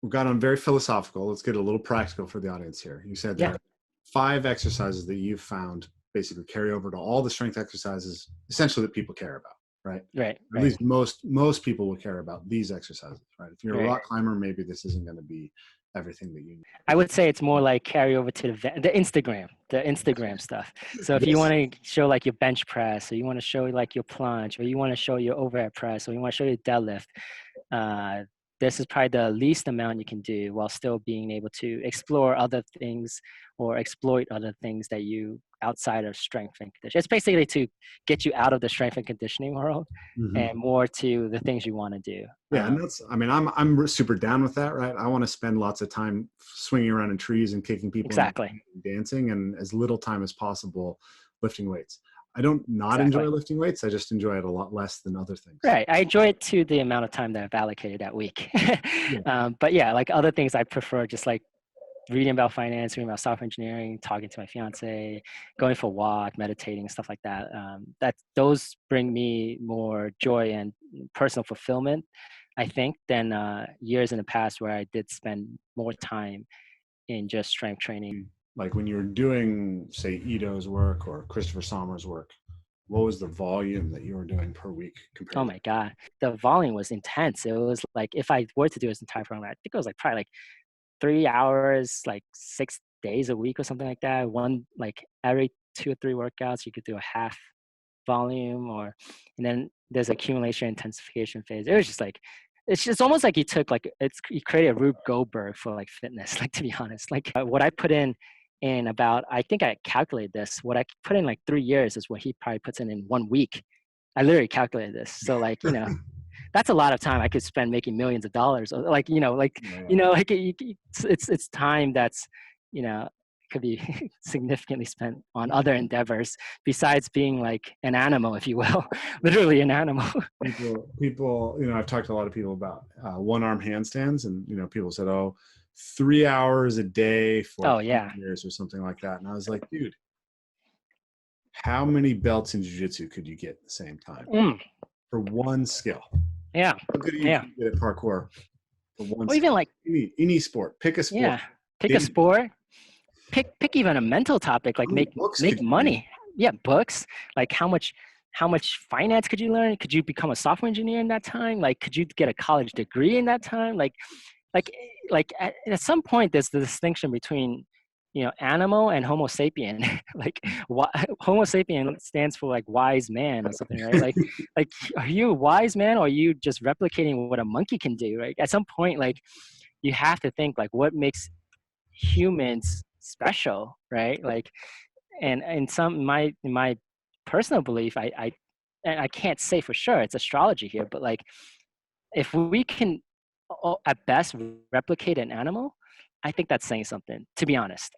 we've got on very philosophical. Let's get a little practical for the audience here. You said there Yeah. are 5 exercises that you've found basically carry over to all the strength exercises, essentially, that people care about, right? Right. Or at least most people will care about these exercises, right? If you're a Right. rock climber, maybe this isn't going to be everything that you need. I would say it's more like carry over to the Instagram stuff. So if you Yes. want to show like your bench press, or you want to show like your plunge, or you want to show your overhead press, or you want to show your deadlift, uh, this is probably the least amount you can do while still being able to explore other things or exploit other things that you outside of strength and conditioning. It's basically to get you out of the strength and conditioning world Mhm. and more to the things you want to do. Yeah, and that's, I mean, I'm super down with that, right? I want to spend lots of time swinging around in trees and kicking people in the Exactly. head and dancing, and as little time as possible lifting weights. I don't not enjoy Exactly. lifting weights. I just enjoy it a lot less than other things. Right. I enjoy it to the amount of time that I've allocated that week. Yeah. But yeah, like other things I prefer just like reading about finance, reading about software engineering, talking to my fiance, going for a walk, meditating, stuff like that. Those bring me more joy and personal fulfillment, I think, than years in the past where I did spend more time in just strength training. Like when you were doing, say, Ito's work or Christopher Sommer's work, what was the volume that you were doing per week Oh compared to? my God. The volume was intense. It was like, if I were to do this entire program, I think it was like probably like 3 hours, like 6 days a week or something like that. One, like every 2 or 3 workouts, you could do a half volume, and then there's accumulation intensification phase. It was just like, it's just almost like you created a Rube Goldberg for like fitness, like to be honest. Like what I put in about, I think I calculated this, what I put in like 3 years is what he probably puts in 1 week. I literally calculated this. So like, that's a lot of time I could spend making millions of dollars. Like, like it's time that's, could be significantly spent on other endeavors besides being like an animal, if you will, literally an animal. People, I've talked to a lot of people about one-arm handstands, and people said, "Oh, 3 hours a day for Oh 10 yeah. years or something like that." And I was like, "Dude, how many belts in jiu-jitsu could you get at the same time for one skill? Yeah. How good are you Yeah. can get at parkour for one Or even skill? like, Any sport, pick a sport. yeah, pick a Dance. sport, pick even a mental topic, like How many books make could you read? money. Yeah, books. Like how much finance could you learn? Could you become a software engineer in that time? Like, could you get a college degree in that time? Like at some point there's the distinction between animal and homo sapien. Like homo sapien stands for like wise man or something, right? Like are you a wise man, or are you just replicating what a monkey can do, right? At some point, like, you have to think like what makes humans special, right? Like, and in my personal belief, and I can't say for sure, it's astrology here, but like, if we can at best replicate an animal, I think that's saying something, to be honest.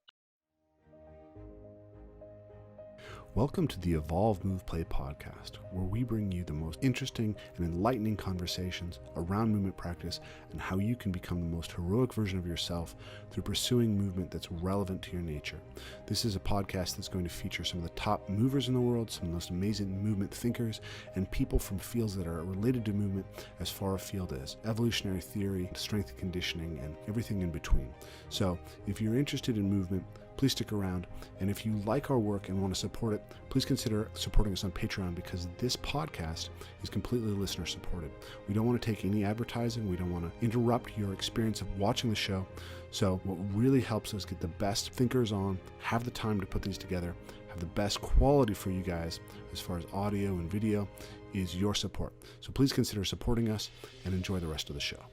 Welcome to the Evolve, Move, Play podcast, where we bring you the most interesting and enlightening conversations around movement practice and how you can become the most heroic version of yourself through pursuing movement that's relevant to your nature. This is a podcast that's going to feature some of the top movers in the world, some of the most amazing movement thinkers, and people from fields that are related to movement as far afield as evolutionary theory, strength and conditioning, and everything in between. So if you're interested in movement, please stick around. And if you like our work and want to support it, please consider supporting us on Patreon, because this podcast is completely listener supported. We don't want to take any advertising. We don't want to interrupt your experience of watching the show. So what really helps us get the best thinkers on, have the time to put these together, have the best quality for you guys as far as audio and video, is your support. So please consider supporting us and enjoy the rest of the show.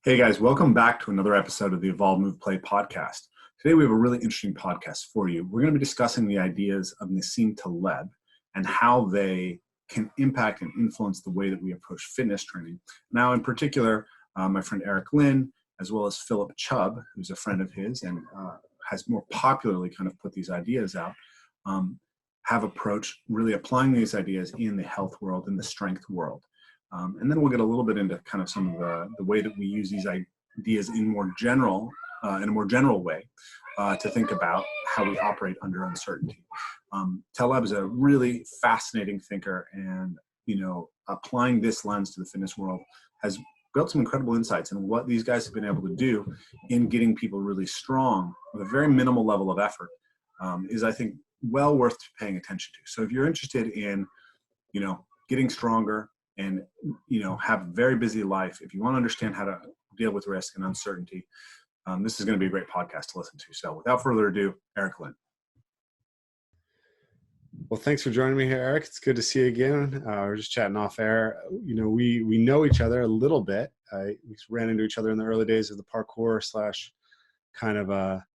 Hey guys, welcome back to another episode of the Evolve, Move, Play podcast. Today we have a really interesting podcast for you. We're going to be discussing the ideas of Nassim Taleb and how they can impact and influence the way that we approach fitness training. Now, in particular, my friend Erich Lin, as well as Philip Chubb, who's a friend of his and has more popularly kind of put these ideas out, have approached really applying these ideas in the health world, in the strength world. And then we'll get a little bit into kind of some of the way that we use these ideas in a more general way to think about how we operate under uncertainty. Taleb is a really fascinating thinker, and applying this lens to the fitness world has built some incredible insights. And what these guys have been able to do in getting people really strong with a very minimal level of effort is, I think, well worth paying attention to. So if you're interested in, getting stronger and, have a very busy life, if you want to understand how to deal with risk and uncertainty, this is going to be a great podcast to listen to. So without further ado, Erich Lin. Well, thanks for joining me here, Eric. It's good to see you again. We're just chatting off air. We know each other a little bit. We ran into each other in the early days of the parkour / kind of a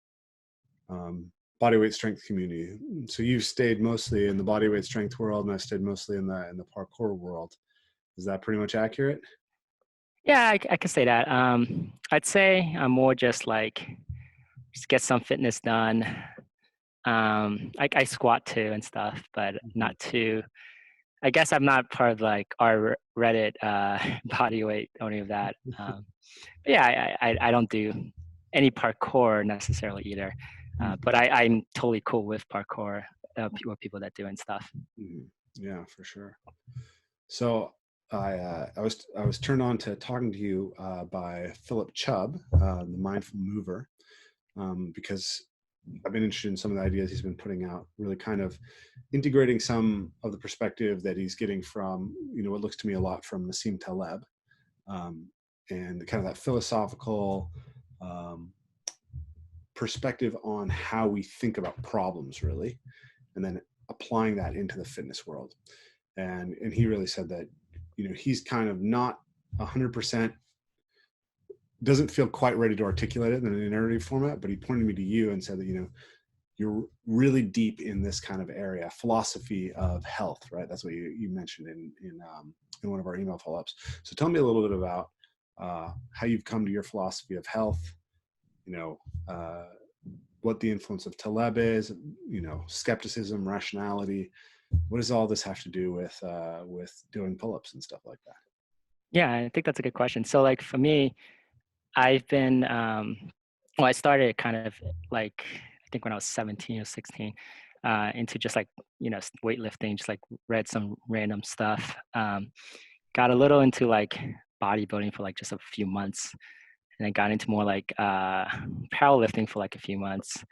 bodyweight strength community. So you've stayed mostly in the bodyweight strength world, and I stayed mostly in the parkour world. Is that pretty much accurate? Yeah, I could say that. I'd say I'm more just get some fitness done. I squat too and stuff, but not too. I guess I'm not part of our Reddit body weight or any of that. But yeah, I don't do any parkour necessarily either. But I'm totally cool with parkour, with people that do and stuff. Yeah, for sure. So I was turned on to talking to you by Philip Chubb, the Mindful Mover, because I've been interested in some of the ideas he's been putting out, really kind of integrating some of the perspective that he's getting from, what looks to me a lot from Nassim Taleb, and kind of that philosophical perspective on how we think about problems, really, and then applying that into the fitness world. And he really said that, he's kind of not 100%, doesn't feel quite ready to articulate it in an narrative format, but he pointed me to you and said that, you're really deep in this kind of area, philosophy of health, right? That's what you mentioned in one of our email follow-ups. So tell me a little bit about how you've come to your philosophy of health, what the influence of Taleb is, skepticism, rationality. What does all this have to do with doing pull-ups and stuff like that? Yeah, I think that's a good question. So for me, I've been, I started kind of I think when I was 17 or 16, into just weightlifting, just weighted some random stuff. Got a little into bodybuilding for just a few months, and then got into more powerlifting for a few months.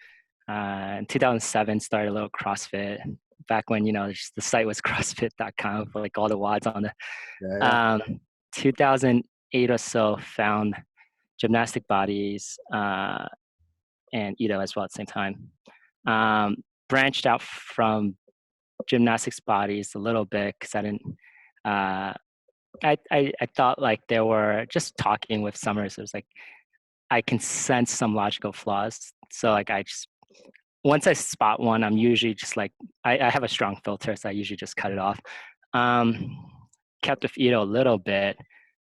In 2007, started a little CrossFit. Back when the site was CrossFit.com for all the WODs on the. 2008 or so, found gymnastic bodies and Ito as well at the same time. Branched out from gymnastics bodies a little bit because I didn't. I thought there were, just talking with Summers, it was I can sense some logical flaws. So I just, once I spot one, I'm usually just I have a strong filter, so I usually just cut it off. Kept with Ito a little bit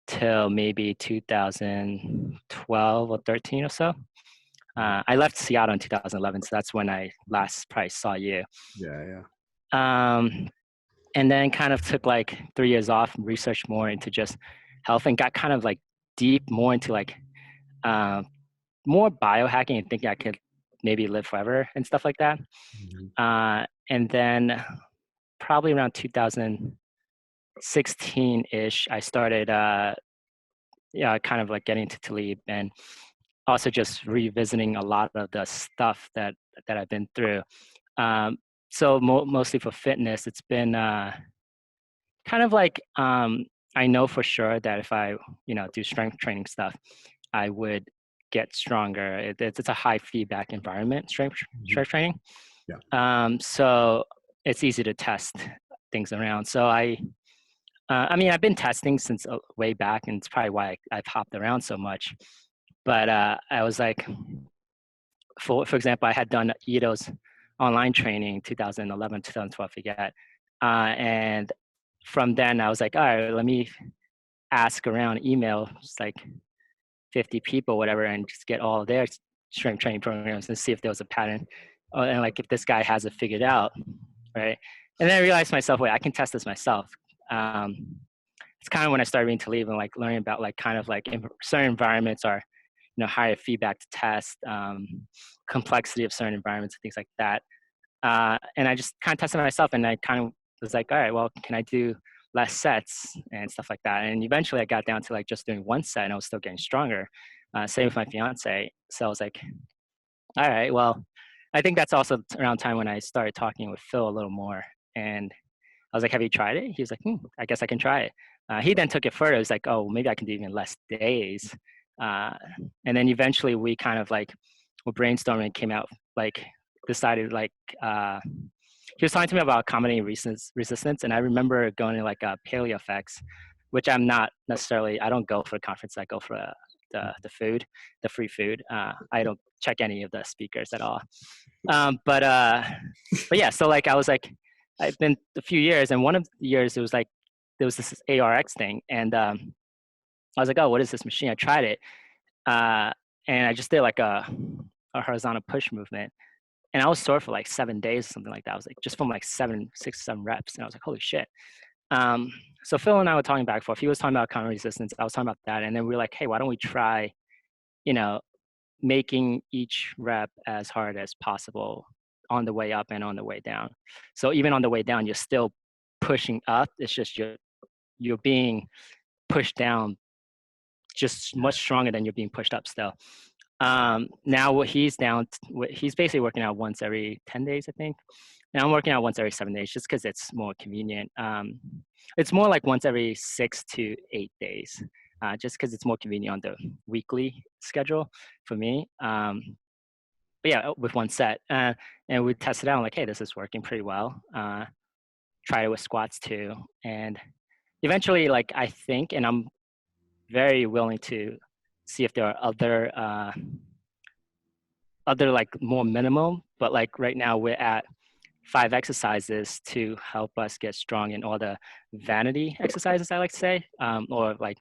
till maybe 2012 or 13 or so. I left Seattle in 2011, so that's when I last probably saw you. Yeah. And then kind of took 3 years off and researched more into just health and got kind of deep more into more biohacking and thinking I could maybe live forever and stuff like that. And then probably around 2016-ish, I started kind of getting into Taleb and also just revisiting a lot of the stuff that I've been through. So mostly for fitness, it's been kind of I know for sure that if I do strength training stuff, I would get stronger. It's a high feedback environment, strength training. Yeah. So it's easy to test things around. So I mean, I've been testing since way back, and it's probably why I've hopped around so much. But I was for example, I had done Ito's online training 2011, 2012, I forget. And from then I was all right, let me ask around, email just 50 people, whatever, and just get all their strength training programs and see if there was a pattern, and if this guy has it figured out, right? And then I realized myself, wait, I can test this myself. It's kind of when I started reading Taleb and learning about kind of certain environments are higher feedback to test, complexity of certain environments and things like that. And I just kind of tested myself, and I kind of was all right, well, can I do less sets and stuff like that. And eventually I got down to like just doing one set and I was still getting stronger. Same with my fiance. So I was like, all right, well, I think that's also around time when I started talking with Phil a little more. And I was like, have you tried it? He was like, I guess I can try it. He then took it further. He's like, oh, maybe I can do even less days. And then eventually we kind of like were brainstorming, came out, like decided like, he was talking to me about accommodating resistance. And I remember going to like Paleo Effects, which I'm not necessarily, I don't go for a conference, I go for the food, the free food. I don't check any of the speakers at all. But yeah, so like I was like, I've been a few years, and one of the years it was like there was this ARX thing, and I was like, oh, what is this machine? I tried it, and I just did like a horizontal push movement, and I was sore for like 7 days, something like that. I was like just from like 6 or 7 reps, and I was like, holy shit. So Phil and I were talking back and forth. He was talking about counter resistance. I was talking about that, and then we were like, hey, why don't we try, making each rep as hard as possible on the way up and on the way down. So even on the way down, you're still pushing up. It's just you're being pushed down just much stronger than you're being pushed up still. Now what he's basically working out once every 10 days, I think. And I'm working out once every 7 days just because it's more convenient. It's more like once every 6 to 8 days, just because it's more convenient on the weekly schedule for me. But yeah, with one set. And we tested out, like, hey, this is working pretty well. Tried it with squats too. And eventually, like, I think, and I'm very willing to see if there are other like more minimum, but like right now we're at 5 exercises to help us get strong in all the vanity exercises, I like to say, or like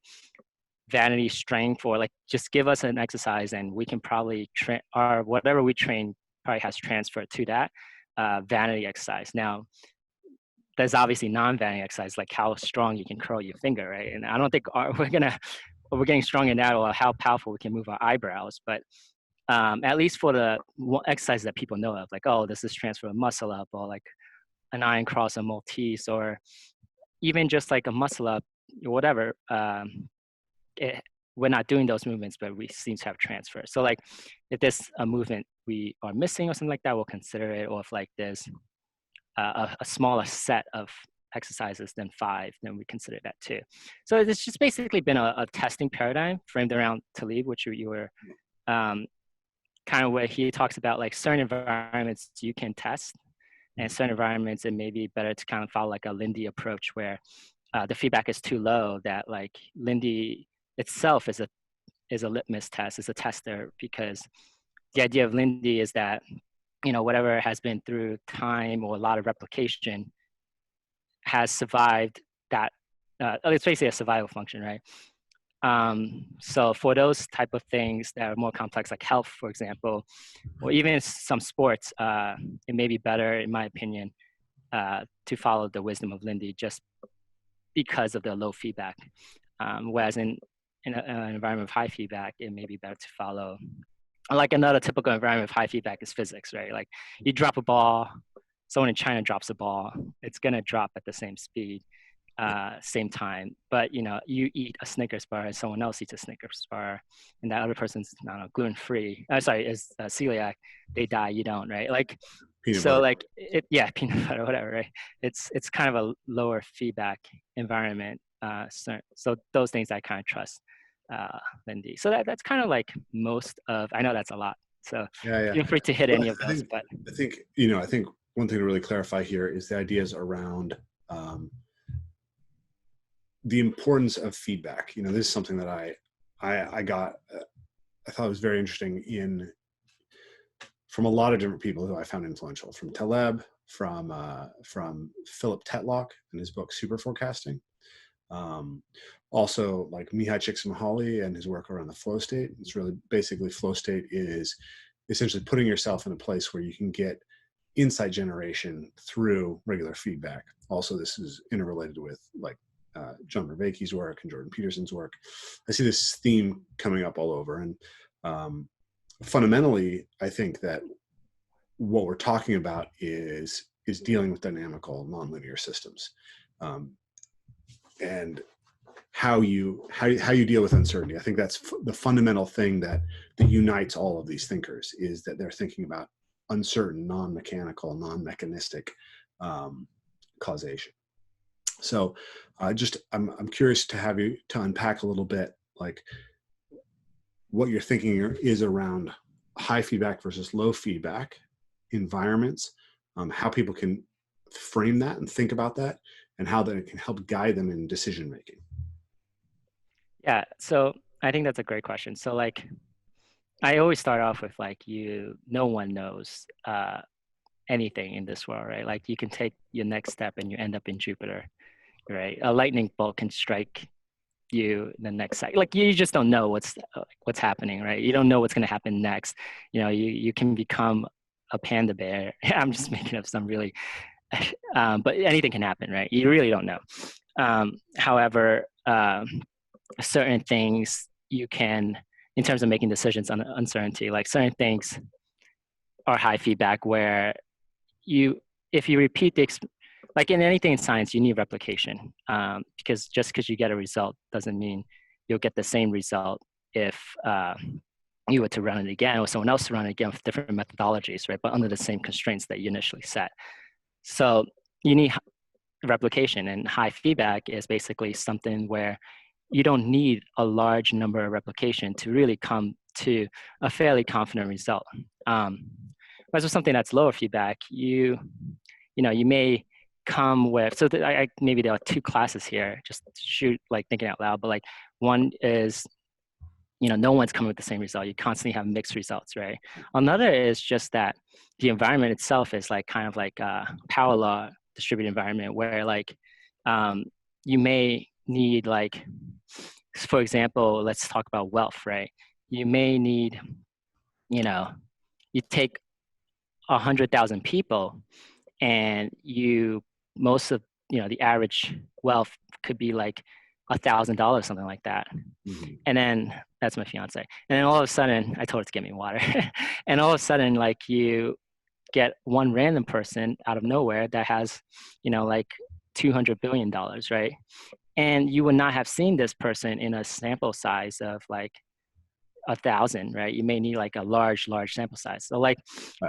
vanity strength, or like just give us an exercise and we can probably train, or whatever we train probably has transferred to that vanity exercise. Now, there's obviously non-vanity exercise, like how strong you can curl your finger, right? And I don't think we're getting strong in that, or how powerful we can move our eyebrows, but at least for the exercises that people know of, like, oh, this is transfer of muscle up, or like an iron cross, a Maltese, or even just like a muscle up, or whatever. We're not doing those movements, but we seem to have transfer. So like if there's a movement we are missing or something like that, we'll consider it. Or if like there's a smaller set of exercises than 5, then we consider that too. So it's just basically been a testing paradigm framed around Taleb, which you were kind of where he talks about like certain environments you can test, and certain environments it may be better to kind of follow like a Lindy approach where the feedback is too low, that like Lindy itself is a litmus test, is a tester, because the idea of Lindy is that, whatever has been through time or a lot of replication has survived that, it's basically a survival function, right? So for those type of things that are more complex, like health, for example, or even some sports, it may be better, in my opinion, to follow the wisdom of Lindy just because of the low feedback. Whereas in an environment of high feedback, it may be better to follow, like another typical environment of high feedback is physics, right? Like you drop a ball, someone in China drops a ball, it's gonna drop at the same speed, same time. But you eat a Snickers bar and someone else eats a Snickers bar, and that other person's gluten-free. Is celiac. They die, you don't, right? Like Peanut so, butter. like peanut butter, whatever, right? It's kind of a lower feedback environment. So those things I kind of trust Lindy. So that's kind of like most of. I know that's a lot. So feel free to hit any of those. But I think one thing to really clarify here is the ideas around the importance of feedback. This is something that I got. I thought was very interesting from a lot of different people who I found influential, from Taleb, from Philip Tetlock in his book Super Forecasting. Also like Mihai Csikszentmihalyi and his work around the flow state. It's really basically flow state is essentially putting yourself in a place where you can get insight generation through regular feedback. Also, this is interrelated with like John Vervaeke's work and Jordan Peterson's work. I see this theme coming up all over, and fundamentally, I think that what we're talking about is dealing with dynamical nonlinear systems. and how you deal with uncertainty. I think that's the fundamental thing that unites all of these thinkers, is that they're thinking about uncertain, non-mechanical, non-mechanistic causation. So I'm curious to have you to unpack a little bit, like, what you're thinking is around high feedback versus low feedback environments, how people can frame that and think about that, and how that can help guide them in decision making. Yeah, so I think that's a great question. So like, I always start off with like, no one knows anything in this world, right? Like you can take your next step and you end up in Jupiter, right? A lightning bolt can strike you the next second. Like you just don't know what's happening, right? You don't know what's going to happen next. You know, you can become a panda bear. I'm just making up some really, but anything can happen, right? You really don't know. However, certain things you can, in terms of making decisions on uncertainty, like certain things are high feedback where if you repeat like in anything in science, you need replication, because just because you get a result doesn't mean you'll get the same result if you were to run it again or someone else to run it again with different methodologies, right? But under the same constraints that you initially set. So you need replication, and high feedback is basically something where you don't need a large number of replication to really come to a fairly confident result. Whereas with something that's lower feedback, you may come with, so maybe there are two classes here, just shoot, like thinking out loud, but like one is, no one's coming with the same result. You constantly have mixed results, right? Another is just that the environment itself is like kind of like a power law distributed environment where like you may need, like, for example, let's talk about wealth, right? You may need, you take 100,000 people and most of, the average wealth could be like $1,000, something like that. Mm-hmm. And then that's my fiance. And then all of a sudden, I told her to get me water. And all of a sudden, like you get one random person out of nowhere that has, like $200 billion, right? And you would not have seen this person in a sample size of like 1,000, right? You may need like a large sample size. So like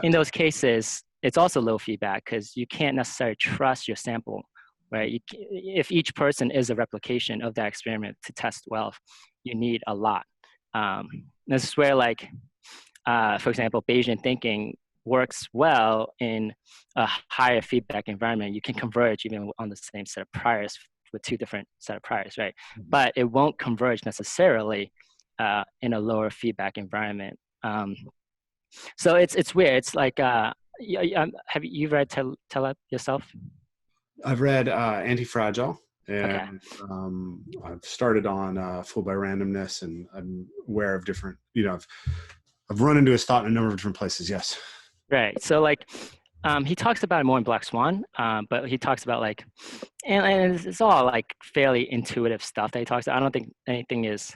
in those cases, it's also low feedback because you can't necessarily trust your sample, right? If each person is a replication of that experiment to test wealth, you need a lot. This is where, like, for example, Bayesian thinking works well in a higher feedback environment. You can converge even on the same set of priors with two different set of priors, right? Mm-hmm. But it won't converge necessarily in a lower feedback environment. So it's weird. It's like, have you read Taleb yourself? I've read Antifragile, and okay. I've started on Fooled by Randomness, and I'm aware of different, I've run into his thought in a number of different places, yes. Right, so like, he talks about it more in Black Swan, but he talks about like, and it's all like fairly intuitive stuff that he talks about. I don't think anything is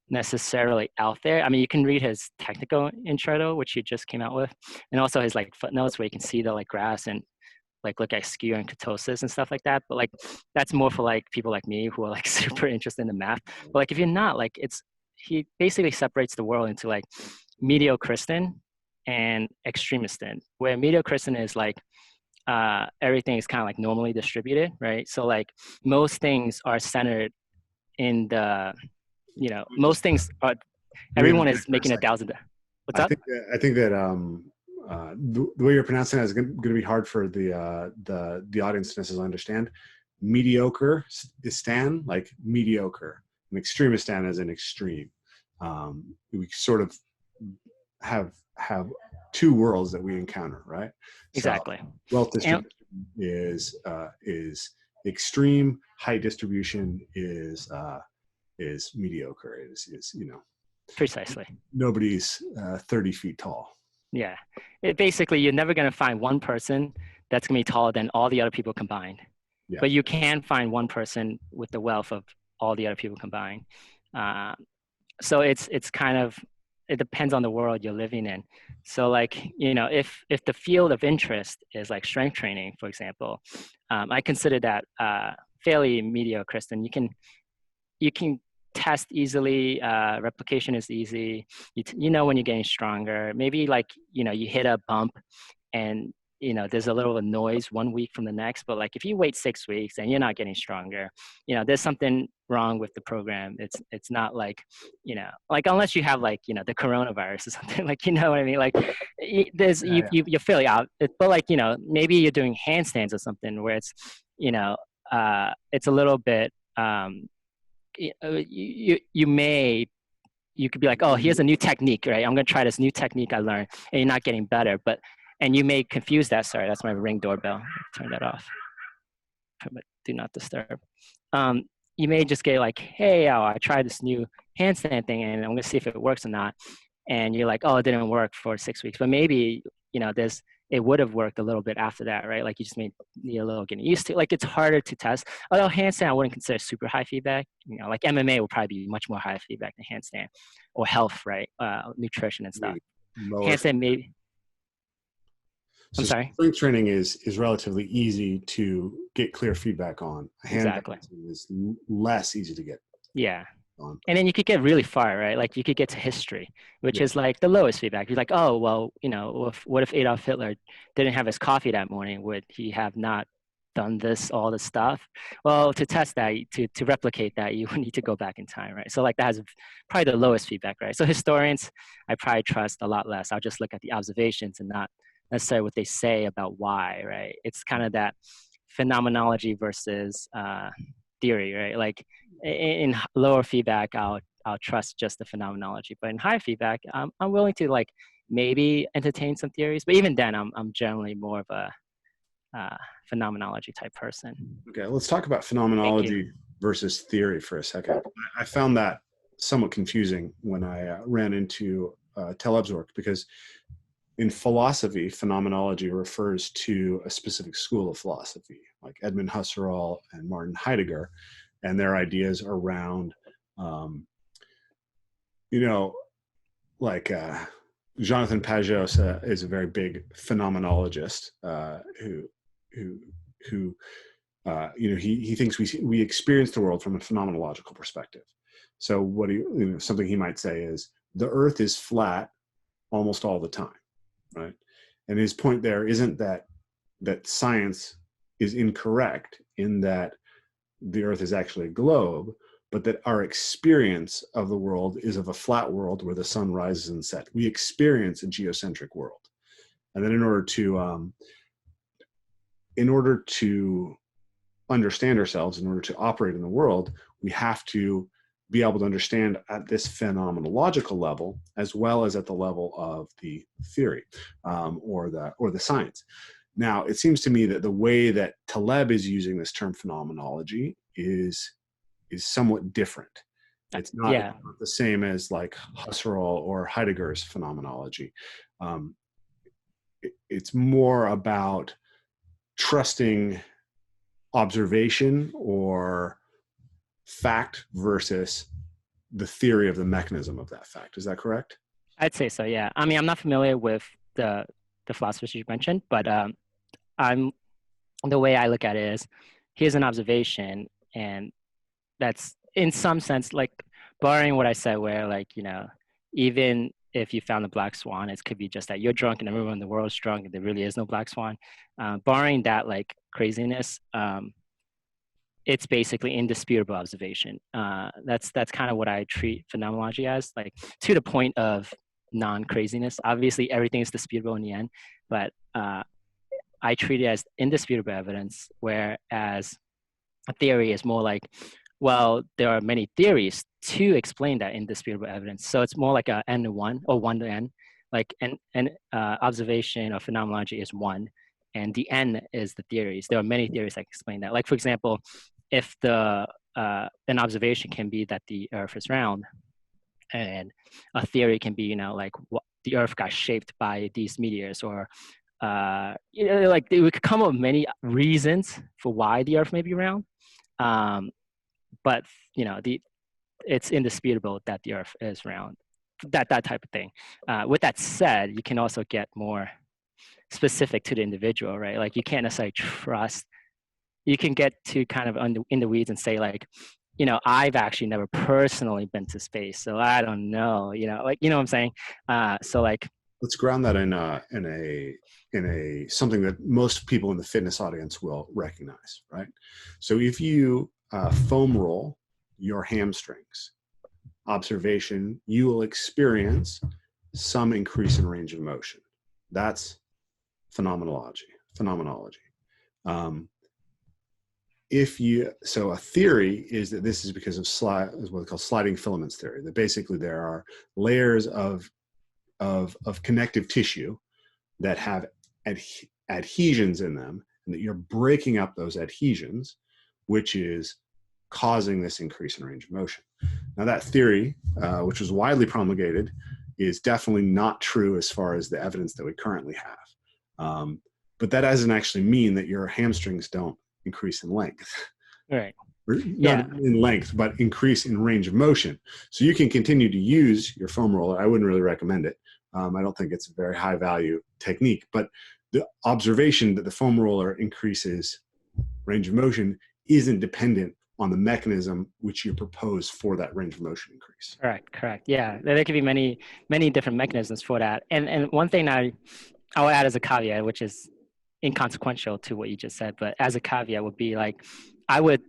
necessarily out there. I mean, you can read his technical intro, which he just came out with, and also his like footnotes where you can see the like graphs and like look at skew and ketosis and stuff like that. But like that's more for like people like me who are like super interested in the math. But like if you're not, like he basically separates the world into like mediocristan and extremistan, where mediocristan is like everything is kind of like normally distributed, right? So like most things are centered in the, most things are, everyone is making 1,000. What's up? I think that the way you're pronouncing it is going to be hard for the audience to necessarily understand. Mediocre is stan, like mediocre, and extremistan is an extreme. We sort of have two worlds that we encounter, right? Exactly. So wealth distribution is extreme. Height distribution is mediocre. Is precisely. Nobody's 30 feet tall. Yeah, basically you're never going to find one person that's going to be taller than all the other people combined. Yeah. But you can find one person with the wealth of all the other people combined. So it's kind of, it depends on the world you're living in. So like, if the field of interest is like strength training, for example, I consider that fairly mediocre, then you can test easily. Replication is easy. You know when you're getting stronger. Maybe like, you hit a bump and, there's a little noise 1 week from the next, but like if you wait 6 weeks and you're not getting stronger, there's something wrong with the program. It's not like, like unless you have like, the coronavirus or something, like, you know what I mean? Like there's, you're fairly out, but like, maybe you're doing handstands or something where it's, it's a little bit, you could be like, oh, here's a new technique, right? I'm gonna try this new technique I learned, and you're not getting better, and you may confuse that. Sorry, that's my Ring doorbell. Turn that off. Do not disturb. You may just get like, hey, I tried this new handstand thing, and I'm gonna see if it works or not. And you're like, oh, it didn't work for 6 weeks, but maybe it would have worked a little bit after that, right? Like you just may need a little getting used to. Like it's harder to test. Although handstand, I wouldn't consider super high feedback. Like MMA will probably be much more high feedback than handstand, or health, right? Nutrition and stuff. Handstand maybe. So I'm sorry. Strength training is relatively easy to get clear feedback on. Exactly. Is less easy to get. Yeah. And then you could get really far, right? Like you could get to history, which is like the lowest feedback. You're like, oh, well, what if Adolf Hitler didn't have his coffee that morning? Would he have not done all this stuff? Well, to test that, to replicate that, you would need to go back in time, right? So like that has probably the lowest feedback, right? So historians, I probably trust a lot less. I'll just look at the observations and not necessarily what they say about why, right? It's kind of that phenomenology versus theory, right? Like in lower feedback, I'll trust just the phenomenology, but in high feedback, I'm willing to like maybe entertain some theories, but even then, I'm generally more of a phenomenology type person. Okay, let's talk about phenomenology versus theory for a second. I found that somewhat confusing when I ran into Taleb's work, because in philosophy, phenomenology refers to a specific school of philosophy, like Edmund Husserl and Martin Heidegger, and their ideas around, like Jonathan Pajot is a very big phenomenologist who he thinks we experience the world from a phenomenological perspective. So something he might say is the Earth is flat almost all the time, right? And his point there isn't that science is incorrect in that the Earth is actually a globe, but that our experience of the world is of a flat world where the sun rises and sets. We experience a geocentric world. And then in order to understand ourselves, in order to operate in the world, we have to be able to understand at this phenomenological level, as well as at the level of the theory or the science. Now, it seems to me that the way that Taleb is using this term phenomenology is somewhat different. It's not the same as like Husserl or Heidegger's phenomenology. It's more about trusting observation or fact versus the theory of the mechanism of that fact. Is that correct? I'd say so, yeah. I mean, I'm not familiar with the philosophers you mentioned, but the way I look at it is, here's an observation, and that's in some sense, like barring what I said, where like, even if you found a black swan, it could be just that you're drunk and everyone in the world is drunk and there really is no black swan. Barring that like craziness, it's basically indisputable observation. That's kind of what I treat phenomenology as, like to the point of non-craziness. Obviously, everything is disputable in the end, but I treat it as indisputable evidence, whereas a theory is more like, well, there are many theories to explain that indisputable evidence. So it's more like a n to 1 or 1 to n. Like an observation or phenomenology is 1, and the n is the theories. There are many theories that explain that. Like, for example, if an observation can be that the Earth is round, and a theory can be, like the Earth got shaped by these meteors, or like we could come up with many reasons for why the Earth may be round. But it's indisputable that the Earth is round. That type of thing. With that said, you can also get more specific to the individual, right? Like you can't necessarily trust you can get to kind of in the weeds and say like, I've actually never personally been to space, so I don't know, like, what I'm saying? So like, let's ground that in a something that most people in the fitness audience will recognize, right? So if you foam roll your hamstrings, observation, you will experience some increase in range of motion. That's phenomenology. So a theory is that this is because of is what they call sliding filaments theory, that basically there are layers of connective tissue that have adhesions in them, and that you're breaking up those adhesions, which is causing this increase in range of motion. Now that theory, which was widely promulgated, is definitely not true as far as the evidence that we currently have. But that doesn't actually mean that your hamstrings don't increase in length. right. Not in length, but increase in range of motion. So you can continue to use your foam roller. I wouldn't really recommend it. I don't think it's a very high value technique, but the observation that the foam roller increases range of motion isn't dependent on the mechanism which you propose for that range of motion increase. Correct. Yeah, there could be many different mechanisms for that. And one thing I will add as a caveat, which is inconsequential to what you just said, but as a caveat would be like, I would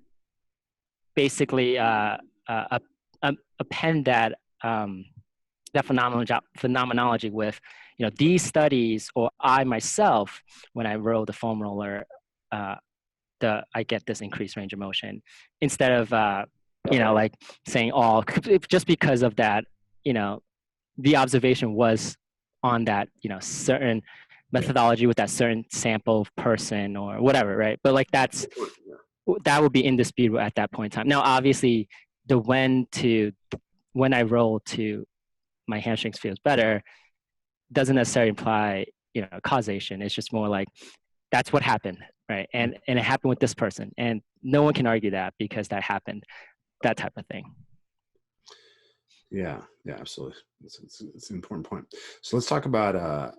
basically append that phenomenology with, these studies, or I myself, when I roll the foam roller, I get this increased range of motion, instead of like saying, oh, just because of that, the observation was on that, certain methodology with that certain sample person or whatever, right? But like that would be indisputable at that point in time. Now, obviously, the when I roll to my hamstrings feels better doesn't necessarily imply, causation. It's just more like, that's what happened, right? And it happened with this person, and no one can argue that because that happened, that type of thing. Yeah, absolutely. It's an important point. So let's talk about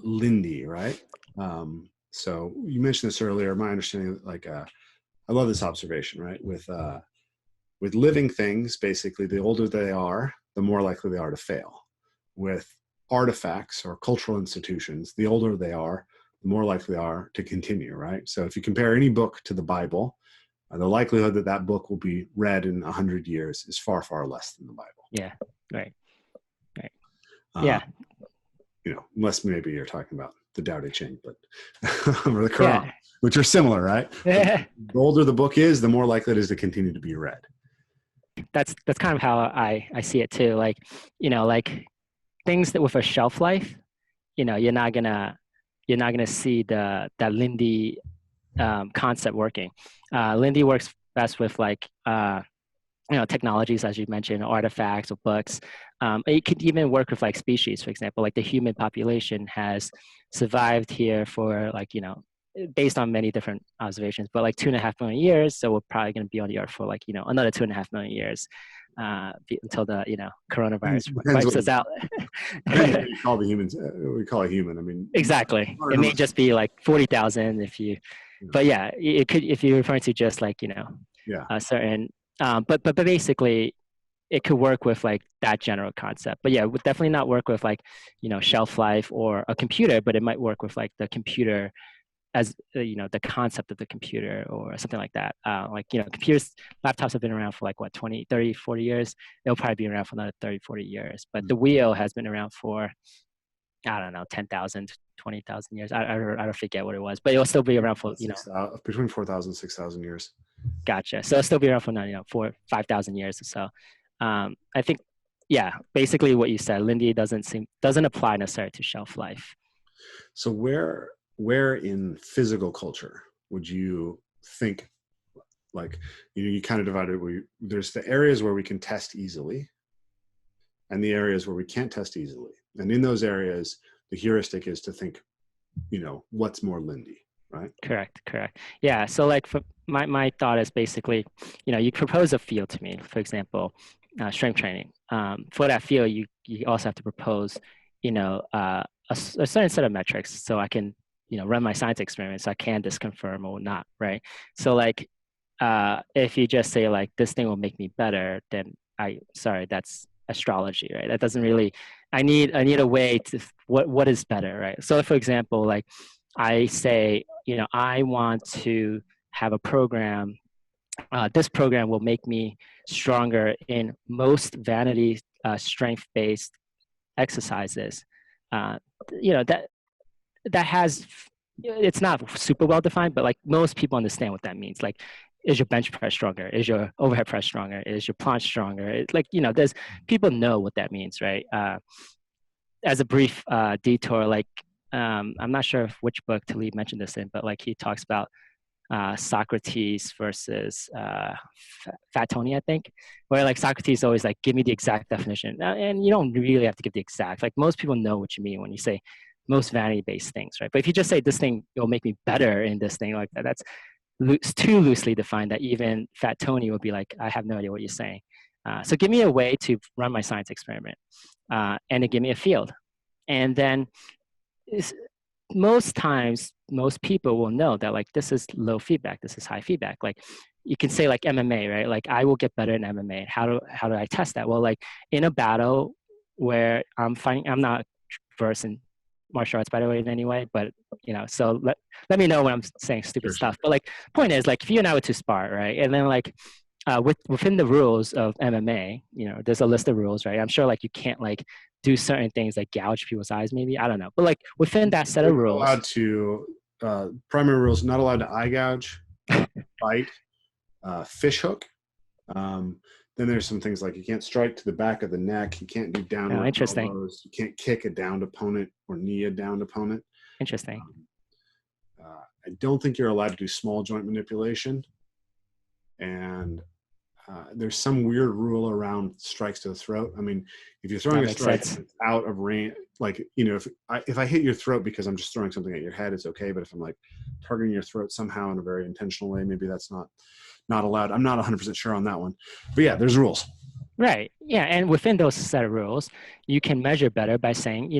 Lindy, right? So you mentioned this earlier. My understanding, like, I love this observation, right? With living things, basically, the older they are, the more likely they are to fail. With artifacts or cultural institutions, the older they are, the more likely they are to continue, right? So if you compare any book to the Bible, the likelihood that that book will be read in 100 years is far, far less than the Bible. Yeah, right. Unless maybe you're talking about the Tao Te Ching, but or the Quran, which are similar, right? The older the book is, the more likely it is to continue to be read. That's kind of how I see it too. Like, like things that with a shelf life, you're not gonna see that Lindy concept working. Lindy works best with like technologies, as you mentioned, artifacts or books. It could even work with like species, for example, like the human population has survived here for like, based on many different observations, but like 2.5 million years. So we're probably going to be on the earth for like, another 2.5 million years until the, coronavirus wipes us out. What you call the humans, we call a human. I mean, exactly. It may just be like 40,000 if you, but yeah, it could, if you're referring to just like, a certain, but basically it could work with like that general concept. But yeah, it would definitely not work with like, shelf life or a computer, but it might work with like the computer as, the concept of the computer or something like that. Like, computers, laptops have been around for like what, 20, 30, 40 years. They'll probably be around for another 30, 40 years. But the wheel has been around for, I don't know, 10,000, 20,000 years. I don't forget what it was, but it'll still be around for, between 4,000 and 6,000 years. Gotcha. So it'll still be around for 5,000 years or so. I think, yeah, basically what you said, Lindy doesn't apply necessarily to shelf life. So where in physical culture would you think, like, you kind of divided where there's the areas where we can test easily and the areas where we can't test easily. And in those areas, the heuristic is to think, what's more Lindy, right? Correct. Yeah. So like for my thought is basically, you propose a field to me, for example, strength training. For that field, you also have to propose, a certain set of metrics so I can, run my science experiment so I can disconfirm or not, right? So like, if you just say like, this thing will make me better, then sorry, that's astrology, right? That doesn't really, I need a way to, what is better, right? So for example, like I say, I want to have a program, this program will make me stronger in most vanity strength-based exercises. Uh, that has, it's not super well defined, but like most people understand what that means. Like, is your bench press stronger? Is your overhead press stronger? Is your planche stronger? It's like, there's, people know what that means, right? As a brief detour, like, I'm not sure which book Taleb mentioned this in, but like he talks about Socrates versus Fat Tony, I think, where like Socrates always like, give me the exact definition. And you don't really have to give the exact, like most people know what you mean when you say most vanity-based things, right? But if you just say this thing, it'll make me better in this thing, like that's too loosely defined that even Fat Tony will be like, I have no idea what you're saying. So give me a way to run my science experiment and then give me a field. And then most times, most people will know that like, this is low feedback, this is high feedback. Like you can say like MMA, right? Like I will get better in MMA. How do I test that? Well, like in a battle where I'm not versed in martial arts, by the way, in any way, but so let me know when I'm saying stupid stuff. But like, point is, like, if you and I were to spar, right, and then like within the rules of MMA, there's a list of rules, right? I'm sure like you can't like do certain things like gouge people's eyes, maybe, I don't know, but like within that set of rules, allowed to primary rules, not allowed to eye gouge, bite, fish hook. Then there's some things like you can't strike to the back of the neck. You can't do downward elbows. You can't kick a downed opponent or knee a downed opponent. Interesting. I don't think you're allowed to do small joint manipulation. And there's some weird rule around strikes to the throat. I mean, if you're throwing a strike that's out of range, like, if I hit your throat because I'm just throwing something at your head, it's okay. But if I'm like targeting your throat somehow in a very intentional way, maybe that's not allowed. I'm not 100% sure on that one. But yeah, there's rules. Right. Yeah. And within those set of rules, you can measure better by saying,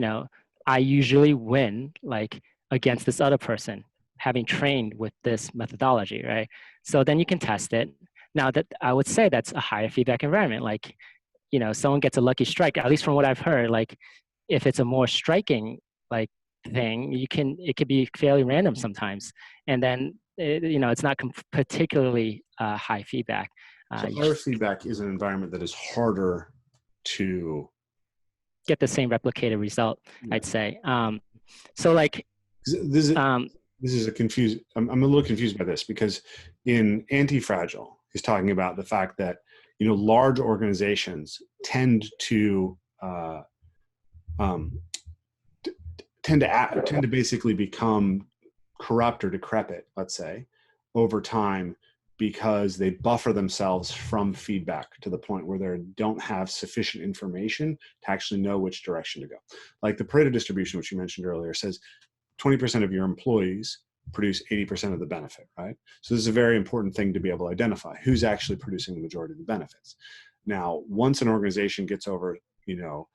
I usually win like against this other person, having trained with this methodology, right? So then you can test it. Now that I would say that's a higher feedback environment. Like, someone gets a lucky strike, at least from what I've heard, like if it's a more striking like thing, it could be fairly random sometimes. And then, it's not particularly high feedback. So higher feedback is an environment that is harder to get the same replicated result, yeah. I'd say. So like, this is a confused, I'm a little confused by this because in Antifragile, he's talking about the fact that, large organizations tend to basically become corrupt or decrepit, let's say, over time, because they buffer themselves from feedback to the point where they don't have sufficient information to actually know which direction to go. Like the Pareto distribution, which you mentioned earlier, says 20% of your employees produce 80% of the benefit, right? So this is a very important thing to be able to identify who's actually producing the majority of the benefits. Now, once an organization gets over, I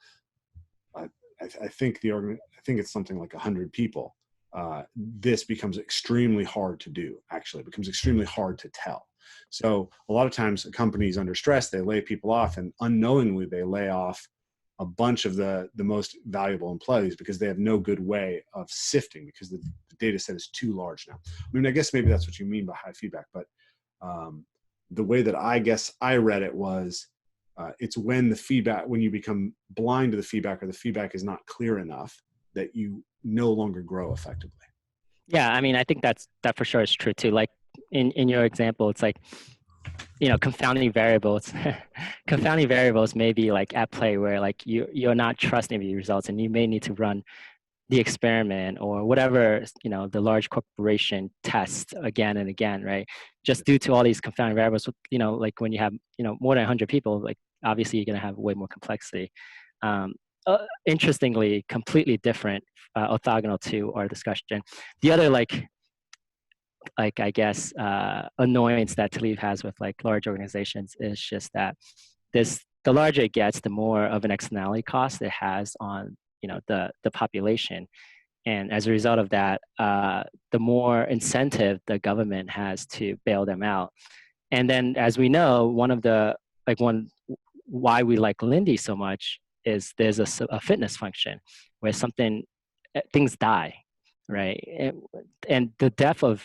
think it's something like 100 people. This becomes extremely hard to do, actually. It becomes extremely hard to tell. So a lot of times a company is under stress, they lay people off, and unknowingly they lay off a bunch of the most valuable employees because they have no good way of sifting because the data set is too large now. I mean, I guess maybe that's what you mean by high feedback, but the way that I guess I read it was it's when when you become blind to the feedback or the feedback is not clear enough that you no longer grow effectively. Yeah, I mean, I think that for sure is true too. Like in your example, it's like, confounding variables. Confounding variables may be like at play where like you're not trusting the results, and you may need to run the experiment or whatever, the large corporation tests again and again, right? Just due to all these confounding variables, like when you have, more than 100 people, like obviously you're going to have way more complexity. Interestingly, completely different, orthogonal to our discussion. The other like I guess annoyance that Taleb has with like large organizations is just that the larger it gets, the more of an externality cost it has on the population. And as a result of that, the more incentive the government has to bail them out. And then, as we know, why we like Lindy so much is there's a fitness function where things die, right? And the death of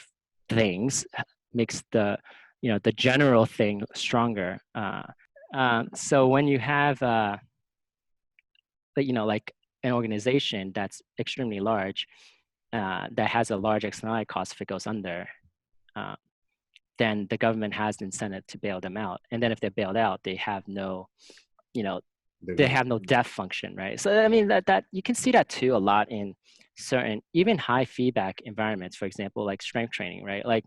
things makes the general thing stronger. So when you have like an organization that's extremely large, that has a large externality cost if it goes under, then the government has the incentive to bail them out. And then if they're bailed out, they have no, they have no death function, right? So I mean that you can see that too a lot in certain, even high feedback environments, for example, like strength training, right? Like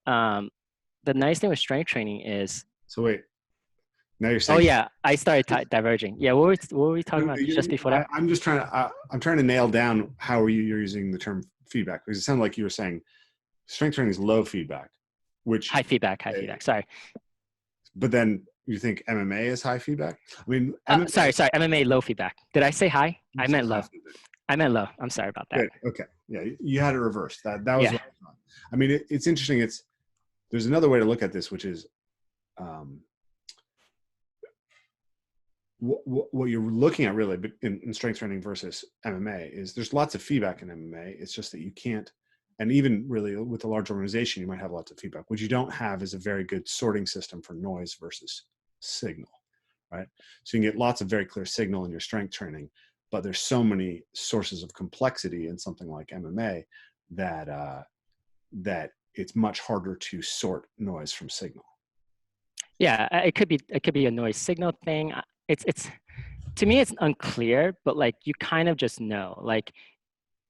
the nice thing with strength training is. So wait, now you're saying. Oh yeah, I started diverging. Yeah, what were we talking about just before that? I'm just trying to nail down how you're using the term feedback, because it sounded like you were saying strength training is low feedback, which high feedback. Sorry. But then you think MMA is high feedback? I mean, sorry, MMA low feedback. Did I say high? I meant low. I meant low. I'm sorry about that. Good. Okay. Yeah, you had it reversed. That was what I thought. I mean, it's interesting. There's another way to look at this, which is what you're looking at really in strength training versus MMA is there's lots of feedback in MMA. It's just that you can't, and even really with a large organization, you might have lots of feedback. What you don't have is a very good sorting system for noise versus signal, right? So you can get lots of very clear signal in your strength training, but there's so many sources of complexity in something like MMA that it's much harder to sort noise from signal. Yeah, it could be a noise signal thing. It's to me it's unclear, but like you kind of just know. Like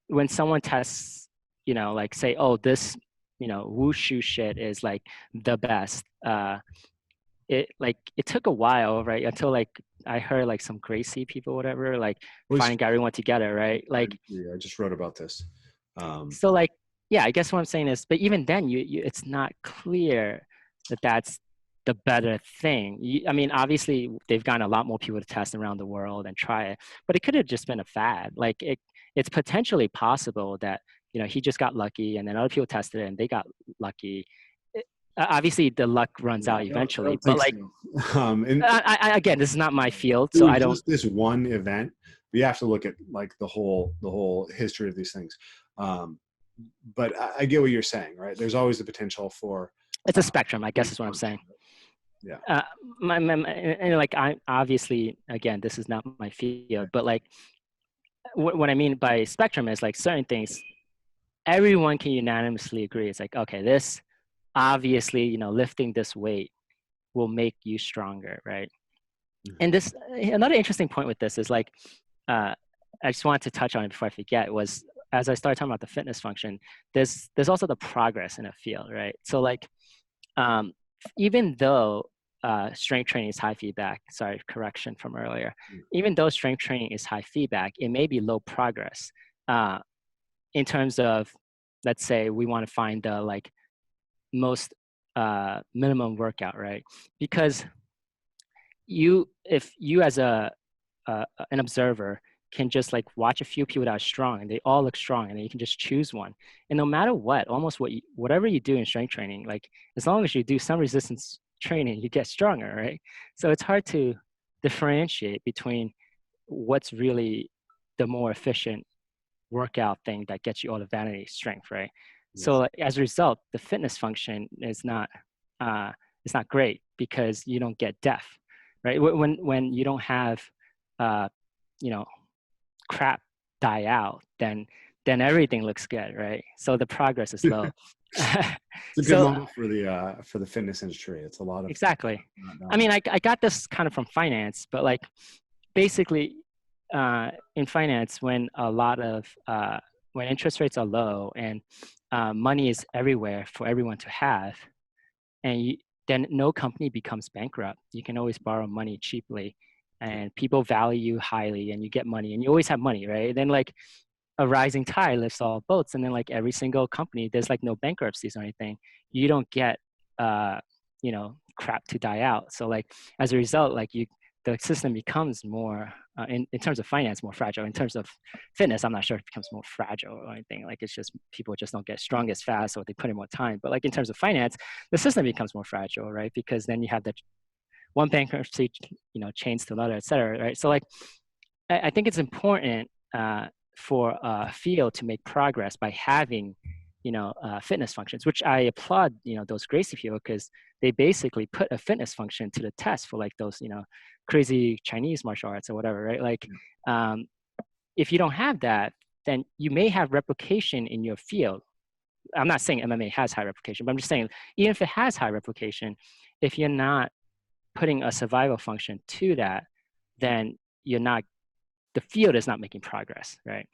when someone tests, like say, oh, this, wushu shit is like the best. It took a while, right? Until like I heard like some Gracie people, whatever, like finally got everyone together, right? Like I just wrote about this. So like, yeah, I guess what I'm saying is, but even then, it's not clear that that's the better thing. I mean, obviously, they've gotten a lot more people to test around the world and try it, but it could have just been a fad. Like it's potentially possible that he just got lucky, and then other people tested it and they got lucky. Obviously, the luck runs out eventually, but like, so. Again, this is not my field, so I don't. Just this one event, you have to look at like the whole history of these things. But I get what you're saying, right? There's always the potential for. It's a spectrum, I guess, is what I'm saying. Yeah. And like I obviously, again, this is not my field, but like what I mean by spectrum is like certain things, everyone can unanimously agree. It's like, okay, this obviously, lifting this weight will make you stronger, right? Mm-hmm. And this, another interesting point with this is like, I just wanted to touch on it before I forget, was as I started talking about the fitness function, there's also the progress in a field, right? So like, even though strength training is high feedback, sorry, correction from earlier, even though strength training is high feedback, it may be low progress in terms of, let's say we want to find the like most minimum workout, right? Because if you as an observer can just like watch a few people that are strong and they all look strong, and then you can just choose one. And no matter what, almost whatever you do in strength training, like as long as you do some resistance training, you get stronger, right? So it's hard to differentiate between what's really the more efficient workout thing that gets you all the vanity strength, right? Yes. So as a result, the fitness function is not it's not great because you don't get depth, right? When you don't have crap die out, then everything looks good, right? So the progress is low. It's a good model for the fitness industry. It's a lot of exactly. I mean, I got this kind of from finance, but like basically in finance, when a lot of when interest rates are low and money is everywhere for everyone to have, and then no company becomes bankrupt. You can always borrow money cheaply, and people value you highly, and you get money, and you always have money, right? Then like a rising tide lifts all boats, and then like every single company, there's like no bankruptcies or anything. You don't get crap to die out. So like as a result, like the system becomes more, in terms of finance, more fragile. In terms of fitness, I'm not sure if it becomes more fragile or anything. Like it's just people just don't get strong as fast, or they put in more time. But like in terms of finance, the system becomes more fragile, right? Because then you have the one bankruptcy, chains to another, et cetera, right? So like, I think it's important for a field to make progress by having, fitness functions, which I applaud, those Gracie field, because they basically put a fitness function to the test for like those, crazy Chinese martial arts or whatever, right? Like, if you don't have that, then you may have replication in your field. I'm not saying MMA has high replication, but I'm just saying, even if it has high replication, if you're not putting a survival function to that, then the field is not making progress, right?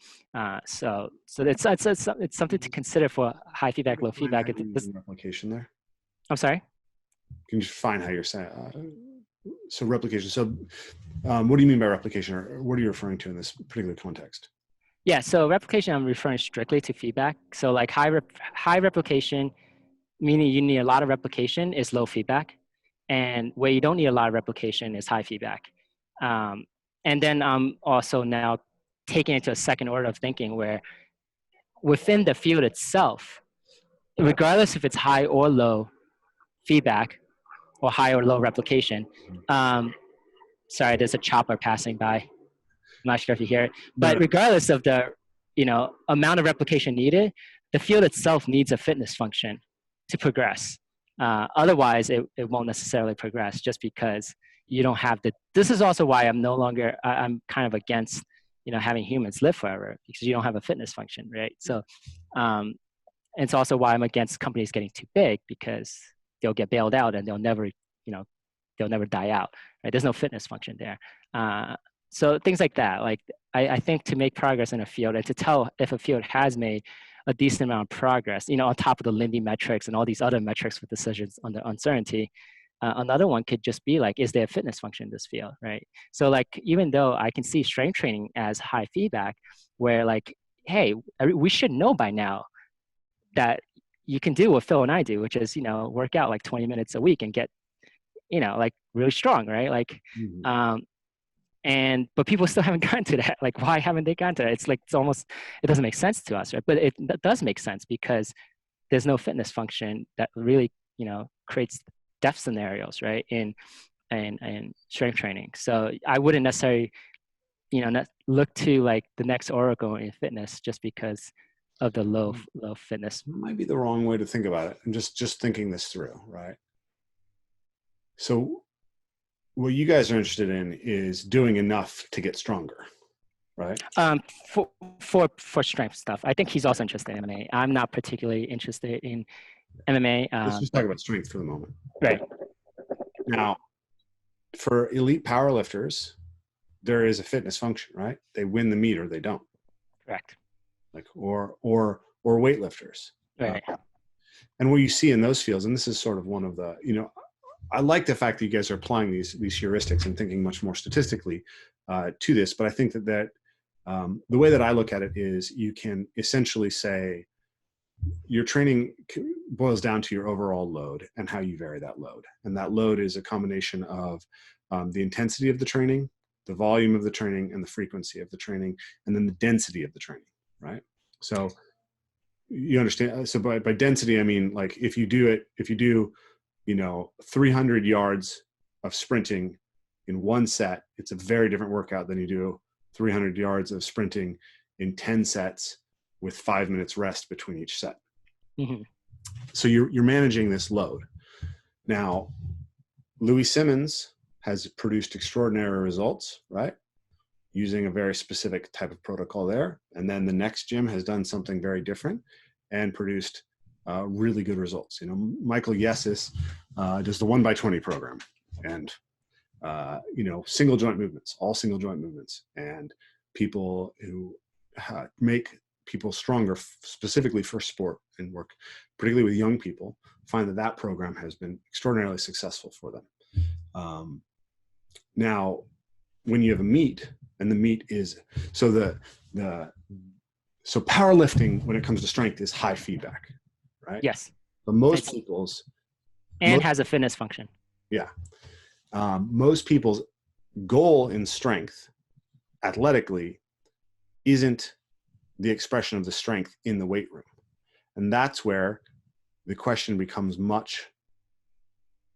So it's something to consider for high feedback, low feedback. Replication there. I'm sorry? Can you define how you're saying? So replication. So what do you mean by replication, or what are you referring to in this particular context? Yeah, so replication, I'm referring strictly to feedback. So like high replication, meaning you need a lot of replication, is low feedback. And where you don't need a lot of replication is high feedback. And then I'm also now taking it to a second order of thinking where within the field itself, regardless if it's high or low feedback or high or low replication, sorry, there's a chopper passing by. I'm not sure if you hear it, but regardless of the amount of replication needed, the field itself needs a fitness function to progress. Otherwise, it won't necessarily progress, just because you don't have this is also why I'm kind of against, having humans live forever, because you don't have a fitness function, right? So it's also why I'm against companies getting too big, because they'll get bailed out and they'll never die out, right? There's no fitness function there. So things like that, like I think to make progress in a field and to tell if a field has made a decent amount of progress, on top of the Lindy metrics and all these other metrics for decisions under uncertainty, another one could just be like, is there a fitness function in this field, right? So like, even though I can see strength training as high feedback, where like, hey, we should know by now that you can do what Phil and I do, which is, work out like 20 minutes a week and get, like really strong, right? Like, but people still haven't gotten to that. Like, why haven't they gotten to that? It's like, it doesn't make sense to us, right? But that does make sense, because there's no fitness function that really, creates death scenarios, right? In strength training. So I wouldn't necessarily, look to like the next oracle in fitness just because of the low fitness. Might be the wrong way to think about it. I'm just thinking this through, right? So what you guys are interested in is doing enough to get stronger, right? For strength stuff. I think he's also interested in MMA. I'm not particularly interested in MMA. Let's just talk about strength for the moment. Right. Now, for elite powerlifters, there is a fitness function, right? They win the meet or they don't. Correct. Like or weightlifters. Right. And what you see in those fields, and this is sort of one of the, I like the fact that you guys are applying these heuristics and thinking much more statistically to this, but I think that the way that I look at it is you can essentially say your training boils down to your overall load and how you vary that load. And that load is a combination of the intensity of the training, the volume of the training, and the frequency of the training, and then the density of the training, right? So you understand. So by density, I mean, like if you do 300 yards of sprinting in one set, it's a very different workout than you do 300 yards of sprinting in 10 sets with 5 minutes rest between each set. Mm-hmm. So you're managing this load. Now, Louis Simmons has produced extraordinary results, right? Using a very specific type of protocol there. And then the next gym has done something very different and produced really good results. Michael Yesis does the 1x20 program, and single joint movements, all single joint movements, and people who make people stronger specifically for sport and work, particularly with young people, find that program has been extraordinarily successful for them. Now, when you have a meet, and the meet is so powerlifting when it comes to strength is high feedback, right? Yes. But most people's has a fitness function. Yeah. Most people's goal in strength athletically isn't the expression of the strength in the weight room. And that's where the question becomes much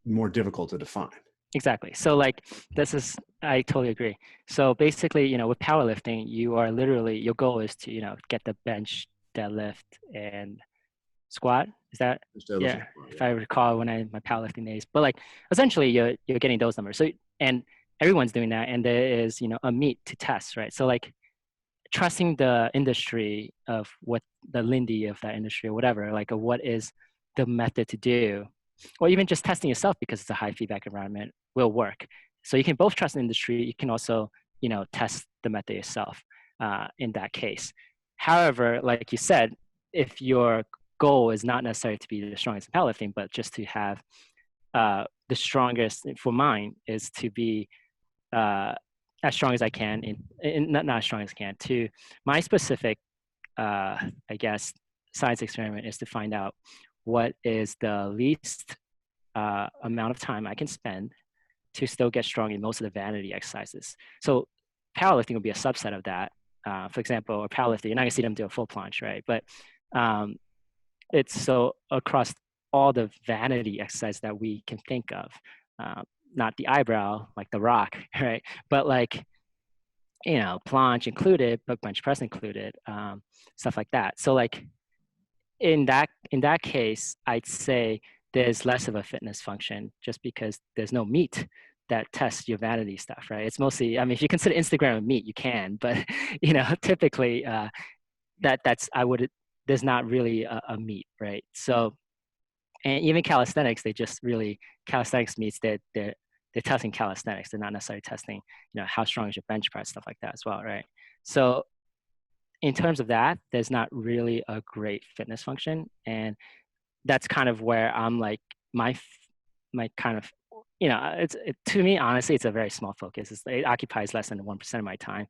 more difficult to define. Exactly. So like I totally agree. So basically, with powerlifting, you are literally, your goal is to, get the bench, deadlift, and squat. Is that, yeah, if I recall my powerlifting days. But like essentially you're getting those numbers. So, and everyone's doing that, and there is, a meet to test, right? So like trusting the industry of what the Lindy of that industry or whatever, like what is the method to do, or even just testing yourself because it's a high feedback environment will work. So you can both trust the industry. You can also, test the method yourself in that case. However, like you said, if your goal is not necessarily to be the strongest in powerlifting, but just to have the strongest, for mine is to be as strong as I can, not as strong as I can, to my specific, I guess, science experiment is to find out what is the least amount of time I can spend to still get strong in most of the vanity exercises. So powerlifting would be a subset of that. For example, a powerlifter, you're not gonna see them do a full planche, right? But it's so across all the vanity exercise that we can think of, not the eyebrow, like the rock, right? But like, planche included, but bench press included, stuff like that. So like in that case, I'd say there's less of a fitness function just because there's no meat that tests your vanity stuff, right? It's mostly, I mean, if you consider Instagram a meat, you can, but typically there's not really a meat, right? So, and even calisthenics, calisthenics meets they're testing calisthenics. They're not necessarily testing, how strong is your bench press, stuff like that as well, right? So in terms of that, there's not really a great fitness function. And that's kind of where I'm like, my kind of, to me, honestly, it's a very small focus. It occupies less than 1% of my time.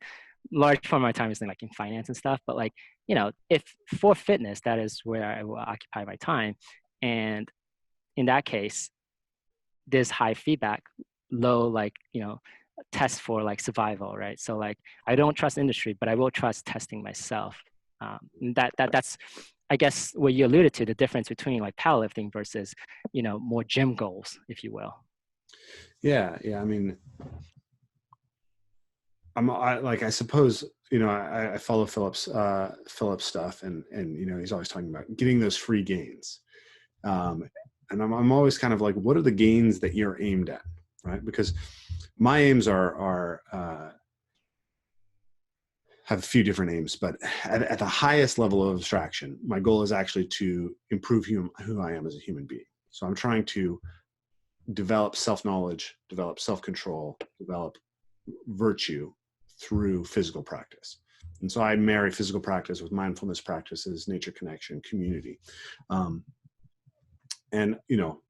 Large part of my time is like in finance and stuff, but like, if for fitness, that is where I will occupy my time. And in that case, there's high feedback, low, like, test for like survival, right? So like, I don't trust industry, but I will trust testing myself. That's, I guess, what you alluded to, the difference between like powerlifting versus, more gym goals, if you will. Yeah. I mean, I suppose, I follow Philip's stuff, and he's always talking about getting those free gains. And I'm always kind of like, what are the gains that you're aimed at, right? Because my aims have a few different aims, but at the highest level of abstraction, my goal is actually to improve who I am as a human being. So I'm trying to develop self-knowledge, develop self-control, develop virtue through physical practice. And so I marry physical practice with mindfulness practices, nature connection, community. And,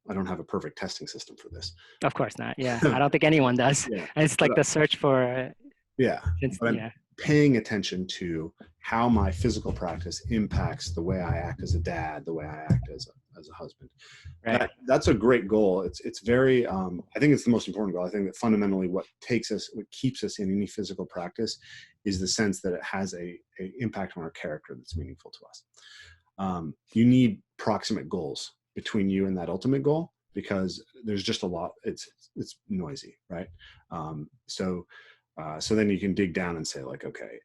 I don't have a perfect testing system for this. Of course not. Yeah. I don't think anyone does. Yeah. And it's like the search for. Yeah. But I'm paying attention to how my physical practice impacts the way I act as a dad, the way I act as a husband. Right. That's a great goal. It's very, I think it's the most important goal. I think that fundamentally what keeps us in any physical practice is the sense that it has a impact on our character that's meaningful to us. You need proximate goals between you and that ultimate goal, because there's just a lot, it's noisy, right? So then you can dig down and say like, okay,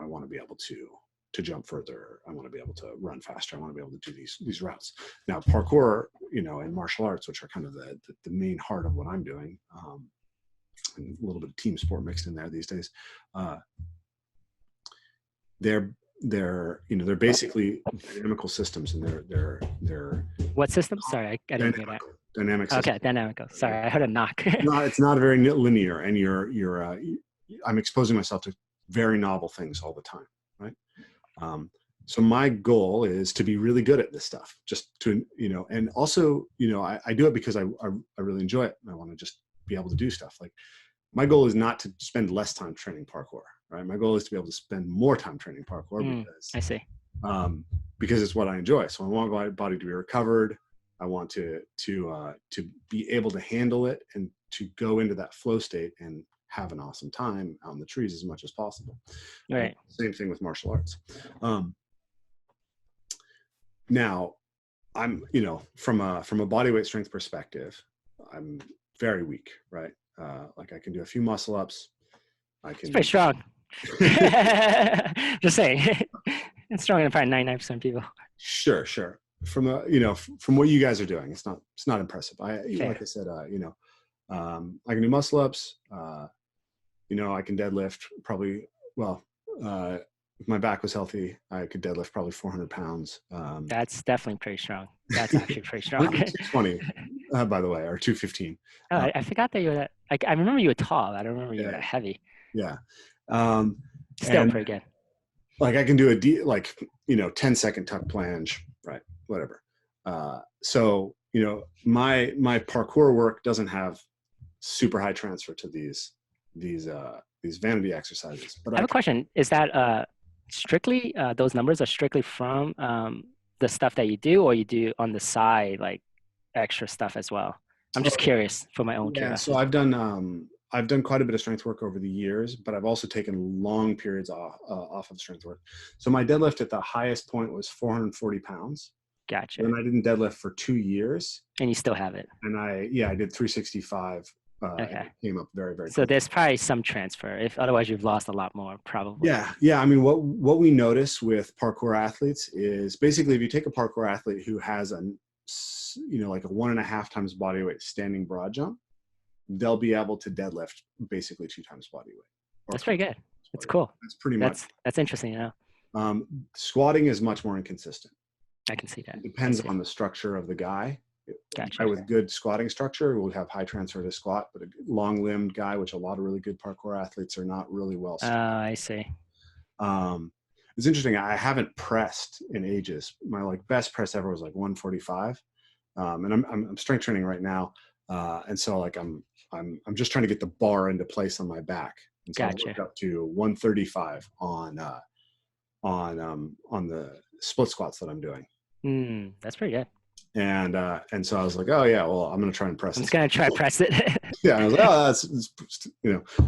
I want to be able to jump further. I want to be able to run faster. I want to be able to do these routes. Now, parkour, and martial arts, which are kind of the main heart of what I'm doing, and a little bit of team sport mixed in there these days. They're basically dynamical systems, and they're what systems? Sorry, I didn't hear that. Dynamic systems. Okay, dynamical. Sorry, I heard a knock. No, it's not very linear, and I'm exposing myself to very novel things all the time, right? So my goal is to be really good at this stuff, just to, and also, I do it because I really enjoy it. I want to just be able to do stuff. Like, my goal is not to spend less time training parkour, right? My goal is to be able to spend more time training parkour because I see. Because it's what I enjoy. So I want my body to be recovered. I want to be able to handle it and to go into that flow state and have an awesome time out in the trees as much as possible. Right. Same thing with martial arts. Now, I'm, from a body weight strength perspective, I'm very weak, right? Like I can do a few muscle ups. It's pretty strong. Just saying. It's stronger than probably 99% of people. Sure. From from what you guys are doing, it's not impressive. Like I said, I can do muscle ups. I can deadlift probably, if my back was healthy, I could deadlift probably 400 pounds. That's definitely pretty strong. That's actually pretty strong. 220, by the way, or 215. Oh, I forgot that you were that. Like, I remember you were tall. I don't remember you were that heavy. Yeah. Still pretty good. Like I can do 10-second tuck plunge, right? Whatever. So my parkour work doesn't have super high transfer to these vanity exercises. But I have a question. Is that strictly those numbers are strictly from the stuff that you do, or you do on the side like extra stuff as well? I'm just curious for my own curiosity. So I've done quite a bit of strength work over the years, but I've also taken long periods off of strength work. So my deadlift at the highest point was 440 pounds. Gotcha. And I didn't deadlift for 2 years. And you still have it. And I did 365. Okay. It came up very, very So there's probably some transfer. If otherwise you've lost a lot more, probably. Yeah. I mean, what we notice with parkour athletes is basically if you take a parkour athlete who has like a 1.5 times body weight standing broad jump, they'll be able to deadlift basically 2 times body weight. That's pretty good. That's cool. That's pretty much. That's interesting. Yeah. Squatting is much more inconsistent. I can see that. It depends on the structure of the guy. Gotcha. Guy with good squatting structure will have high transfer to squat, but a long-limbed guy, which a lot of really good parkour athletes are not really well. I see. It's interesting. I haven't pressed in ages. My best press ever was 145, and I'm strength training right now, and so I'm just trying to get the bar into place on my back. And so Gotcha. I worked up to 135 on the split squats that I'm doing. That's pretty good. And so I was like, oh yeah, well, I'm going to try and press it. I'm just going to try press it. Yeah. I was like, oh, that's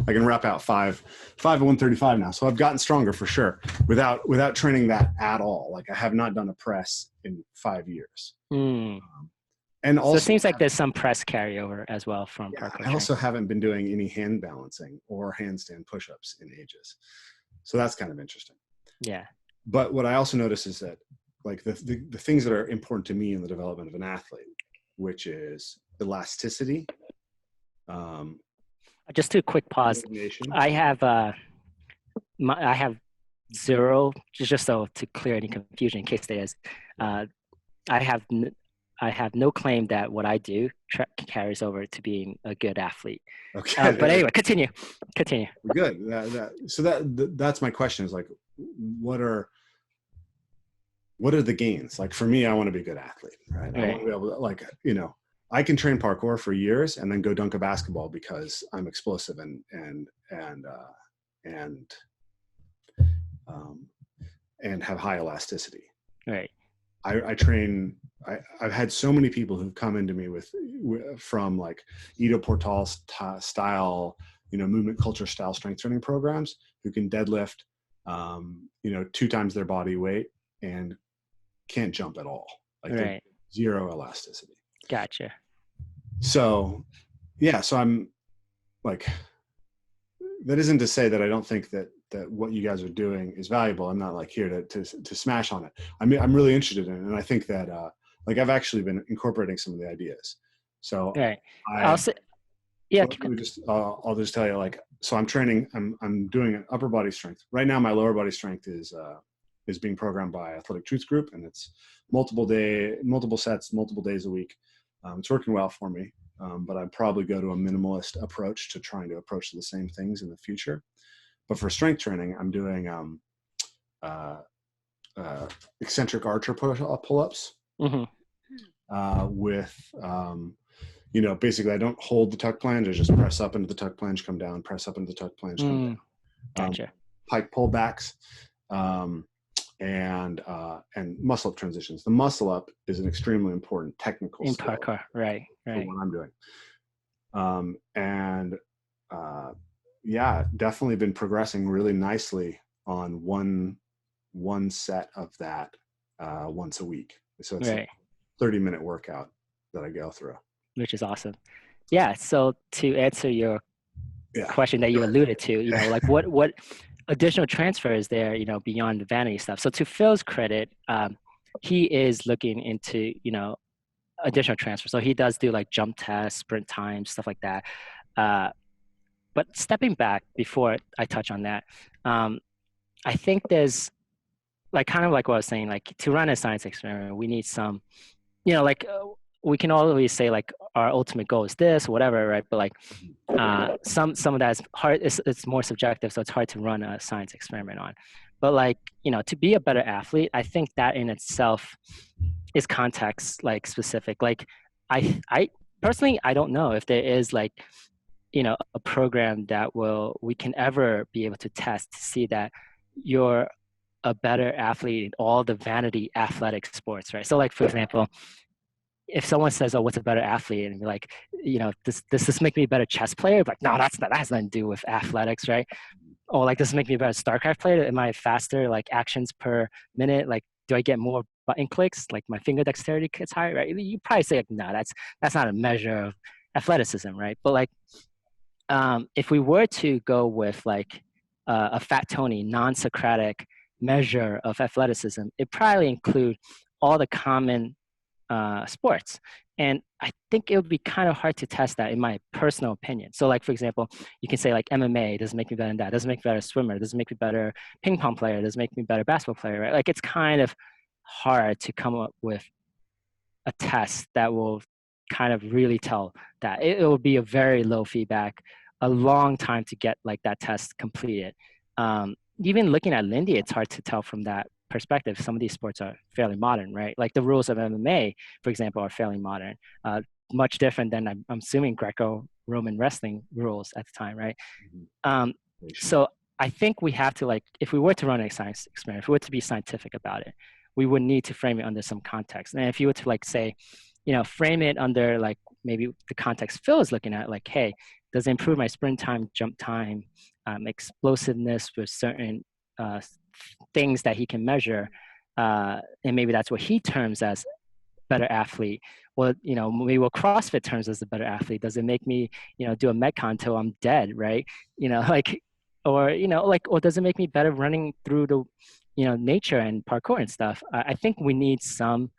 I can wrap out five at 135 now. So I've gotten stronger for sure without training that at all. Like I have not done a press in 5 years. And also, so it seems like there's some press carryover as well from parkour. I also haven't been doing any hand balancing or handstand push-ups in ages. So that's kind of interesting. Yeah. But what I also notice is that the things that are important to me in the development of an athlete, which is elasticity. Just to quick pause. I have zero, just so to clear any confusion in case there is. I have no claim that what I do carries over to being a good athlete. Okay. But anyway, continue. Good. That's my question is what are the gains? Like for me, I want to be a good athlete, right? I want to be able to I can train parkour for years and then go dunk a basketball because I'm explosive and have high elasticity. Right. I've had so many people who've come into me from Ido Portal style, movement culture style strength training programs who can deadlift, 2 times their body weight and can't jump at all. Right. Zero elasticity. Gotcha. So, yeah. So I'm that isn't to say that I don't think that what you guys are doing is valuable. I'm not here to smash on it. I mean, I'm really interested in it. And I think that, I've actually been incorporating some of the ideas. So right. I'll just tell you, so I'm training, I'm doing an upper body strength. Right now, my lower body strength is being programmed by Athletic Truth Group, and it's multiple sets, multiple days a week. It's working well for me, but I'd probably go to a minimalist approach to trying to approach the same things in the future. But for strength training, I'm doing eccentric archer pull-ups with, basically I don't hold the tuck plunge. I just press up into the tuck plunge, come down, press up into the tuck plunge, come down. Gotcha. Pike pullbacks. And muscle up transitions. The muscle up is an extremely important technical skill parkour, right. for what I'm doing. yeah, definitely been progressing really nicely on one set of that once a week. So it's Right. a 30-minute workout that I go through. Which is awesome. Yeah. So to answer your Yeah. question that you alluded to, like what additional transfer is there, beyond the vanity stuff? So to Phil's credit, he is looking into, additional transfer. So he does do like jump tests, sprint times, stuff like that. But stepping back before I touch on that, I think there's like kind of like what I was saying, like to run a science experiment, we need some, like we can always say like our ultimate goal is this, whatever, right? But like some of that is hard. It's more subjective, so it's hard to run a science experiment on. But like to be a better athlete, I think that in itself is context like specific. Like I personally I don't know if there is like a program that we can ever be able to test to see that you're a better athlete in all the vanity athletic sports, right? So like for example, if someone says, "Oh, what's a better athlete?" and you're like, does this make me a better chess player? Like, no, that has nothing to do with athletics, right? Or like, does this make me a better StarCraft player? Am I faster, like actions per minute? Like, do I get more button clicks? Like my finger dexterity gets higher, right? You probably say like, no, that's not a measure of athleticism, right? But like, if we were to go with like a Fat Tony non-Socratic measure of athleticism, it probably include all the common sports. And I think it would be kind of hard to test that in my personal opinion. So like, for example, you can say like MMA doesn't make me better than that. Doesn't make me better swimmer. Doesn't make me better ping pong player. Doesn't make me better basketball player, right? Like it's kind of hard to come up with a test that will kind of really tell that. It will be a very low feedback, a long time to get like that test completed. Even looking at Lindy, it's hard to tell from that perspective. Some of these sports are fairly modern, right? Like the rules of MMA, for example, are fairly modern, much different than I'm assuming Greco-Roman wrestling rules at the time, right? So I think we have to like, if we were to run a science experiment, if we were to be scientific about it, we would need to frame it under some context. And if you were to like say, frame it under like maybe the context Phil is looking at, like, hey, does it improve my sprint time, jump time, explosiveness with certain things that he can measure, and maybe that's what he terms as better athlete. Well, maybe what CrossFit terms as a better athlete. Does it make me, do a Metcon till I'm dead, right? Like, or or does it make me better running through the, nature and parkour and stuff? I think we need some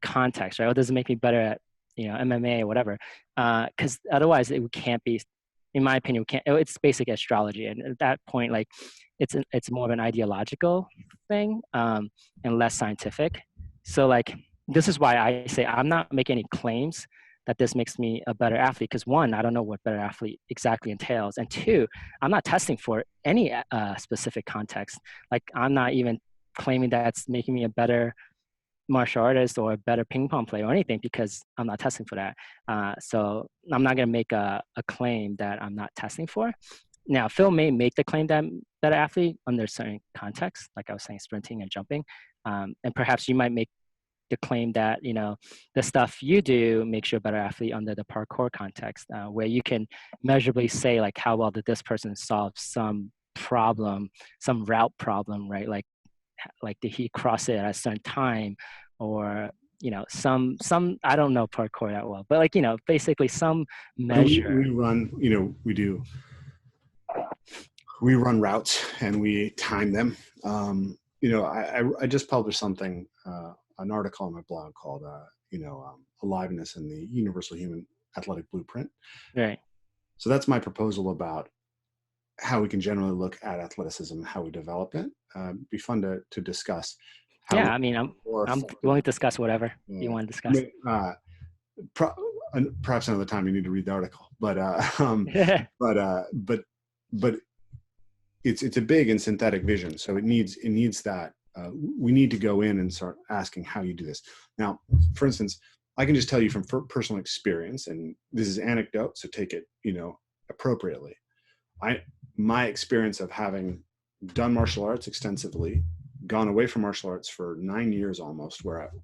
context, right? Or does it make me better at, MMA or whatever? Because otherwise, it can't be. In my opinion, we can't. It's basic astrology, and at that point, like, it's more of an ideological thing, and less scientific. So, like, this is why I say I'm not making any claims that this makes me a better athlete. Because one, I don't know what better athlete exactly entails, and two, I'm not testing for any specific context. Like, I'm not even claiming that's making me a better martial artist or a better ping pong player or anything, because I'm not testing for that. So I'm not going to make a claim that I'm not testing for. Now, Phil may make the claim that I'm better athlete under certain contexts, like I was saying, sprinting and jumping. And perhaps you might make the claim that, the stuff you do makes you a better athlete under the parkour context, where you can measurably say, like, how well did this person solve some problem, some route problem, right? Like did he cross it at a certain time, or some I don't know parkour that well, but like basically some measure. We run, we run routes and we time them. I just published something, an article on my blog called Aliveness in the Universal Human Athletic Blueprint. Right. So that's my proposal about how we can generally look at athleticism, how we develop it. Be fun to discuss. Yeah, I mean, I'm willing to discuss whatever you want to discuss. Perhaps another time you need to read the article, but it's a big and synthetic vision, so it needs that. We need to go in and start asking how you do this. Now, for instance, I can just tell you from personal experience, and this is anecdote, so take it appropriately. My experience of having done martial arts extensively, gone away from martial arts for 9 years almost,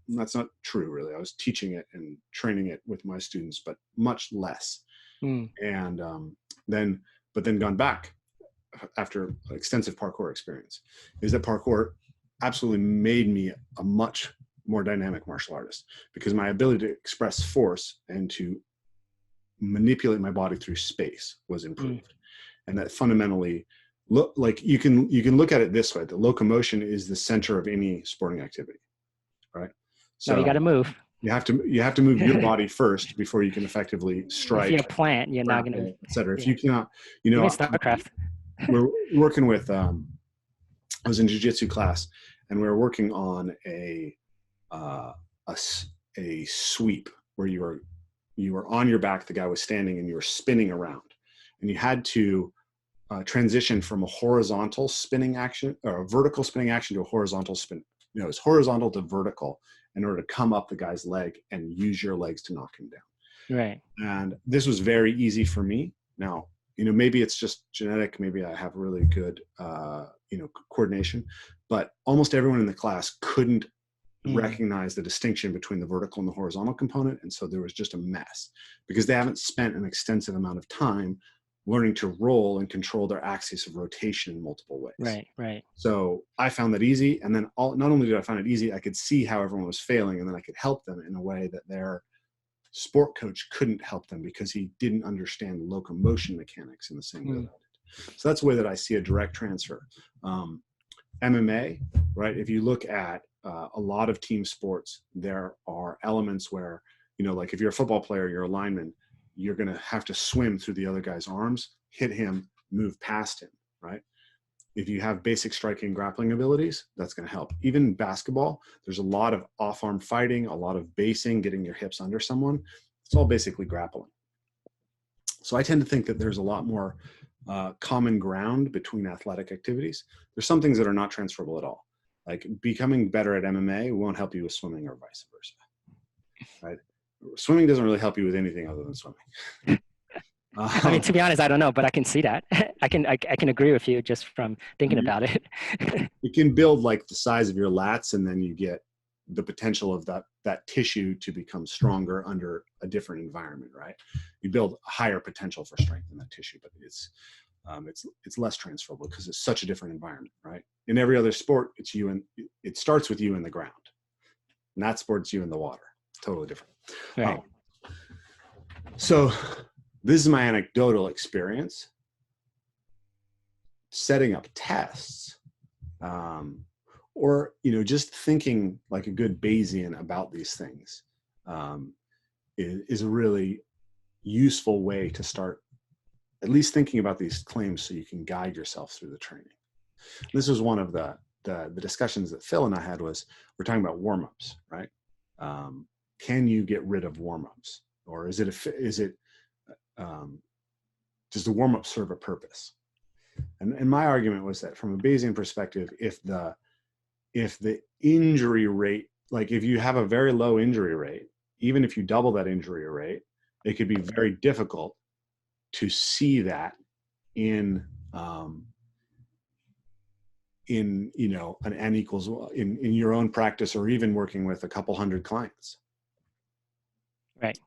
that's not true really. I was teaching it and training it with my students, but much less. And then gone back after extensive parkour experience, is that parkour absolutely made me a much more dynamic martial artist, because my ability to express force and to manipulate my body through space was improved. And that fundamentally, look, like you can look at it this way: the locomotion is the center of any sporting activity, right? So you got to move. You have to move your body first before you can effectively strike. If you're a plant, you're not going to, etc. If you cannot, you know, StarCraft. We're working with, I was in jiu-jitsu class, and we were working on a sweep where you were on your back, the guy was standing, and you were spinning around, and you had to transition from a horizontal spinning action or a vertical spinning action to a horizontal spin. You know, it's horizontal to vertical in order to come up the guy's leg and use your legs to knock him down. Right. And this was very easy for me. Now, you know, maybe it's just genetic. Maybe I have really good, coordination, but almost everyone in the class couldn't recognize the distinction between the vertical and the horizontal component. And so there was just a mess because they haven't spent an extensive amount of time learning to roll and control their axis of rotation in multiple ways. Right. So I found that easy. And then not only did I find it easy, I could see how everyone was failing, and then I could help them in a way that their sport coach couldn't help them because he didn't understand locomotion mechanics in the same way that I did. So that's the way that I see a direct transfer. MMA, right? If you look at a lot of team sports, there are elements where, you know, like if you're a football player, you're a lineman, you're going to have to swim through the other guy's arms, hit him, move past him, right? If you have basic striking and grappling abilities, that's going to help. Even in basketball, there's a lot of off-arm fighting, a lot of basing, getting your hips under someone. It's all basically grappling. So I tend to think that there's a lot more common ground between athletic activities. There's some things that are not transferable at all. Like becoming better at MMA won't help you with swimming or vice versa, right? Swimming doesn't really help you with anything other than swimming. I mean, to be honest, I don't know, but I can see that. I can agree with you just from thinking about it. You can build like the size of your lats, and then you get the potential of that tissue to become stronger under a different environment, right? You build a higher potential for strength in that tissue, but it's less transferable because it's such a different environment, right? In every other sport, it starts with you in the ground. In that sport, it's you in the water. Totally different. Right. So this is my anecdotal experience setting up tests, or, you know, just thinking like a good Bayesian about these things is a really useful way to start at least thinking about these claims so you can guide yourself through the training. This was one of the discussions that Phil and I had. We're talking about warm-ups, right? Can you get rid of warm-ups, or does the warm-up serve a purpose? And my argument was that from a Bayesian perspective, if the injury rate, like if you have a very low injury rate, even if you double that injury rate, it could be very difficult to see that in you know, an N equals in your own practice, or even working with a couple hundred clients. Right.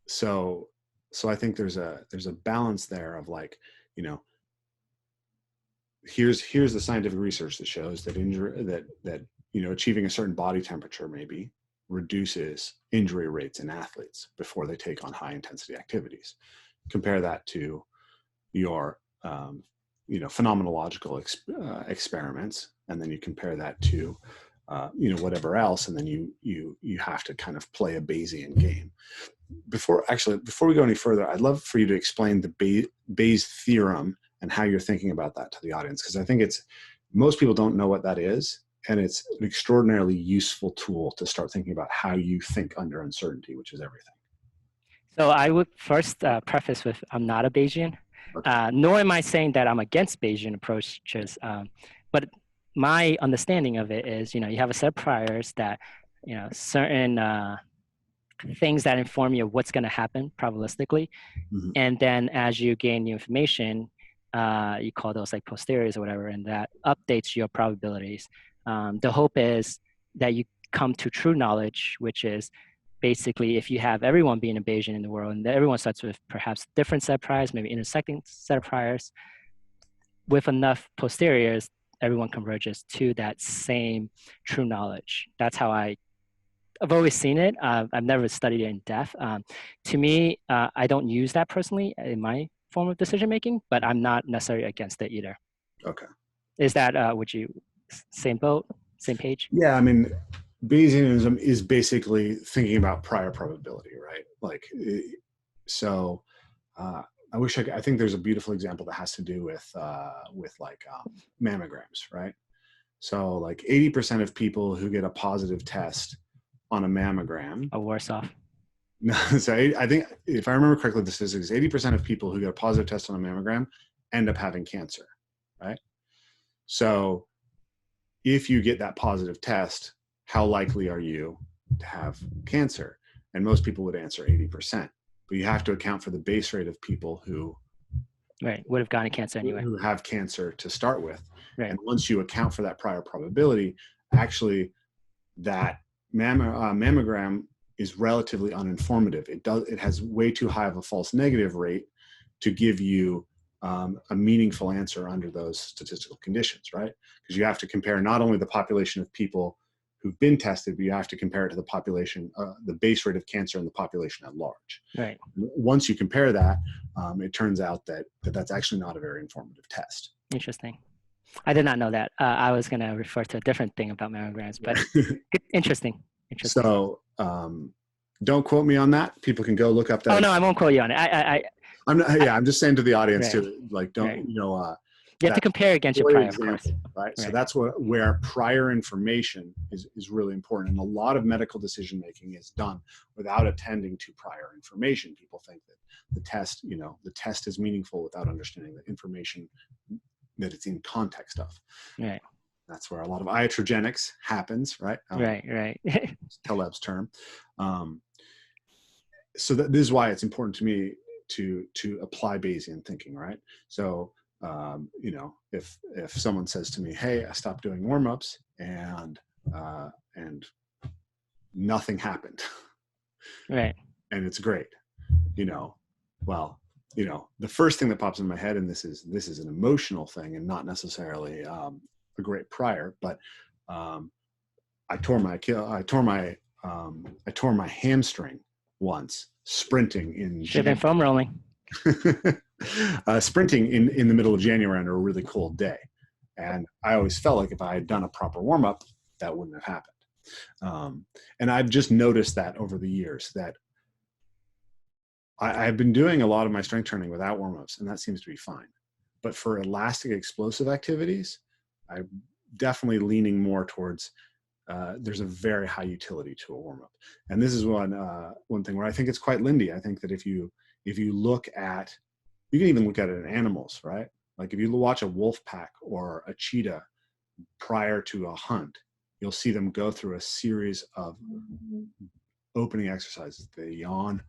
So I think there's a balance there of like, you know, here's the scientific research that shows that that you know, achieving a certain body temperature maybe reduces injury rates in athletes before they take on high intensity activities. Compare that to your you know, phenomenological experiments, and then you compare that to you know, whatever else, and then you have to kind of play a Bayesian game. Before we go any further, I'd love for you to explain the Bayes theorem and how you're thinking about that to the audience, because I think most people don't know what that is, and it's an extraordinarily useful tool to start thinking about how you think under uncertainty, which is everything. So I would first preface with, I'm not a Bayesian, Okay. nor am I saying that I'm against Bayesian approaches, but my understanding of it is, you know, you have a set of priors that, you know, certain things that inform you of what's going to happen probabilistically. Mm-hmm. And then as you gain new information, you call those like posteriors or whatever, and that updates your probabilities. The hope is that you come to true knowledge, which is basically if you have everyone being a Bayesian in the world and everyone starts with perhaps different set of priors, maybe intersecting set of priors, with enough posteriors, everyone converges to that same true knowledge. That's how I've always seen it. I've never studied it in depth. To me, I don't use that personally in my form of decision making, but I'm not necessarily against it either. Okay. Is that would you same boat, same page? Yeah, I mean, Bayesianism is basically thinking about prior probability, right? Like, so I think there's a beautiful example that has to do with like mammograms, right? So like 80% of people who get a positive test on a mammogram Are worse off. No, so I think if I remember correctly, the statistics, 80% of people who get a positive test on a mammogram end up having cancer, right? So if you get that positive test, how likely are you to have cancer? And most people would answer 80%, but you have to account for the base rate of people who would have gotten cancer anyway, who have cancer to start with. Right. And once you account for that prior probability, actually that mammogram is relatively uninformative. It has way too high of a false negative rate to give you a meaningful answer under those statistical conditions, right? Because you have to compare not only the population of people who've been tested, but you have to compare it to the population, the base rate of cancer in the population at large. Right. Once you compare that, it turns out that that's actually not a very informative test. Interesting. I did not know that. I was going to refer to a different thing about mammograms, but interesting. So don't quote me on that. People can go look up that. Oh no, I won't quote you on it. I'm just saying to the audience right. too, like don't, right. You have to compare against your prior, example, of course. Right? So that's where prior information is really important. And a lot of medical decision making is done without attending to prior information. People think that the test is meaningful without understanding the information that it's in context of. Right. That's where a lot of iatrogenics happens, right? Right. Taleb's term. So this is why it's important to me to apply Bayesian thinking, right? So if someone says to me, "Hey, I stopped doing warm-ups and nothing happened," right, and it's great, the first thing that pops in my head, and this is an emotional thing and not necessarily a great prior, but I tore my hamstring once sprinting in should have been foam rolling. Sprinting in the middle of January on a really cold day. And I always felt like if I had done a proper warm-up, that wouldn't have happened. And I've just noticed that over the years that I've been doing a lot of my strength training without warm-ups, and that seems to be fine. But for elastic explosive activities, I'm definitely leaning more towards there's a very high utility to a warm-up. And this is one thing where I think it's quite Lindy. I think that if you look at, you can even look at it in animals, right? Like if you watch a wolf pack or a cheetah prior to a hunt, you'll see them go through a series of opening exercises. They yawn,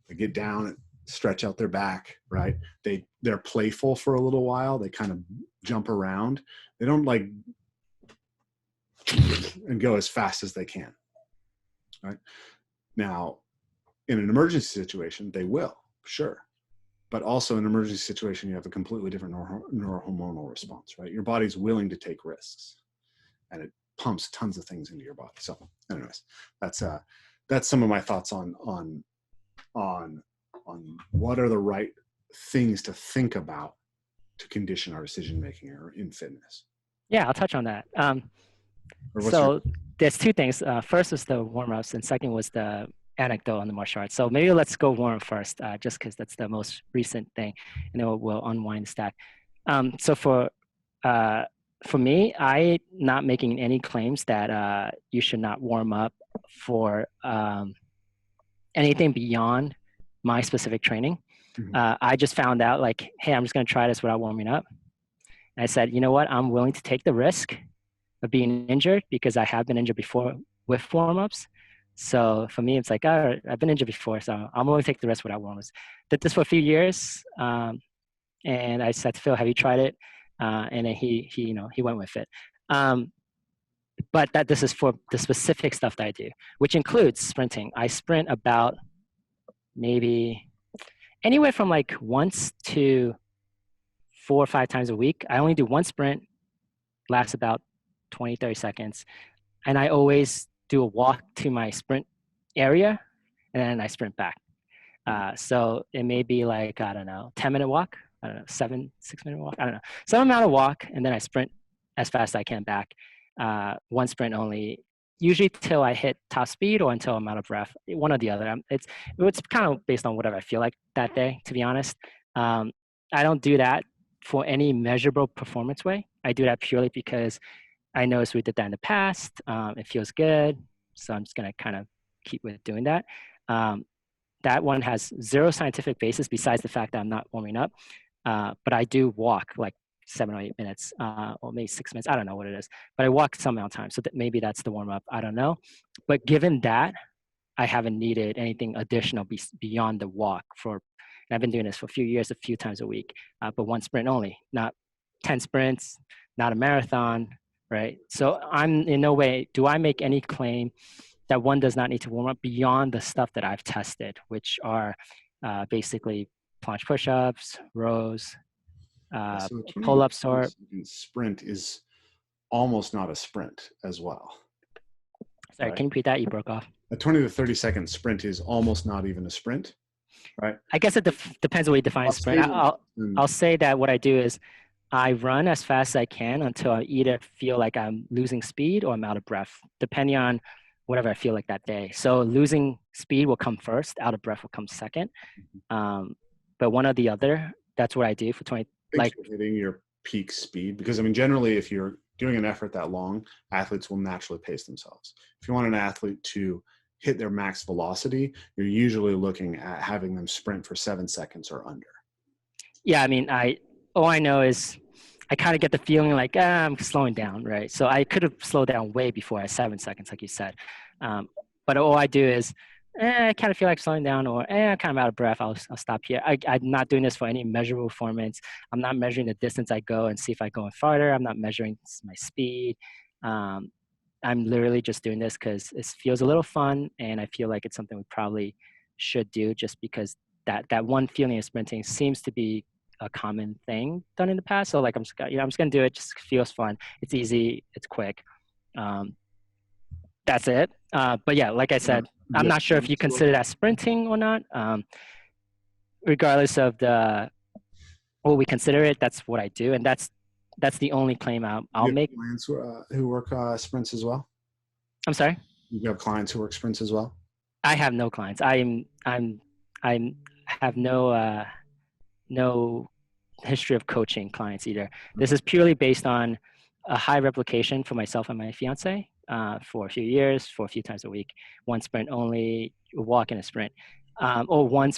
they get down and stretch out their back, right? They're playful for a little while. They kind of jump around. They don't like and go as fast as they can, right? Now, in an emergency situation, they will, sure. But also in an emergency situation, you have a completely different neurohormonal response, right? Your body's willing to take risks and it pumps tons of things into your body. So anyways, that's some of my thoughts on what are the right things to think about to condition our decision-making in fitness. Yeah, I'll touch on that. So there's two things. First is the warm-ups, and second was the anecdote on the martial arts. So maybe let's go warm first, just because that's the most recent thing, and then we'll unwind the stack. So for me, I'm not making any claims that you should not warm up for anything beyond my specific training. Mm-hmm. I just found out like, hey, I'm just going to try this without warming up. And I said, you know what? I'm willing to take the risk of being injured because I have been injured before with warm-ups. So for me, it's like, all right, I've been injured before, so I'm willing to take the risk without warm-ups. Did this for a few years, and I said to Phil, have you tried it? And then he went with it. but this is for the specific stuff that I do, which includes sprinting. I sprint about maybe anywhere from like once to 4 or 5 times a week. I only do one sprint, lasts about 20, 30 seconds. And I always do a walk to my sprint area and then I sprint back. So it may be like, I don't know, 10-minute walk, I don't know, 6-minute walk, I don't know, some amount of walk, and then I sprint as fast as I can back. One sprint only, usually till I hit top speed or until I'm out of breath, one or the other. It's kind of based on whatever I feel like that day, to be honest. I don't do that for any measurable performance way. I do that purely because I noticed we did that in the past. It feels good, so I'm just gonna kind of keep with doing that. That one has zero scientific basis besides the fact that I'm not warming up. But I do walk like 7 or 8 minutes, or maybe 6 minutes. I don't know what it is, but I walk some amount of time. So that maybe that's the warm up. I don't know. But given that, I haven't needed anything additional beyond the walk and I've been doing this for a few years, a few times a week, but one sprint only, not 10 sprints, not a marathon, right? So I'm in no way, do I make any claim that one does not need to warm up beyond the stuff that I've tested, which are basically planche push-ups, rows, So pull-ups, or sprint is almost not a sprint as well. Sorry, right? Can you repeat that? You broke off. A 20 to 30 second sprint is almost not even a sprint, right? I guess it depends on what you define sprint. I'll say that what I do is I run as fast as I can until I either feel like I'm losing speed or I'm out of breath, depending on whatever I feel like that day. So losing speed will come first, out of breath will come second. But one or the other, that's what I do for 20. Like hitting your peak speed, because I mean, generally, if you're doing an effort that long, athletes will naturally pace themselves. If you want an athlete to hit their max velocity, you're usually looking at having them sprint for 7 seconds or under. Yeah, I mean, all I know is I kind of get the feeling like I'm slowing down, right? So I could have slowed down way before at 7 seconds, like you said. But all I do is I kind of feel like slowing down, or I'm kind of out of breath. I'll stop here. I'm not doing this for any measurable performance. I'm not measuring the distance I go and see if I go farther. I'm not measuring my speed. I'm literally just doing this because it feels a little fun, and I feel like it's something we probably should do, just because that one feeling of sprinting seems to be a common thing done in the past. So like I'm just gonna do it. Just feels fun. It's easy. It's quick. That's it. But yeah, like I said, I'm not sure if you consider that sprinting or not. Regardless of what we consider it, that's what I do, and that's the only claim I'll make. Clients who work sprints as well? I'm sorry? You have clients who work sprints as well? I have no clients. I have no history of coaching clients either. This is purely based on a high replication for myself and my fiance for a few years, for a few times a week. One sprint only, a walk and a sprint, or one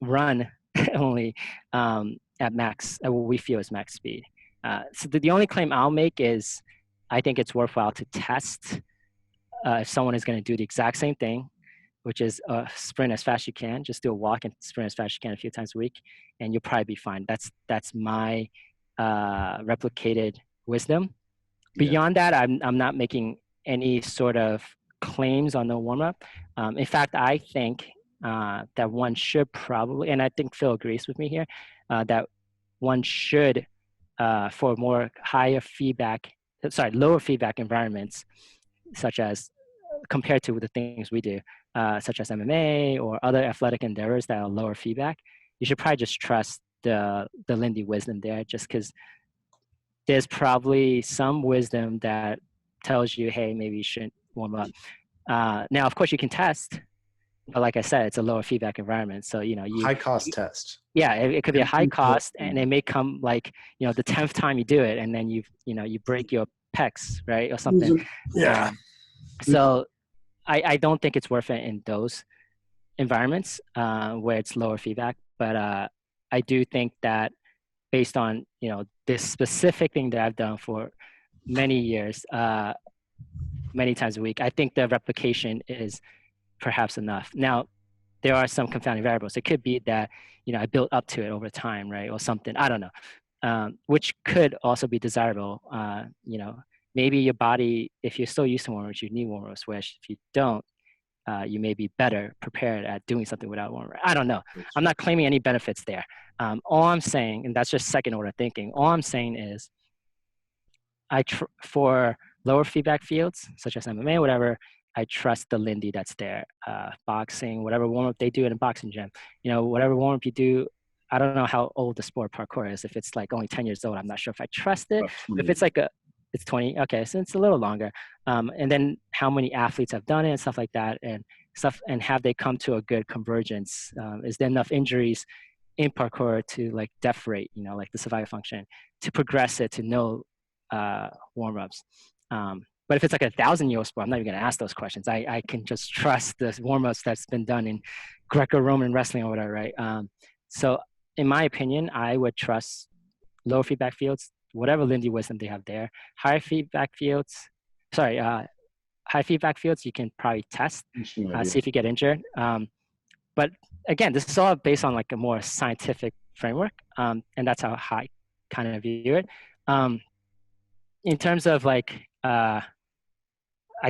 run only at max, what we feel is max speed. So the only claim I'll make is I think it's worthwhile to test if someone is going to do the exact same thing, which is sprint as fast as you can. Just do a walk and sprint as fast as you can a few times a week, and you'll probably be fine. That's my replicated wisdom. Beyond that, I'm not making any sort of claims on the warm-up. In fact, I think that one should probably, and I think Phil agrees with me here, that one should, for lower feedback environments, such as compared to the things we do, such as MMA or other athletic endeavors that are lower feedback, you should probably just trust the Lindy wisdom there, just because there's probably some wisdom that tells you, hey, maybe you shouldn't warm up. Now, of course, you can test, but like I said, it's a lower feedback environment. So, high cost test. Yeah, it could be a high cost, and it may come like, the 10th time you do it, and then you break your pecs, right, or something. Yeah. So I don't think it's worth it in those environments where it's lower feedback. But I do think that based on, this specific thing that I've done for many years, many times a week, I think the replication is perhaps enough. Now, there are some confounding variables. It could be that, I built up to it over time, right, or something. I don't know, which could also be desirable, maybe your body, if you're still used to warm-ups, you need warm-ups, whereas if you don't, you may be better prepared at doing something without warm-up. I don't know. I'm not claiming any benefits there. All I'm saying, and that's just second order thinking, all I'm saying is for lower feedback fields, such as MMA, whatever, I trust the Lindy that's there. Boxing, whatever warm-up they do in a boxing gym, whatever warm-up you do, I don't know how old the sport parkour is. If it's like only 10 years old, I'm not sure if I trust it. If it's like it's 20, okay, so it's a little longer. And then how many athletes have done it and stuff like that, and have they come to a good convergence? Is there enough injuries in parkour to like death rate, like the survival function, to progress it to no warm-ups? But if it's like a 1,000-year-old sport, I'm not even going to ask those questions. I can just trust the warm-ups that's been done in Greco-Roman wrestling or whatever, right? So in my opinion, I would trust lower feedback fields, whatever Lindy wisdom they have there. High feedback fields, you can probably test, see if you get injured. But again, this is all based on like a more scientific framework, and that's how I kind of view it. In terms of like, I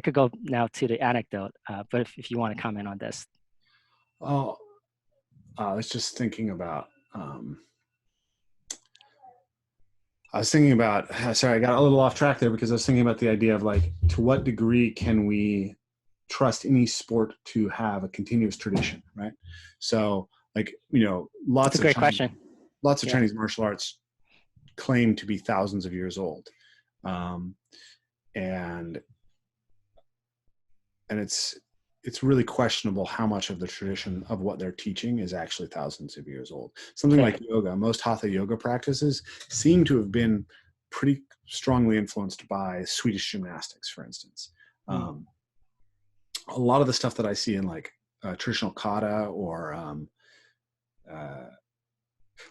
could go now to the anecdote, but if you want to comment on this. Oh, I was just thinking about, sorry, I got a little off track there because I was thinking about the idea of like, to what degree can we trust any sport to have a continuous tradition, right? So like, lots of Chinese martial arts claim to be thousands of years old. And it's really questionable how much of the tradition of what they're teaching is actually thousands of years old. Something like yoga, most hatha yoga practices seem to have been pretty strongly influenced by Swedish gymnastics, for instance. A lot of the stuff that I see in like traditional kata or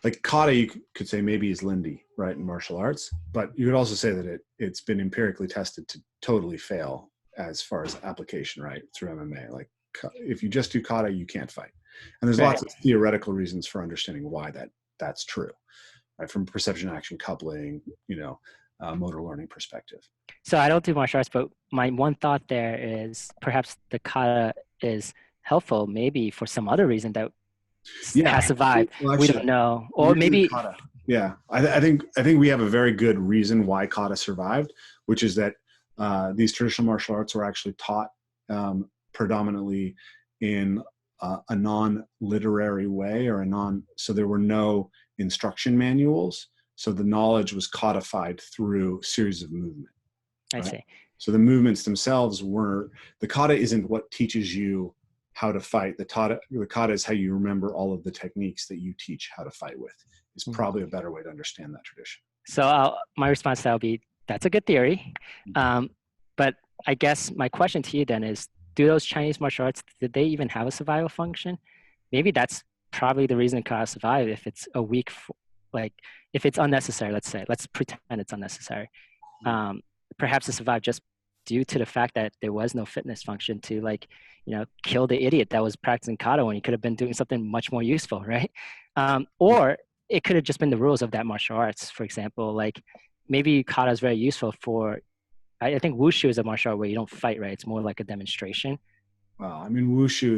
like kata, you could say maybe is Lindy, right, in martial arts, but you could also say that it's been empirically tested to totally fail as far as application, right, through MMA. Like if you just do kata, you can't fight. And there's lots of theoretical reasons for understanding why that's true, right, from perception action coupling, motor learning perspective. So I don't do martial arts, but my one thought there is perhaps the kata is helpful maybe for some other reason that has survived. Well, actually, we don't know. Or maybe kata. Yeah, I think we have a very good reason why kata survived, which is that these traditional martial arts were actually taught predominantly in a non-literary way, or so there were no instruction manuals. So the knowledge was codified through a series of movement. Right? I see. So the movements themselves the kata isn't what teaches you how to fight. The kata is how you remember all of the techniques that you teach how to fight with. Is probably a better way to understand that tradition. So my response to that will be, that's a good theory. But I guess my question to you then is, do those Chinese martial arts, did they even have a survival function? Maybe that's probably the reason kata survived. If it's a weak, if it's unnecessary, let's pretend it's unnecessary. Perhaps it survived just due to the fact that there was no fitness function to kill the idiot that was practicing kata when he could have been doing something much more useful, right? Or it could have just been the rules of that martial arts. For example, like maybe kata is very useful for, I think wushu is a martial art where you don't fight, right? It's more like a demonstration. Well, I mean, wushu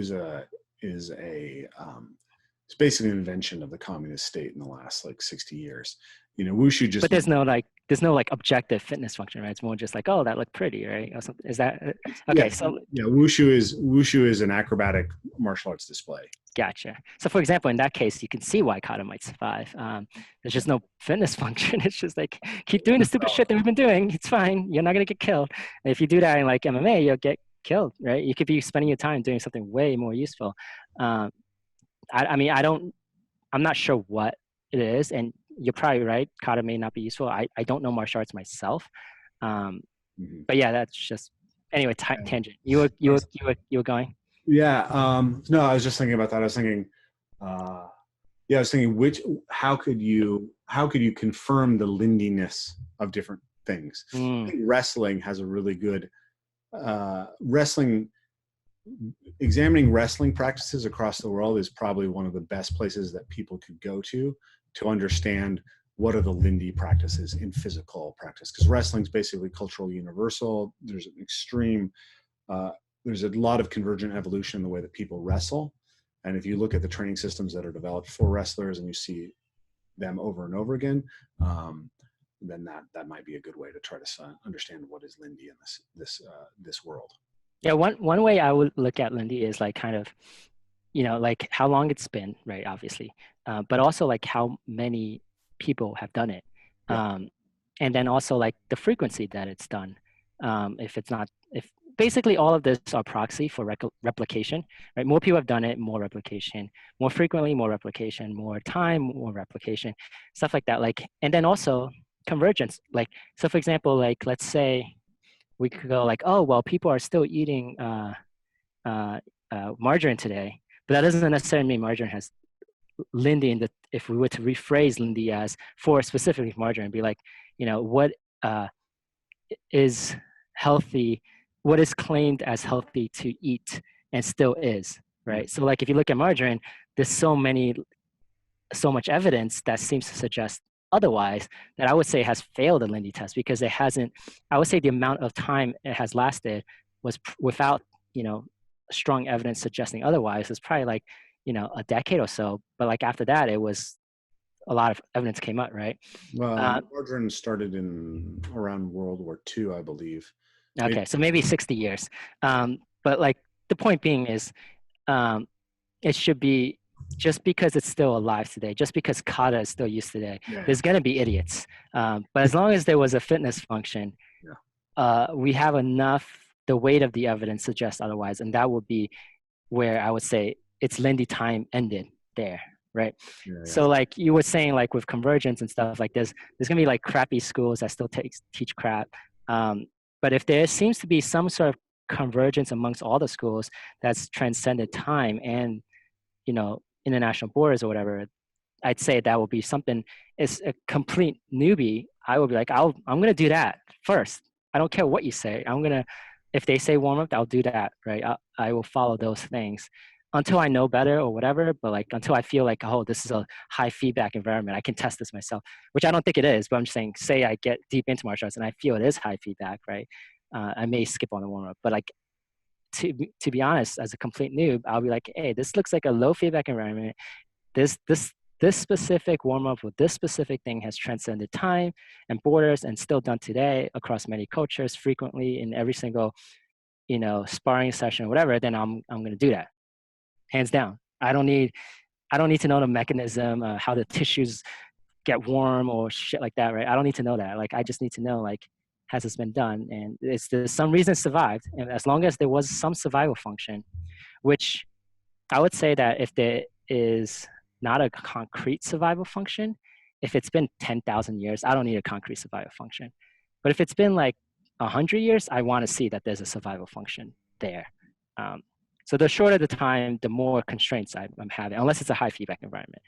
it's basically an invention of the communist state in the last 60 years. Wushu just. But there's no objective fitness function, right? It's more just like, oh, that looked pretty, right? Or something. Is that okay? Yeah, wushu is an acrobatic martial arts display. Gotcha. So, for example, in that case, you can see why kata might survive. There's just no fitness function. It's just like, keep doing the stupid shit that we've been doing. It's fine. You're not gonna get killed. And if you do that in like MMA, you'll get killed, right? You could be spending your time doing something way more useful. I'm not sure what it is, and you're probably right. Kata may not be useful. I don't know martial arts myself, but yeah, that's just anyway. Tangent. You were going. Yeah. No, I was just thinking about that. I was thinking, how could you confirm the lindiness of different things? I think wrestling has a really good examining wrestling practices across the world is probably one of the best places that people could go to understand what are the Lindy practices in physical practice? Because wrestling's basically cultural universal. There's an extreme, there's a lot of convergent evolution in the way that people wrestle. And if you look at the training systems that are developed for wrestlers and you see them over and over again, then that might be a good way to try to understand what is Lindy in this world. Yeah, one way I would look at Lindy is like kind of, like how long it's been, right? Obviously, but also like how many people have done it, and then also like the frequency that it's done. If basically all of this are proxy for replication, right? More people have done it, more replication, more frequently, more replication, more time, more replication, stuff like that. Like, and then also convergence. Like, so for example, like let's say we could go like, oh, well, people are still eating margarine today, but that doesn't necessarily mean margarine has Lindy in the, if we were to rephrase Lindy as for specifically margarine, be like, what is healthy, what is claimed as healthy to eat and still is, right? So like if you look at margarine, there's so much evidence that seems to suggest otherwise, that I would say has failed the Lindy test, because it hasn't, I would say the amount of time it has lasted was without, strong evidence suggesting otherwise. It's probably like, a decade or so. But like after that, it was a lot of evidence came up, right? Well, margarine started in around World War II, I believe. Okay, so maybe 60 years. But like the point being is, it should be, just because it's still alive today, just because kata is still used today, there's going to be idiots. But as long as there was a fitness function, we have enough, the weight of the evidence suggests otherwise. And that would be where I would say it's Lindy time ended there, right? So like you were saying, like with convergence and stuff like this, there's going to be like crappy schools that still teach crap. But if there seems to be some sort of convergence amongst all the schools that's transcended time and, international borders or whatever, I'd say that will be something. It's a complete newbie. I will be like, I'm going to do that first. I don't care what you say. If they say warm up, I'll do that, right? I will follow those things until I know better or whatever. But like until I feel like, oh, this is a high feedback environment, I can test this myself, which I don't think it is. But I'm just saying, say I get deep into martial arts and I feel it is high feedback, right? I may skip on the warm up, but like, to be honest, as a complete noob, I'll be like, hey, this looks like a low feedback environment. This specific warm up with this specific thing has transcended time and borders and still done today across many cultures, frequently in every single, sparring session or whatever. Then I'm going to do that, hands down. I don't need to know the mechanism, how the tissues get warm or shit like that, right? I don't need to know that. Like, I just need to know, like, has this been done? And there's some reason it survived. And as long as there was some survival function, which I would say that if there is not a concrete survival function, if it's been 10,000 years, I don't need a concrete survival function. But if it's been like 100 years, I want to see that there's a survival function there. So the shorter the time, the more constraints I'm having, unless it's a high feedback environment.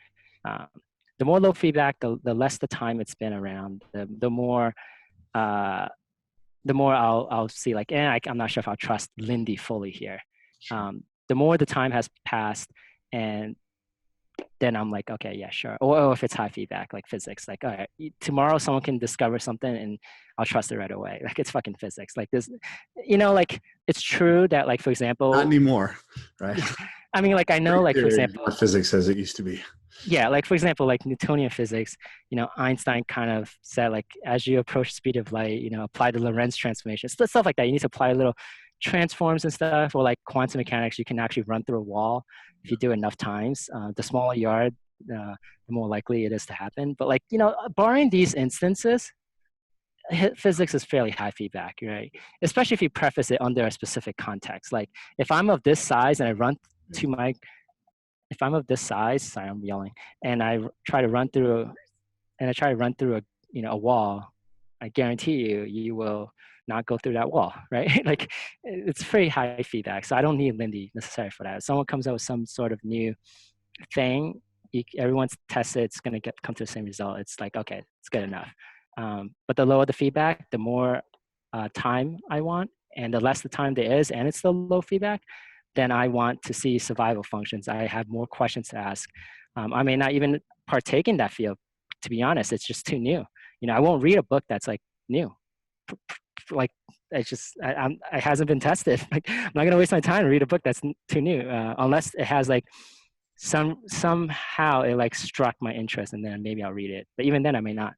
The more low feedback, the less the time it's been around, the more I'll see like, I'm not sure if I'll trust Lindy fully here. The more the time has passed, and then I'm like, okay, yeah, sure. Or if it's high feedback, like physics, like, all right, tomorrow someone can discover something and I'll trust it right away. Like, it's fucking physics. Like this, like, it's true that, like, for example, not anymore, right? I mean, like, I know, like, for example, physics as it used to be. Yeah, like, for example, like Newtonian physics, Einstein kind of said, like, as you approach the speed of light, apply the Lorentz transformation, stuff like that. You need to apply little transforms and stuff, or like quantum mechanics, you can actually run through a wall if you do enough times. The smaller you are, the more likely it is to happen. But like, barring these instances, physics is fairly high feedback, right? Especially if you preface it under a specific context. Like, if I'm of this size and I run to my, if I'm of this size, sorry, I'm yelling, and I try to run through a wall, I guarantee you will not go through that wall, right? Like, it's pretty high feedback. So I don't need Lindy necessarily for that. If someone comes out with some sort of new thing, everyone's tested, it's going to come to the same result. It's like, okay, it's good enough. But the lower the feedback, the more time I want, and the less the time there is, and it's still low feedback, then I want to see survival functions. I have more questions to ask. I may not even partake in that field to be honest, it's just too new. I won't read a book that's like new. Like it's just it hasn't been tested. Like I'm not gonna waste my time to read a book that's too new, unless it has like somehow it like struck my interest, and then maybe I'll read it. But even then, I may not.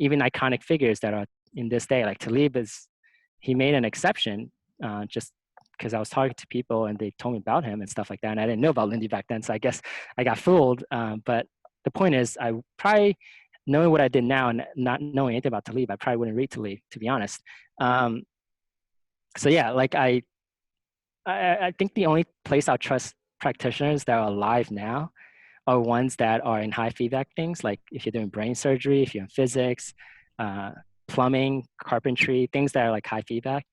Even iconic figures that are in this day, like Taleb he made an exception just because I was talking to people and they told me about him and stuff like that, and I didn't know about Lindy back then, so I guess I got fooled. But the point is, I probably, knowing what I did now and not knowing anything about Taleb, I probably wouldn't read Taleb, to be honest. So yeah, like I think the only place I'll trust practitioners that are alive now are ones that are in high feedback things, like if you're doing brain surgery, if you're in physics, plumbing, carpentry, things that are like high feedback.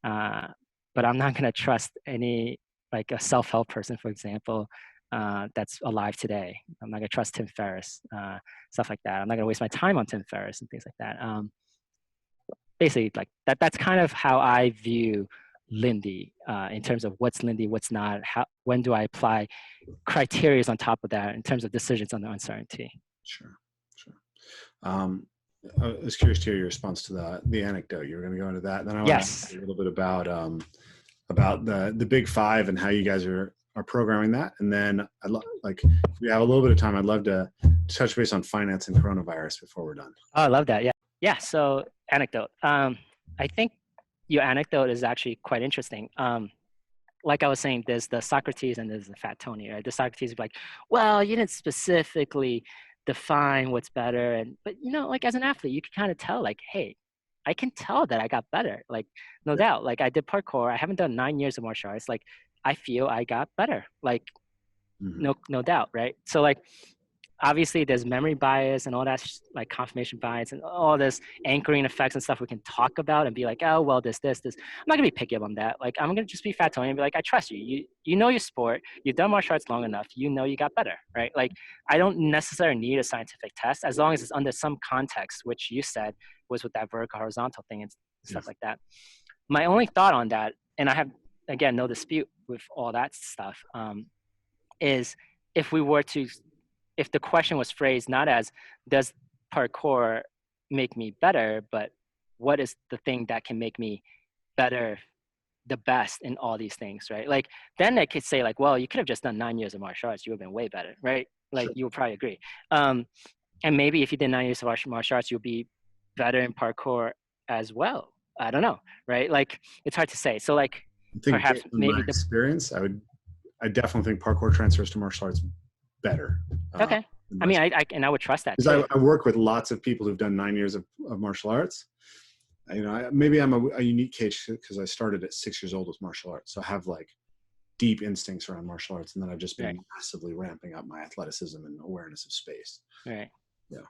But I'm not gonna trust any, like a self-help person, for example, that's alive today. I'm not gonna trust Tim Ferriss, stuff like that. I'm not gonna waste my time on Tim Ferriss and things like that. Basically, like that's kind of how I view Lindy, in terms of what's Lindy, what's not, when do I apply criteria on top of that in terms of decisions on the uncertainty. Sure. I was curious to hear your response to the anecdote. You were going to go into that, and then I want to ask you a little bit about the Big Five and how you guys are programming that, and then if we have a little bit of time, I'd love to touch base on finance and coronavirus before we're done. Oh, I love that. Yeah. So anecdote. I think your anecdote is actually quite interesting. Like I was saying, there's the Socrates and there's the fat Tony, right? The Socrates is like, well, you didn't specifically define what's better. But like as an athlete, you can kind of tell, like, hey, I can tell that I got better. Like, no doubt. Like I did parkour. I haven't done 9 years of martial arts. Like I feel I got better. Like, no doubt, right? So like, obviously there's memory bias and all that, like confirmation bias and all this anchoring effects and stuff we can talk about and be like, oh, well, this. I'm not gonna be picky on that. Like, I'm gonna just be fat Tony and be like, I trust you. You know your sport. You've done martial arts long enough. You know you got better, right? Like, I don't necessarily need a scientific test as long as it's under some context, which you said was with that vertical horizontal thing and stuff like that. My only thought on that, and I have, again, no dispute with all that stuff, is if the question was phrased not as, does parkour make me better, but what is the thing that can make me better, the best in all these things, right? Like, then I could say like, well, you could have just done 9 years of martial arts. You would have been way better, right? Like, you would probably agree. And maybe if you did 9 years of martial arts, you'll be better in parkour as well. I don't know, right? Like, it's hard to say. So like, perhaps maybe my experience, I definitely think parkour transfers to martial arts better. Okay. I mean, I would trust that. Because I work with lots of people who've done 9 years of martial arts. Maybe I'm a unique case because I started at 6 years old with martial arts. So I have like deep instincts around martial arts. And then I've just been massively ramping up my athleticism and awareness of space. Right. Yeah.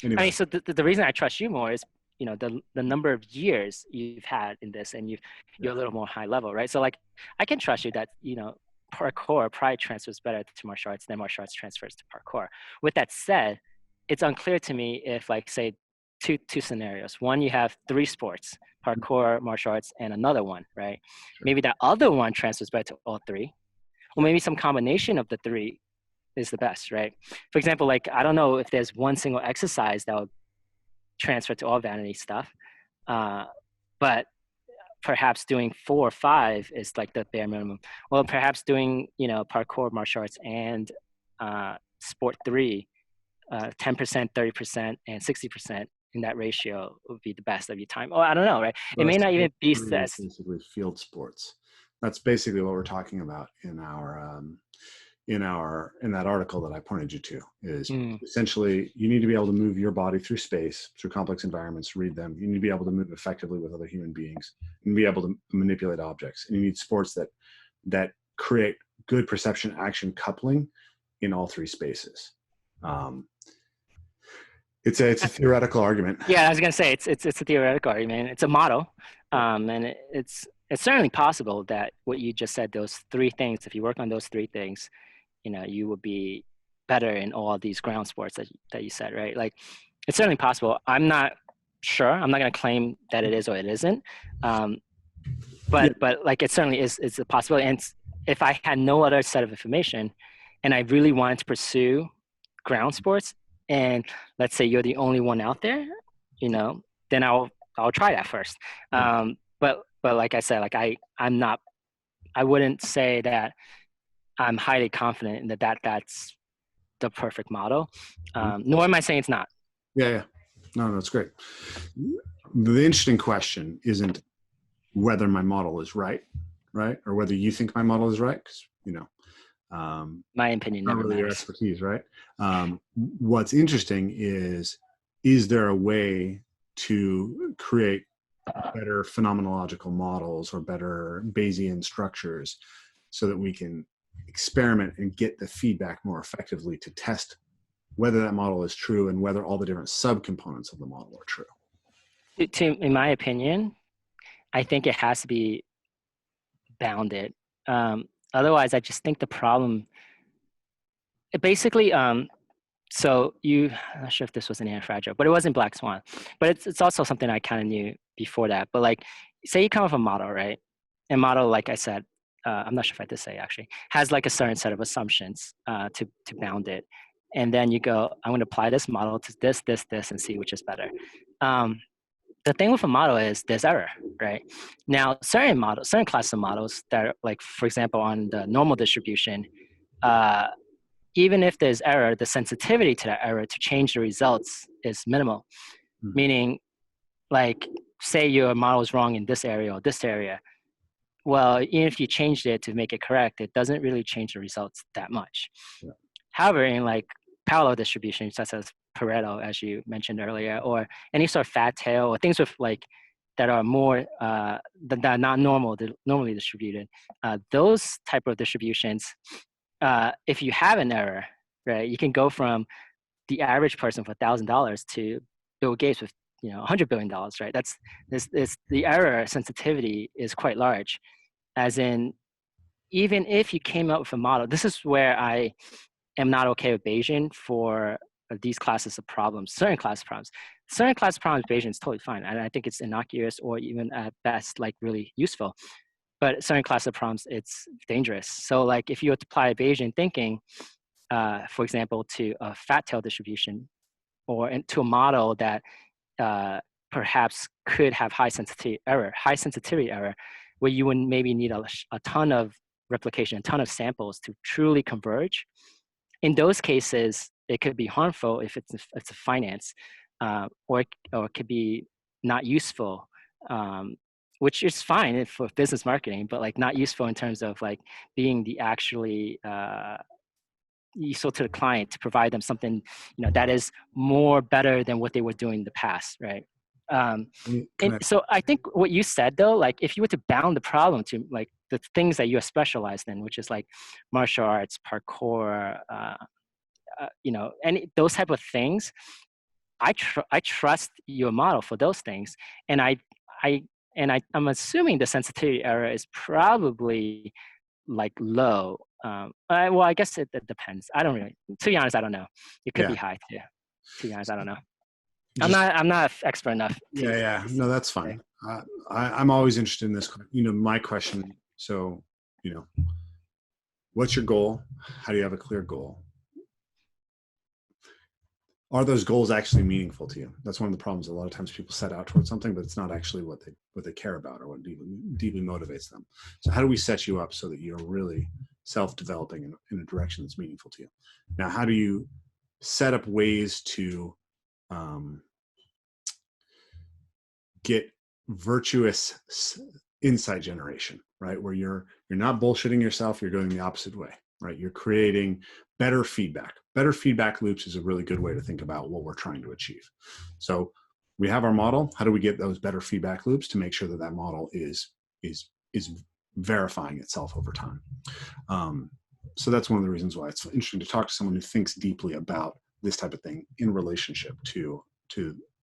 Anyway. I mean, so the reason I trust you more is, the number of years you've had in this, and you're a little more high level, right? So like, I can trust you that, parkour probably transfers better to martial arts than martial arts transfers to parkour. With that said, it's unclear to me if, like, say, two scenarios. One, you have 3 sports, parkour, martial arts, and another one, right? Sure. Maybe that other one transfers better to all 3. Or maybe some combination of the 3 is the best, right? For example, like, I don't know if there's one single exercise that will transfer to all vanity stuff, but perhaps doing 4 or 5 is like the bare minimum. Well, perhaps doing, parkour, martial arts, and sport 3, 10%, 30%, and 60% in that ratio would be the best of your time. Oh, I don't know, right? It may not even be basically field sports. That's basically what we're talking about in that article that I pointed you to, is essentially you need to be able to move your body through space, through complex environments, read them. You need to be able to move effectively with other human beings and be able to manipulate objects. And you need sports that create good perception action coupling in all 3 spaces. It's a theoretical argument. Yeah, I was gonna say it's a theoretical argument. It's a model, and it's certainly possible that what you just said, those 3 things, if you work on those 3 things, you would be better in all these ground sports that you said, right? Like, it's certainly possible. I'm not sure. I'm not going to claim that it is or it isn't. But like, it certainly is a possibility. And if I had no other set of information and I really wanted to pursue ground sports, and let's say you're the only one out there, you know, then I'll try that first. But like I said, like I wouldn't say that I'm highly confident in that's the perfect model. Nor am I saying it's not. Yeah. No, that's great. The interesting question isn't whether my model is right, or whether you think my model is right, because, you know, my opinion not never really your matters. expertise, right? What's interesting is there a way to create better phenomenological models or better Bayesian structures so that we can experiment and get the feedback more effectively to test whether that model is true and whether all the different subcomponents of the model are true? In my opinion, I think it has to be bounded. Otherwise, I just think the problem, basically, so I'm not sure if this was an Antifragile, but it wasn't Black Swan. But it's also something I kind of knew before that. But like, say you come up with a model, right? And model, like I said, I'm not sure if I did say actually, has like a certain set of assumptions to bound it. And then you go, I'm going to apply this model to this, and see which is better. The thing with a model is there's error, right? Now, certain classes of models that are like, for example, on the normal distribution, even if there's error, the sensitivity to that error to change the results is minimal. Meaning, like, say your model is wrong in this area or this area. Well, even if you changed it to make it correct, it doesn't really change the results that much. Yeah. However, in like parallel distribution, such as Pareto, as you mentioned earlier, or any sort of fat tail, or things with like that are more that are not normally distributed, those type of distributions, if you have an error, right, you can go from the average person for $1,000 to Bill Gates with $100 billion, right? That's the error sensitivity is quite large. As in, even if you came up with a model, this is where I am not okay with Bayesian for these classes of problems, certain class problems. Certain class problems, Bayesian is totally fine. And I think it's innocuous or even at best, like really useful. But certain class of problems, it's dangerous. So like if you apply Bayesian thinking, for example, to a fat tail distribution or to a model that perhaps could have high sensitivity error, where you would maybe need a ton of replication, a ton of samples to truly converge. In those cases, it could be harmful if it's a finance, or it could be not useful, which is fine for business marketing, but like not useful in terms of like being the actually useful to the client to provide them something that is more better than what they were doing in the past, right? So I think what you said though, like if you were to bound the problem to like the things that you are specialized in, which is like martial arts, parkour, any those type of things, I trust your model for those things, and I'm assuming the sensitivity error is probably like low. Well, I guess it depends. I don't really, to be honest, I don't know. It could be high too. To be honest, I don't know. I'm not expert enough. No, that's fine. I'm always interested in this. My question. So, what's your goal? How do you have a clear goal? Are those goals actually meaningful to you? That's one of the problems. A lot of times people set out towards something, but it's not actually what they care about or what deeply motivates them. So how do we set you up so that you're really self-developing in a direction that's meaningful to you? Now, how do you set up ways to get virtuous insight generation, right? Where you're not bullshitting yourself, you're going the opposite way, right? You're creating better feedback. Better feedback loops is a really good way to think about what we're trying to achieve. So we have our model. How do we get those better feedback loops to make sure that model is verifying itself over time? So that's one of the reasons why it's interesting to talk to someone who thinks deeply about this type of thing in relationship to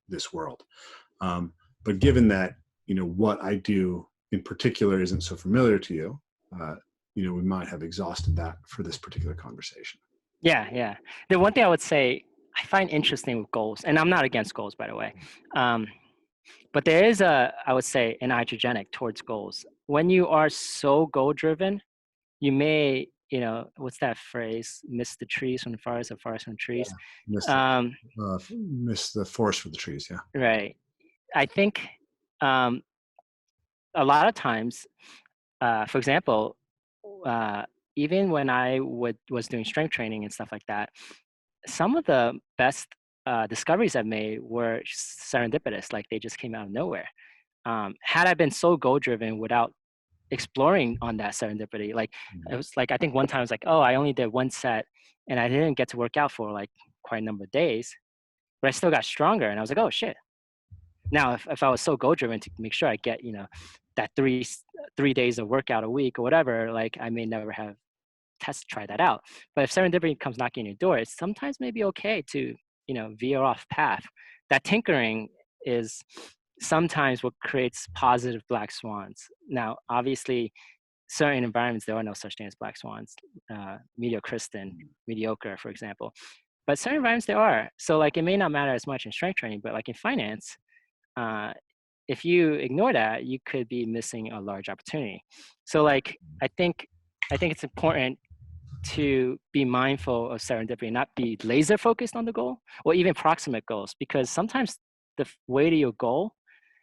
this world. But given that, what I do in particular isn't so familiar to you, we might have exhausted that for this particular conversation. Yeah. The one thing I would say I find interesting with goals, and I'm not against goals, by the way, but there is I would say, an iatrogenic towards goals. When you are so goal-driven, you may what's that phrase? Miss the trees from the forest, or forest from the trees. Miss the forest for the trees. Yeah. Right. I think a lot of times, for example, even when I was doing strength training and stuff like that, some of the best discoveries I've made were serendipitous, like they just came out of nowhere. Had I been so goal driven without exploring on that serendipity, like it was like, I think one time I was like, oh, I only did one set and I didn't get to work out for like quite a number of days, but I still got stronger. And I was like, oh shit. Now, if I was so goal driven to make sure I get, that three days of workout a week or whatever, like I may never have try that out. But if serendipity comes knocking on your door, it's sometimes maybe okay to, veer off path. That tinkering is sometimes what creates positive black swans. Now, obviously, certain environments, there are no such thing as black swans, mediocre, for example. But certain environments there are. So like, it may not matter as much in strength training, but like in finance, if you ignore that, you could be missing a large opportunity. So like, I think it's important to be mindful of serendipity, not be laser focused on the goal or even proximate goals, because sometimes the way to your goal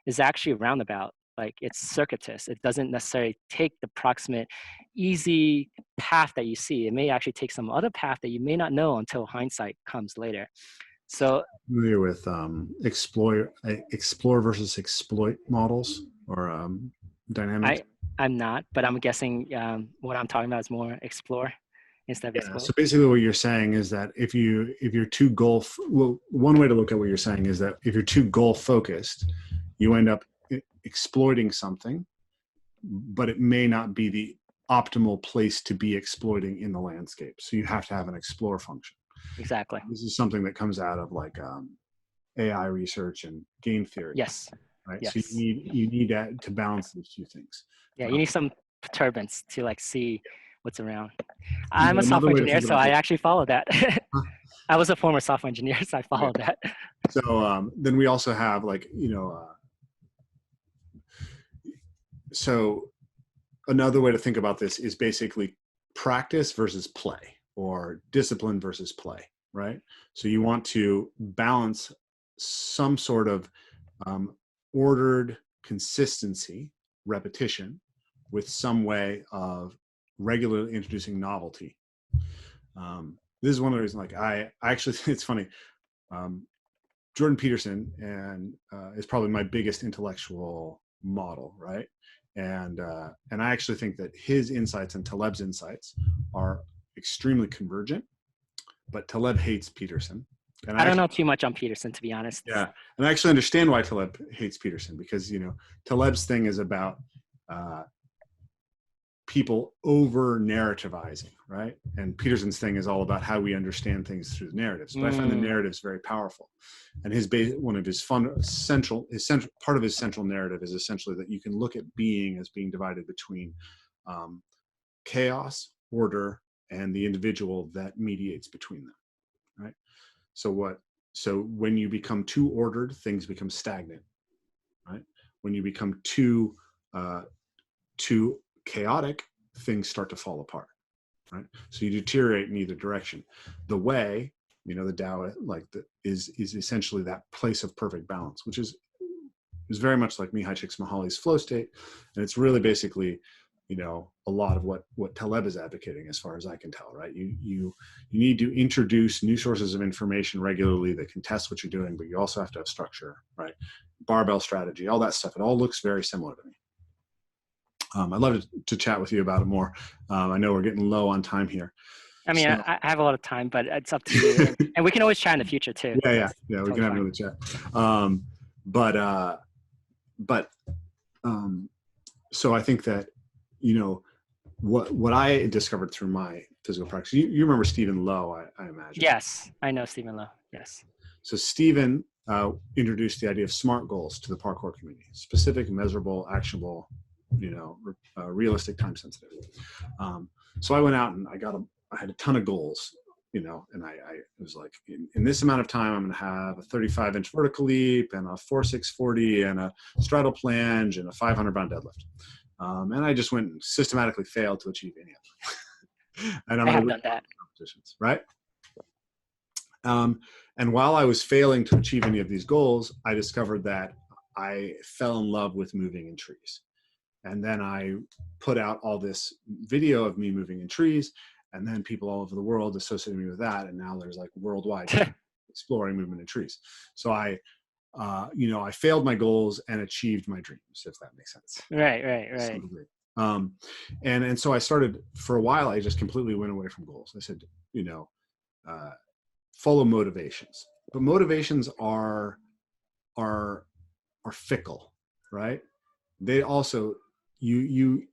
is actually roundabout. Like it's circuitous. It doesn't necessarily take the proximate, easy path that you see. It may actually take some other path that you may not know until hindsight comes later. So familiar with explore versus exploit models or dynamics? I'm not, but I'm guessing what I'm talking about is more explore instead of exploit. So basically what you're saying is that if you're too one way to look at what you're saying is that if you're too goal focused, you end up exploiting something, but it may not be the optimal place to be exploiting in the landscape. So you have to have an explore function. Exactly. This is something that comes out of like AI research and game theory. Yes. Right. Yes. So you need to balance those two things. Yeah, you need some perturbance to like see what's around. I'm a software engineer, so I actually follow that. I was a former software engineer, so I followed that. So then we also have like, so another way to think about this is basically practice versus play, or discipline versus play, right? So you want to balance some sort of ordered consistency, repetition, with some way of regularly introducing novelty. This is one of the reasons, like I actually think it's funny. Jordan Peterson is probably my biggest intellectual model, right? And I actually think that his insights and Taleb's insights are extremely convergent, but Taleb hates Peterson. And I don't know too much on Peterson, to be honest. Yeah, and I actually understand why Taleb hates Peterson, because Taleb's thing is about people over narrativizing, right? And Peterson's thing is all about how we understand things through the narratives. But I find the narratives very powerful. And part of his central narrative is essentially that you can look at being as being divided between chaos, order, and the individual that mediates between them, right? So when you become too ordered, things become stagnant, right? When you become too chaotic, things start to fall apart, right? So you deteriorate in either direction. The way, the Tao, is essentially that place of perfect balance, which is very much like Mihaly Csikszentmihalyi's flow state, and it's really basically, a lot of what Taleb is advocating, as far as I can tell, right? You need to introduce new sources of information regularly that can test what you're doing, but you also have to have structure, right? Barbell strategy, all that stuff. It all looks very similar to me. I'd love to chat with you about it more. I know we're getting low on time here. I mean, I have a lot of time, but it's up to you. And we can always chat in the future too. Yeah, we can have another chat. So I think that, what I discovered through my physical practice, you remember Stephen Lowe, I imagine. Yes, I know Stephen Lowe, yes. So Stephen introduced the idea of SMART goals to the parkour community: specific, measurable, actionable, realistic, time sensitive. So I went out and I had a ton of goals, and I was like, in this amount of time, I'm going to have a 35-inch vertical leap and a 4-6-40 and a straddle planche and a 500-pound deadlift. And I just went and systematically failed to achieve any of them. And I'm I going have to win done that. competitions, right? And while I was failing to achieve any of these goals, I discovered that I fell in love with moving in trees. And then I put out all this video of me moving in trees, and then people all over the world associated me with that. And now there's like worldwide exploring movement in trees. So I failed my goals and achieved my dreams, if that makes sense. Right. And so I started, for a while, I just completely went away from goals. I said, follow motivations, but motivations are fickle, right? They also, you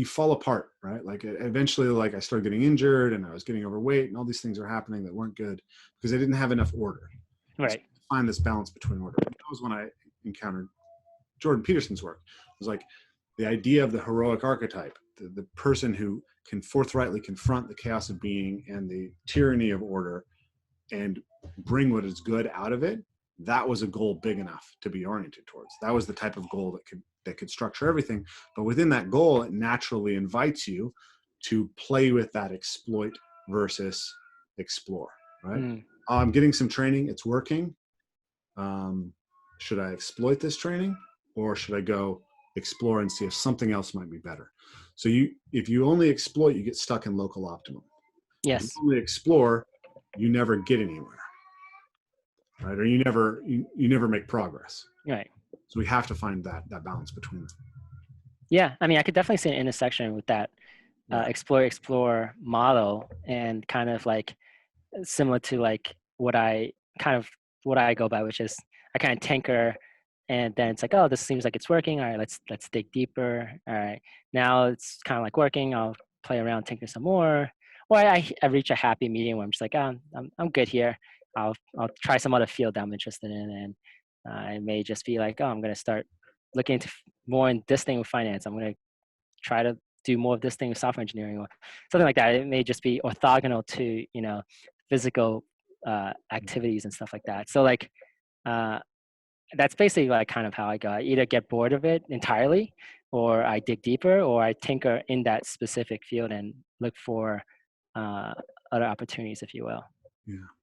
fall apart, right? Like eventually, like I started getting injured and I was getting overweight and all these things are happening that weren't good because I didn't have enough order. Right. So find this balance between order. That was when I encountered Jordan Peterson's work. It was like the idea of the heroic archetype, the person who can forthrightly confront the chaos of being and the tyranny of order and bring what is good out of it. That was a goal big enough to be oriented towards. That was the type of goal that could structure everything. But within that goal, it naturally invites you to play with that exploit versus explore, right? I'm getting some training, it's working. Should I exploit this training, or should I go explore and see if something else might be better? So if you only exploit, you get stuck in local optimum. Yes. If you only explore, you never get anywhere, right? Or you never make progress. Right. So we have to find that balance between them. Yeah, I mean, I could definitely see an intersection with that explore model, and kind of like similar to like what I go by, which is I kind of tinker, and then it's like, oh, this seems like it's working. All right, let's dig deeper. All right, now it's kind of like working. I'll play around, tinker some more, or I reach a happy medium where I'm just like, oh, I'm good here. I'll try some other field that I'm interested in, and it may just be like, oh, I'm gonna start looking into more in this thing with finance. I'm gonna try to do more of this thing with software engineering or something like that. It may just be orthogonal to physical activities and stuff like that. So like that's basically like kind of how I go. I either get bored of it entirely, or I dig deeper, or I tinker in that specific field and look for other opportunities, if you will.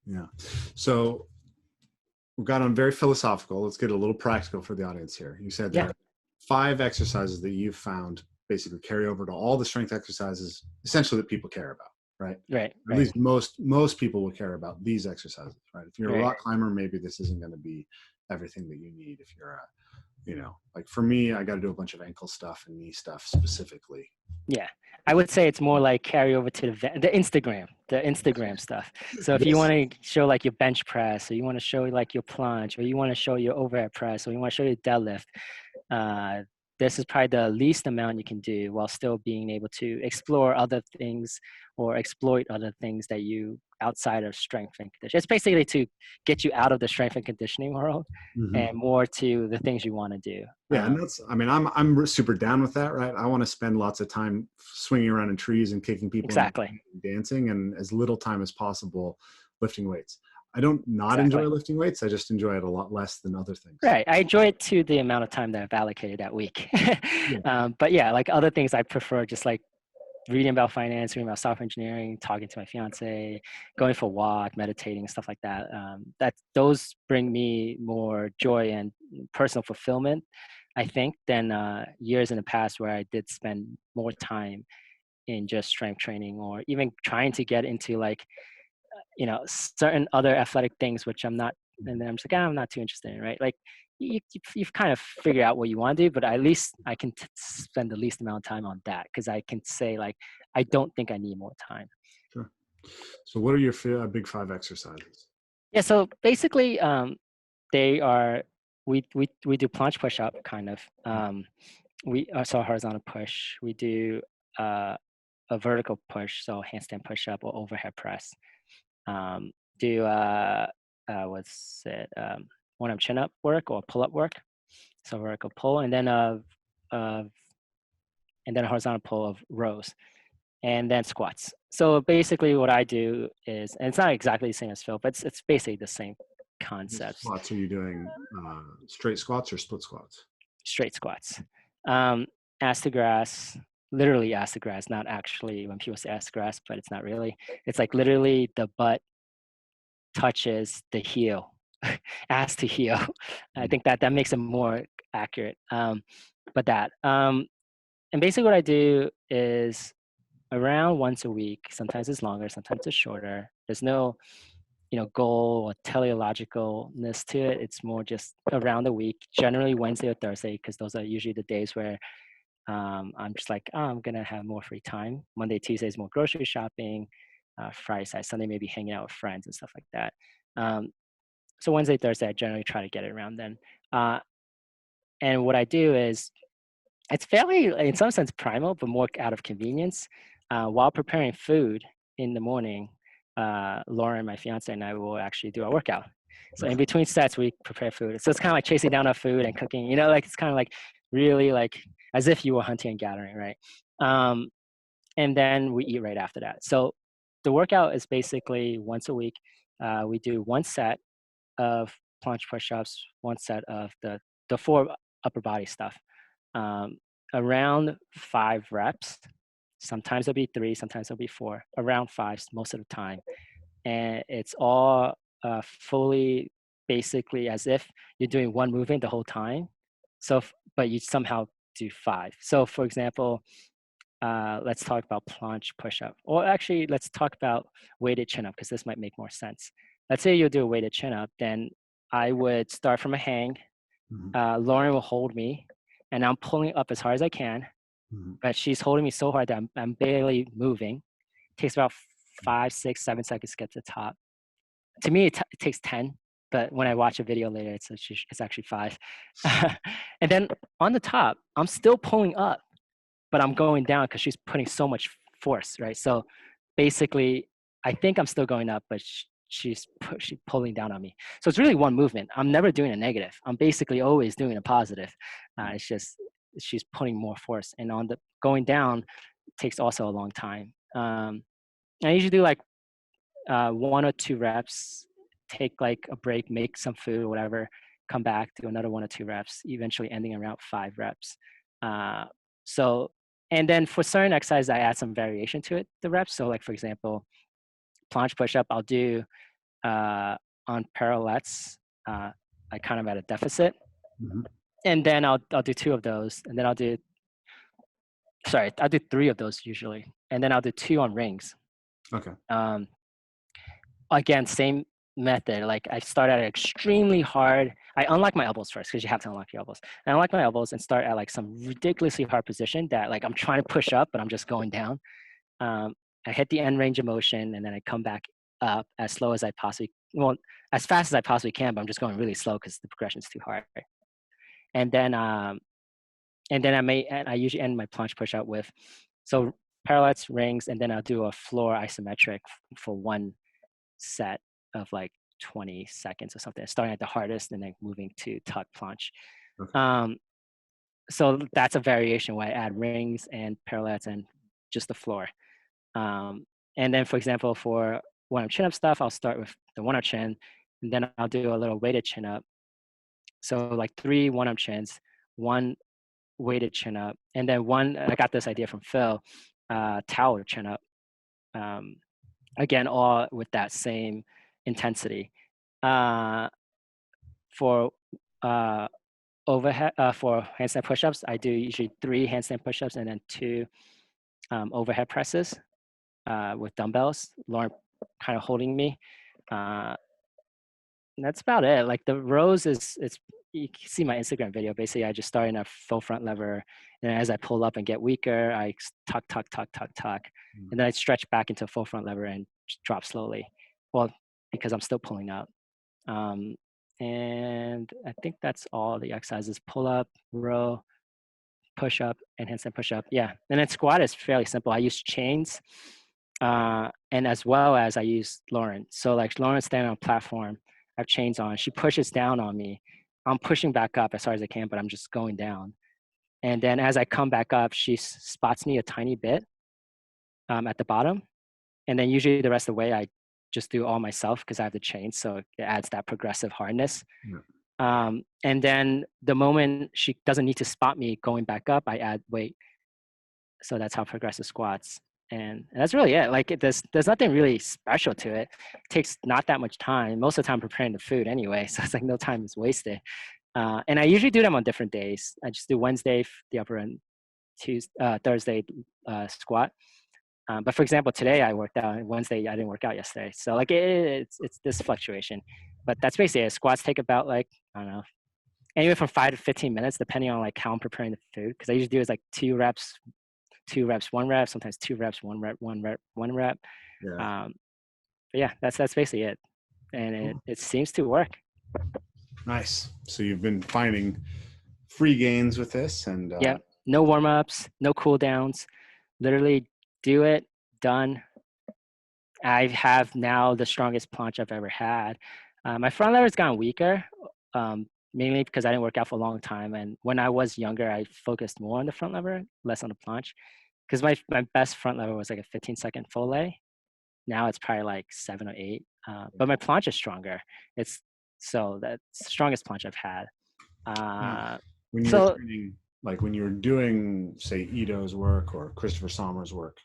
Yeah. So we've got on very philosophical. Let's get a little practical for the audience here. You said there are 5 exercises that you've found basically carry over to all the strength exercises, essentially, that people care about, right? Right. At least most people will care about these exercises, right? If you're a rock climber, maybe this isn't going to be everything that you need. If you're like for me, I got to do a bunch of ankle stuff and knee stuff specifically. Yeah, I would say it's more like carry over to the Instagram stuff. So if you want to show like your bench press, or you want to show like your plunge, or you want to show your overhead press, or you want to show your deadlift, this is probably the least amount you can do while still being able to explore other things or exploit other things that you outside of strength and conditioning. It's basically to get you out of the strength and conditioning world and more to the things you want to do. Yeah, and I'm super down with that, right? I want to spend lots of time swinging around in trees and kicking people and dancing, and as little time as possible lifting weights. I don't enjoy lifting weights. I just enjoy it a lot less than other things. Right. I enjoy it to the amount of time that I've allocated that week. But yeah, like other things I prefer, just like reading about finance, reading about software engineering, talking to my fiance, going for a walk, meditating, stuff like that. Those bring me more joy and personal fulfillment, I think, than years in the past where I did spend more time in just strength training, or even trying to get into like, certain other athletic things, which I'm not, and then I'm just like, I'm not too interested in, right? Like you've kind of figured out what you want to do, but at least I can spend the least amount of time on that, because I can say like, I don't think I need more time. Sure. So what are your big 5 exercises? Yeah. So basically, they are, we do plunge push up kind of. So horizontal push. We do a vertical push, so handstand push up or overhead press. Do what's it? One arm chin up work or pull up work. So vertical pull, and then a horizontal pull of rows, and then squats. So basically, what I do is, and it's not exactly the same as Phil, but it's basically the same concepts. Squats? Are you doing straight squats or split squats? Straight squats. Ass to grass, literally ass to grass, not actually when people say ass to grass, but it's not really. It's like literally the butt touches the heel, ass to heel. I think that makes it more accurate. But that, and basically what I do is around once a week. Sometimes it's longer, sometimes it's shorter. There's no, goal or teleologicalness to it. It's more just around the week, generally Wednesday or Thursday, because those are usually the days where I'm just like, I'm gonna have more free time. Monday, Tuesday is more grocery shopping. Friday, Saturday, Sunday, maybe hanging out with friends and stuff like that. So Wednesday, Thursday, I generally try to get it around then. And what I do is, it's fairly, in some sense, primal, but more out of convenience. While preparing food in the morning, Lauren, my fiance, and I will actually do our workout. So in between sets, we prepare food. So it's kind of like chasing down our food and cooking. Like it's kind of like really like as if you were hunting and gathering, right? And then we eat right after that. So the workout is basically once a week. We do one set of planche push-ups, one set of the 4 upper body stuff. Around 5 reps. Sometimes it'll be 3, sometimes it'll be 4. Around 5 most of the time, and it's all fully basically as if you're doing one movement the whole time. So, but you somehow do 5. So, for example, let's talk about planche push-up, or actually, let's talk about weighted chin-up because this might make more sense. Let's say you'll do a weighted chin-up, then I would start from a hang. Lauren will hold me, and I'm pulling up as hard as I can, but she's holding me so hard that I'm barely moving. It takes about 5, 6, 7 seconds to get to the top. To me, it takes 10, but when I watch a video later, it's actually 5. And then on the top, I'm still pulling up, but I'm going down because she's putting so much force, right? So basically, I think I'm still going up, but she's pulling down on me. So it's really one movement. I'm never doing a negative. I'm basically always doing a positive. It's just she's putting more force, and on the going down takes also a long time. I usually do like 1 or 2 reps, take like a break, make some food or whatever, come back, do another 1 or 2 reps, eventually ending around 5 reps. So, and then for certain exercises, I add some variation to it, the reps. So like, for example, planche push-up, I'll do on parallettes, like kind of at a deficit. And then I'll do 2 of those, and then I'll do 3 of those usually. And then I'll do 2 on rings. Okay. Again, same method. Like I start at extremely hard. I unlock my elbows first because you have to unlock your elbows. I unlock my elbows and start at like some ridiculously hard position that like I'm trying to push up, but I'm just going down. I hit the end range of motion, and then I come back up as slow as I possibly, as fast as I possibly can, but I'm just going really slow because the progression is too hard. And then I usually end my planche push up with, so parallettes, rings, and then I'll do a floor isometric for 1 set of like 20 seconds or something, starting at the hardest and then moving to tuck planche. Okay. So that's a variation where I add rings and parallettes and just the floor. And then, for example, for one-arm chin-up stuff, I'll start with the one-arm chin, and then I'll do a little weighted chin-up. So like 3 one-arm chins, 1 weighted chin-up, and then 1, I got this idea from Phil, tower chin-up. Again, all with that same intensity. For overhead, for handstand push-ups, I do usually 3 handstand push-ups and then 2 overhead presses with dumbbells. Lauren kind of holding me. That's about it. Like the rows you can see my Instagram video. Basically, I just start in a full front lever, and as I pull up and get weaker, I tuck, and then I stretch back into a full front lever and drop slowly. Well, because I'm still pulling up. And I think that's all the exercises: pull up, row, push up, and handstand push up. Yeah, and then squat is fairly simple. I use chains, and as well as I use Lauren. So like Lauren's standing on a platform. I have chains on. She pushes down on me. I'm pushing back up as hard as I can, but I'm just going down. And then as I come back up, she spots me a tiny bit at the bottom. And then usually the rest of the way, I just do all myself because I have the chains. So it adds that progressive hardness. Yeah. And then the moment she doesn't need to spot me going back up, I add weight. So that's how progressive squats. And that's really it. Like there's nothing really special to it. It takes not that much time. Most of the time preparing the food anyway. So it's like no time is wasted. And I usually do them on different days. I just do Wednesday, the upper end, Thursday squat. But for example, today I worked out, and Wednesday I didn't work out yesterday. So like it's this fluctuation. But that's basically it. Squats take about like, I don't know, anywhere from 5 to 15 minutes, depending on like how I'm preparing the food. Because I usually do is like 2 reps, 1 rep, sometimes 2 reps, 1 rep, 1 rep, 1 rep. Yeah. But yeah, that's basically it. And it seems to work. Nice. So you've been finding free gains with this, and yeah, no warm-ups, no cool downs. Literally do it, done. I have now the strongest planche I've ever had. My front lever's gotten weaker, mainly because I didn't work out for a long time. And when I was younger, I focused more on the front lever, less on the planche. Because my best front lever was like a 15-second full lay. Now it's probably like 7 or 8. But my planche is stronger. So that's the strongest planche I've had. When you're training, like when you're doing, say, Ito's work or Christopher Sommer's work,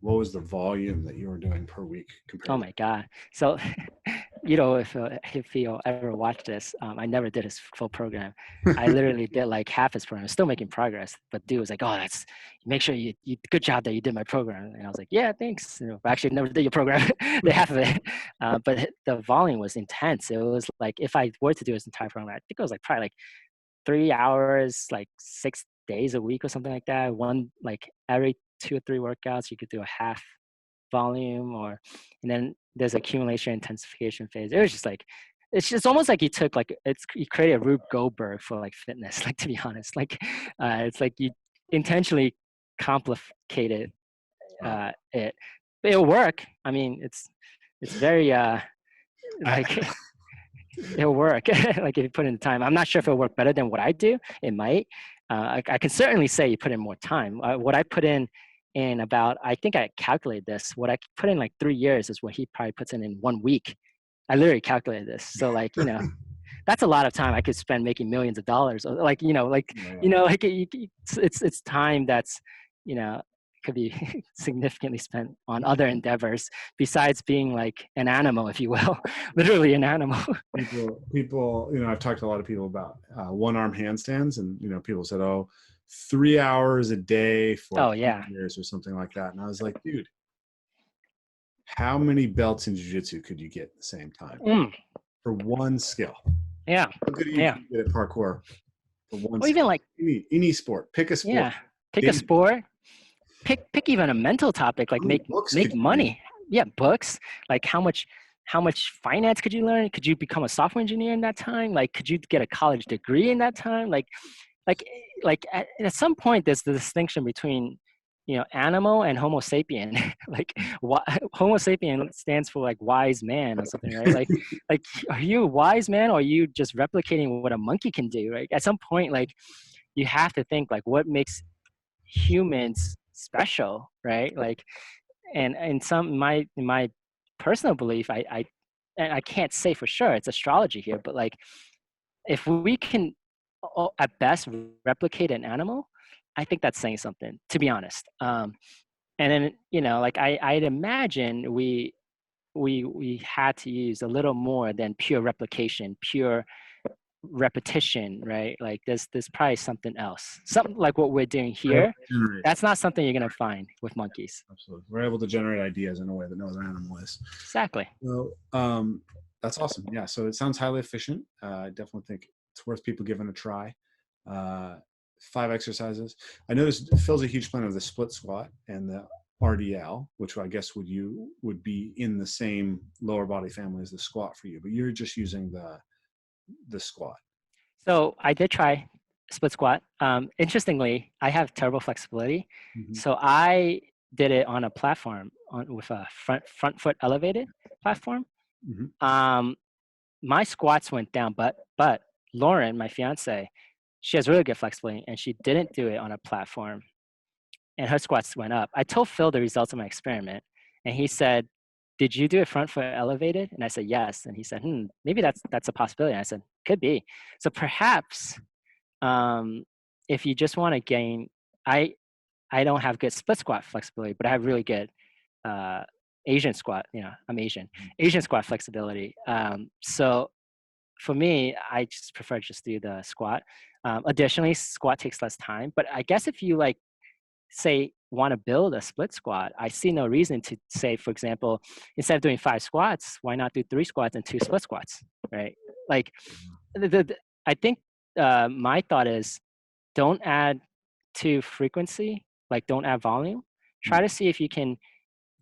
what was the volume that you were doing per week compared? Oh my God. So, if he'll ever watch this, I never did his full program. I literally did like half his program, still making progress. But dude was like, oh, make sure you good job that you did my program. And I was like, yeah, thanks. Actually never did your program, the half of it. But the volume was intense. It was like, if I were to do his entire program, I think it was like probably like 3 hours, like 6 days a week or something like that. One, like every 2 or 3 workouts, you could do a half volume, and then there's accumulation intensification phase. It was just like, it's almost like you created a Rube Goldberg for like fitness, like, to be honest. Like it's like you intentionally complicated it. But it'll work. I mean, it's very like it'll work. Like if you put in the time. I'm not sure if it'll work better than what I do. It might. I can certainly say you put in more time. What I put in about, I think I calculated this, what I put in like 3 years is what he probably puts in 1 week. I literally calculated this. So like, that's a lot of time I could spend making millions of dollars. Like, it's time that's, could be significantly spent on other endeavors besides being like an animal, if you will, literally an animal. People, I've talked to a lot of people about one-arm handstands, and, people said, 3 hours a day for 2 years or something like that. And I was like, dude, how many belts in jiu-jitsu could you get at the same time for one skill? Yeah. How good are you get at parkour for one skill? Even like any sport. Pick a sport. Yeah. Pick a sport. Pick even a mental topic, like make money. Yeah, books. Like how much finance could you learn? Could you become a software engineer in that time? Like, could you get a college degree in that time? Like at some point, there's the distinction between, animal and Homo sapien. Like, Homo sapien stands for like wise man or something, right? like, are you a wise man, or are you just replicating what a monkey can do? Right? At some point, like, you have to think like, what makes humans special, right? Like, and in my personal belief, I can't say for sure, it's astrology here, but like, if we can at best replicate an animal, I think that's saying something, to be honest. And then, like I'd imagine we had to use a little more than pure replication, pure repetition, right? Like there's probably something else, something like what we're doing here. That's not something you're going to find with monkeys. Absolutely. We're able to generate ideas in a way that no other animal is. Exactly. So that's awesome. Yeah. So it sounds highly efficient. I definitely think it's worth people giving a try. 5 exercises. I noticed Phil's a huge fan of the split squat and the RDL, which I guess would be in the same lower body family as the squat for you, but you're just using the squat. So I did try split squat. Interestingly, I have terrible flexibility. Mm-hmm. So I did it on a platform with a front foot elevated platform. Mm-hmm. My squats went down, but Lauren, my fiance, she has really good flexibility, and she didn't do it on a platform, and her squats went up. I told Phil the results of my experiment, and he said, "Did you do it front foot elevated?" And I said, "Yes." And he said, maybe that's a possibility. And I said, "Could be." So perhaps if you just want to gain, I I don't have good split squat flexibility, but I have really good Asian squat. I'm Asian squat flexibility. So for me, I just prefer just do the squat. Additionally, squat takes less time, but I guess if you like, say, want to build a split squat, I see no reason to say, for example, instead of doing 5 squats, why not do 3 squats and 2 split squats, right? Like, I think my thought is, don't add to frequency, like don't add volume. Try to see if you can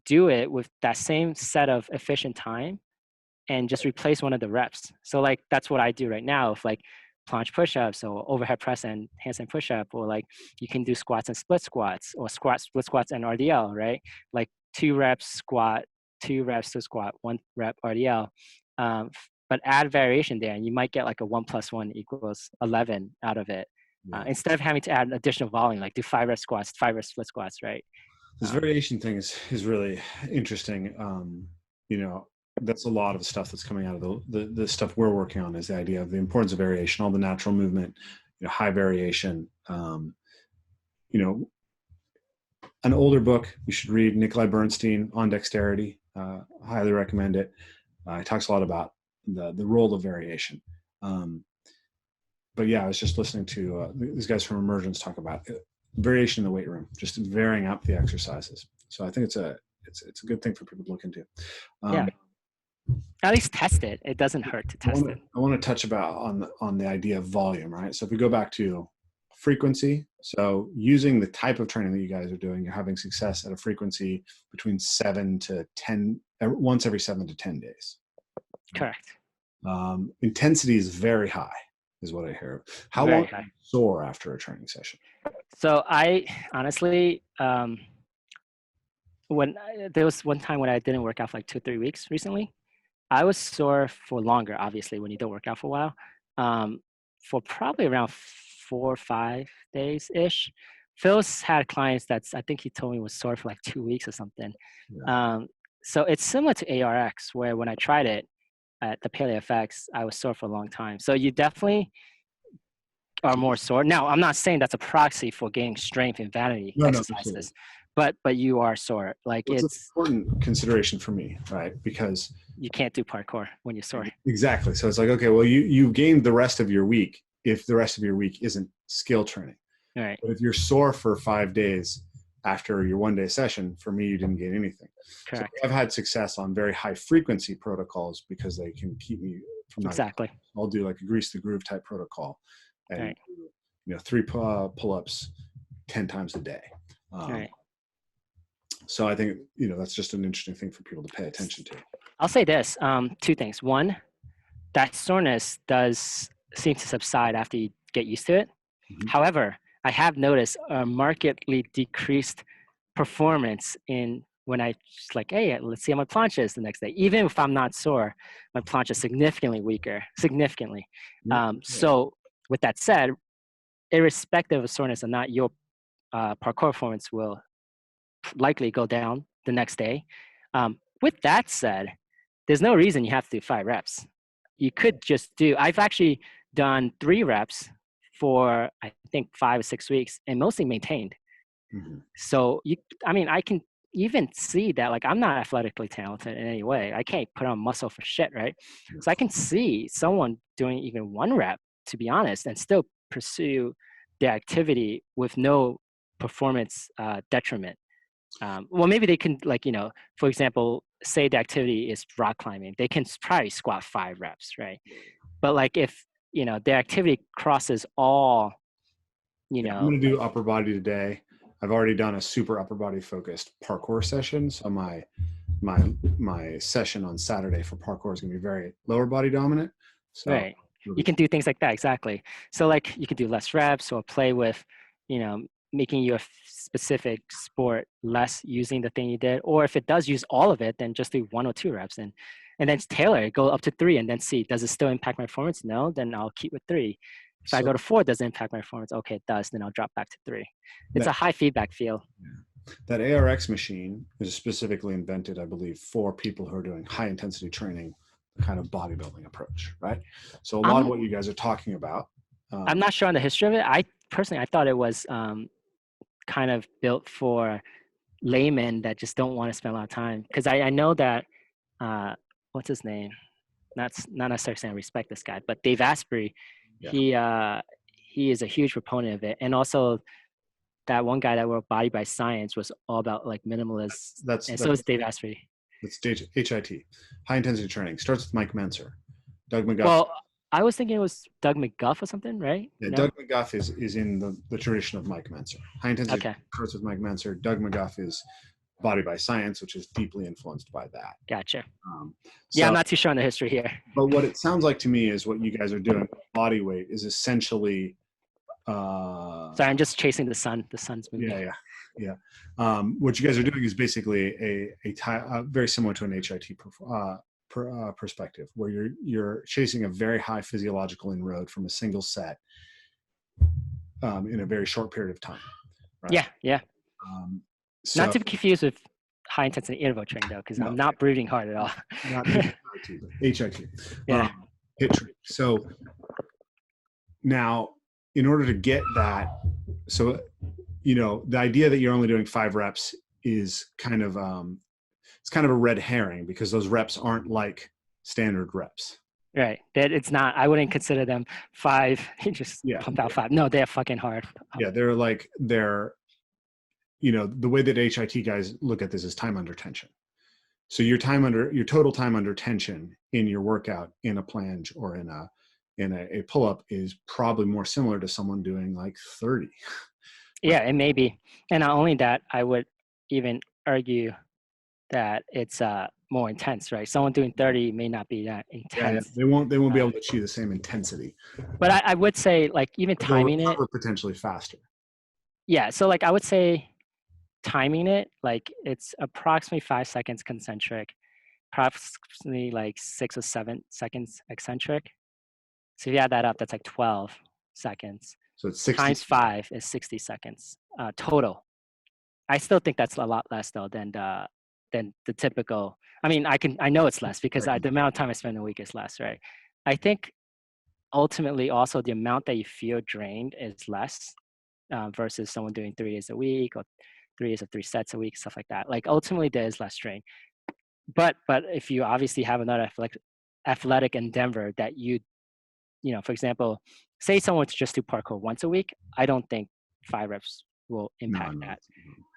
do it with that same set of efficient time and just replace one of the reps. So like that's what I do right now. If like planche push-ups or overhead press and handstand push-up, or like you can do squats and split squats, or split squats and RDL, right? Like 2 reps squat, 2 reps to squat, 1 rep RDL. But add variation there, and you might get like a 1 + 1 = 11 out of it. Instead of having to add additional volume, like do 5 rep squats, 5 rep split squats, right? This variation thing is really interesting. That's a lot of stuff that's coming out of the stuff we're working on, is the idea of the importance of variation, all the natural movement, high variation. An older book you should read, Nikolai Bernstein on dexterity. Highly recommend it. He talks a lot about the role of variation. But yeah, I was just listening to these guys from Emergence talk about variation in the weight room, just varying up the exercises. So I think it's a good thing for people to look into. At least test it. It doesn't hurt to test it. I want to touch about on the idea of volume, right? So if we go back to frequency, so using the type of training that you guys are doing, you're having success at a frequency between 7 to 10, once every 7 to 10 days. Correct. Intensity is very high, is what I hear. How long do you sore after a training session? So I honestly, there was one time when I didn't work out for like 2-3 weeks recently, I was sore for longer, obviously, when you don't work out for a while, for probably around 4 or 5 days-ish. Phil's had clients I think he told me was sore for like 2 weeks or something. Yeah. So it's similar to ARX, where when I tried it at the PaleoFX, I was sore for a long time. So you definitely are more sore. Now, I'm not saying that's a proxy for gaining strength in vanity exercises, but you are sore. Like it's an important consideration for me, right? Because you can't do parkour when you're sore. Exactly. So it's like, okay, well, you gained the rest of your week if the rest of your week isn't skill training. Right. But if you're sore for 5 days after your 1-day session, for me, you didn't gain anything. Correct. So I've had success on very high frequency protocols because they can keep me from exactly. I'll do like a grease the groove type protocol, and right. 3 pull-ups 10 times a day. Right. So I think that's just an interesting thing for people to pay attention to. I'll say this: 2 things. One, that soreness does seem to subside after you get used to it. Mm-hmm. However, I have noticed a markedly decreased performance when I just like, hey, let's see how my planche is the next day. Even if I'm not sore, my planche is significantly weaker, significantly. Mm-hmm. So with that said, irrespective of soreness or not, your parkour performance will likely go down the next day. With that said, there's no reason you have to do 5 reps. You could just I've actually done 3 reps for, I think, 5 or 6 weeks and mostly maintained. Mm-hmm. So I can even see that, like, I'm not athletically talented in any way. I can't put on muscle for shit, right? Yes. So I can see someone doing even 1 rep, to be honest, and still pursue their activity with no performance detriment. Well, maybe they can, like, for example, say the activity is rock climbing, they can probably squat 5 reps, right? But like if their activity crosses all, I'm going to do upper body today. I've already done a super upper body focused parkour session, so my session on Saturday for parkour is going to be very lower body dominant. So right, you can do things like that, exactly. So like you could do less reps or play with making your specific sport less using the thing you did, or if it does use all of it, then just do 1 or 2 reps and then tailor it, go up to 3 and then see, does it still impact my performance? No, then I'll keep with 3. If I go to 4, does it impact my performance? Okay, it does, then I'll drop back to 3. It's a high feedback field. Yeah. That ARX machine is specifically invented, I believe, for people who are doing high intensity training, the kind of bodybuilding approach, right? So a lot of what you guys are talking about. I'm not sure on the history of it. I thought it was kind of built for laymen that just don't want to spend a lot of time. Because I know that what's his name? Not necessarily saying I respect this guy, but Dave Asprey, he is a huge proponent of it. And also that one guy that wrote Body by Science was all about like minimalist. So is Dave Asprey. That's HIT, high intensity training. Starts with Mike Mentzer. Doug McGuff. Well, I was thinking it was Doug McGuff or something, right? Yeah, no? Doug McGuff is in the tradition of Mike Mentzer. High intensity starts with Mike Mentzer. Doug McGuff is Body by Science, which is deeply influenced by that. Gotcha. I'm not too sure on the history here. But what it sounds like to me is what you guys are doing with body weight is essentially. Sorry, I'm just chasing the sun. The sun's moving. Yeah. What you guys are doing is basically a very similar to an HIT perspective, where you're chasing a very high physiological inroad from a single set in a very short period of time. Right? Yeah. So, not to be confused with high intensity interval training though, because I'm not breathing hard at all. Not HIT. Yeah. HIT training. So now, in order to get that, so the idea that you're only doing 5 reps is kind of it's kind of a red herring, because those reps aren't like standard reps. Right. That it's not. I wouldn't consider them 5. You just pump out 5. No, they're fucking hard. Yeah, they're the way that HIT guys look at this is time under tension. So your total time under tension in your workout in a planche or in a pull-up is probably more similar to someone doing like 30. Yeah, it may be. And not only that, I would even argue that it's more intense, right? Someone doing 30 may not be that intense. Yeah, they won't be able to achieve the same intensity. But I would say, like, even timing it, potentially faster. Yeah, so like I would say timing it, like it's approximately 5 seconds concentric, approximately like 6 or 7 seconds eccentric. So if you add that up, that's like 12 seconds. So it's 60 times 5 is 60 seconds total. I still think that's a lot less though than the typical. I mean, I know it's less because the amount of time I spend a week is less, right? I think ultimately also the amount that you feel drained is less versus someone doing 3 days a week or 3 days of 3 sets a week, stuff like that. Like ultimately there is less strain. But if you obviously have another athletic endeavor that for example, say someone to just do parkour once a week, I don't think 5 reps will impact that.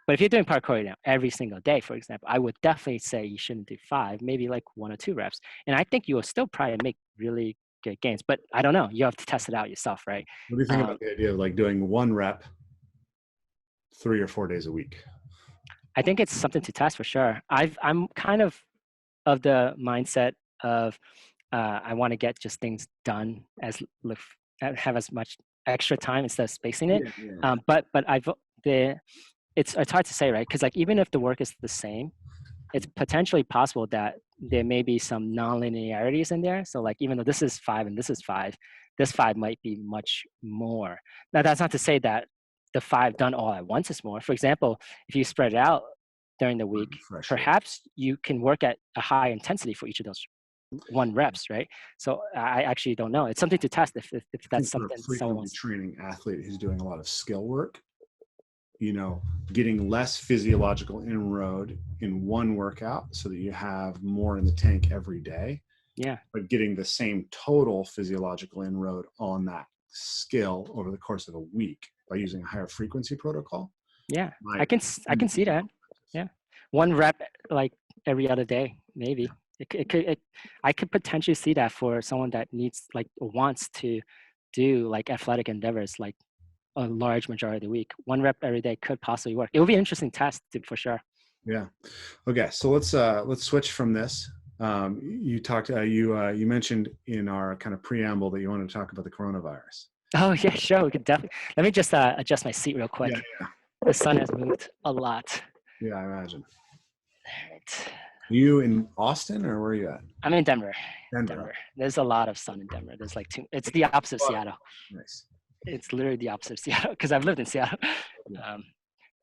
But if you're doing parkour every single day, for example, I would definitely say you shouldn't do 5, maybe like 1 or 2 reps. And I think you will still probably make really good gains. But I don't know. You have to test it out yourself, right? What do you think about the idea of like doing 1 rep 3 or 4 days a week? I think it's something to test for sure. I'm kind of the mindset of I want to get just things done have as much extra time instead of spacing it. Yeah. But it's hard to say, right? Because like even if the work is the same, it's potentially possible that there may be some non-linearities in there. So like even though this is 5 and this is 5, this 5 might be much more. Now that's not to say that the 5 done all at once is more. For example, if you spread it out during the week, perhaps you can work at a high intensity for each of those 1 reps, right? So I actually don't know. It's something to test if that's something someone's training athlete who's doing a lot of skill work, getting less physiological inroad in 1 workout so that you have more in the tank every day. Yeah. But getting the same total physiological inroad on that skill over the course of a week by using a higher frequency protocol. Yeah. I can see that. Yeah. 1 rep like every other day, maybe. I could potentially see that for someone that needs wants to do like athletic endeavors like a large majority of the week. 1 rep every day could possibly work. It would be an interesting test for sure. Yeah. Okay. So let's switch from this. You talked. You mentioned in our kind of preamble that you want to talk about the coronavirus. Oh yeah, sure. We could definitely. Let me just adjust my seat real quick. Yeah. The sun has moved a lot. Yeah, I imagine. All right. You in Austin or where are you at? I'm in Denver. Denver. There's a lot of sun in Denver. There's like 2. It's the opposite of Seattle. Nice. It's literally the opposite of Seattle because I've lived in Seattle.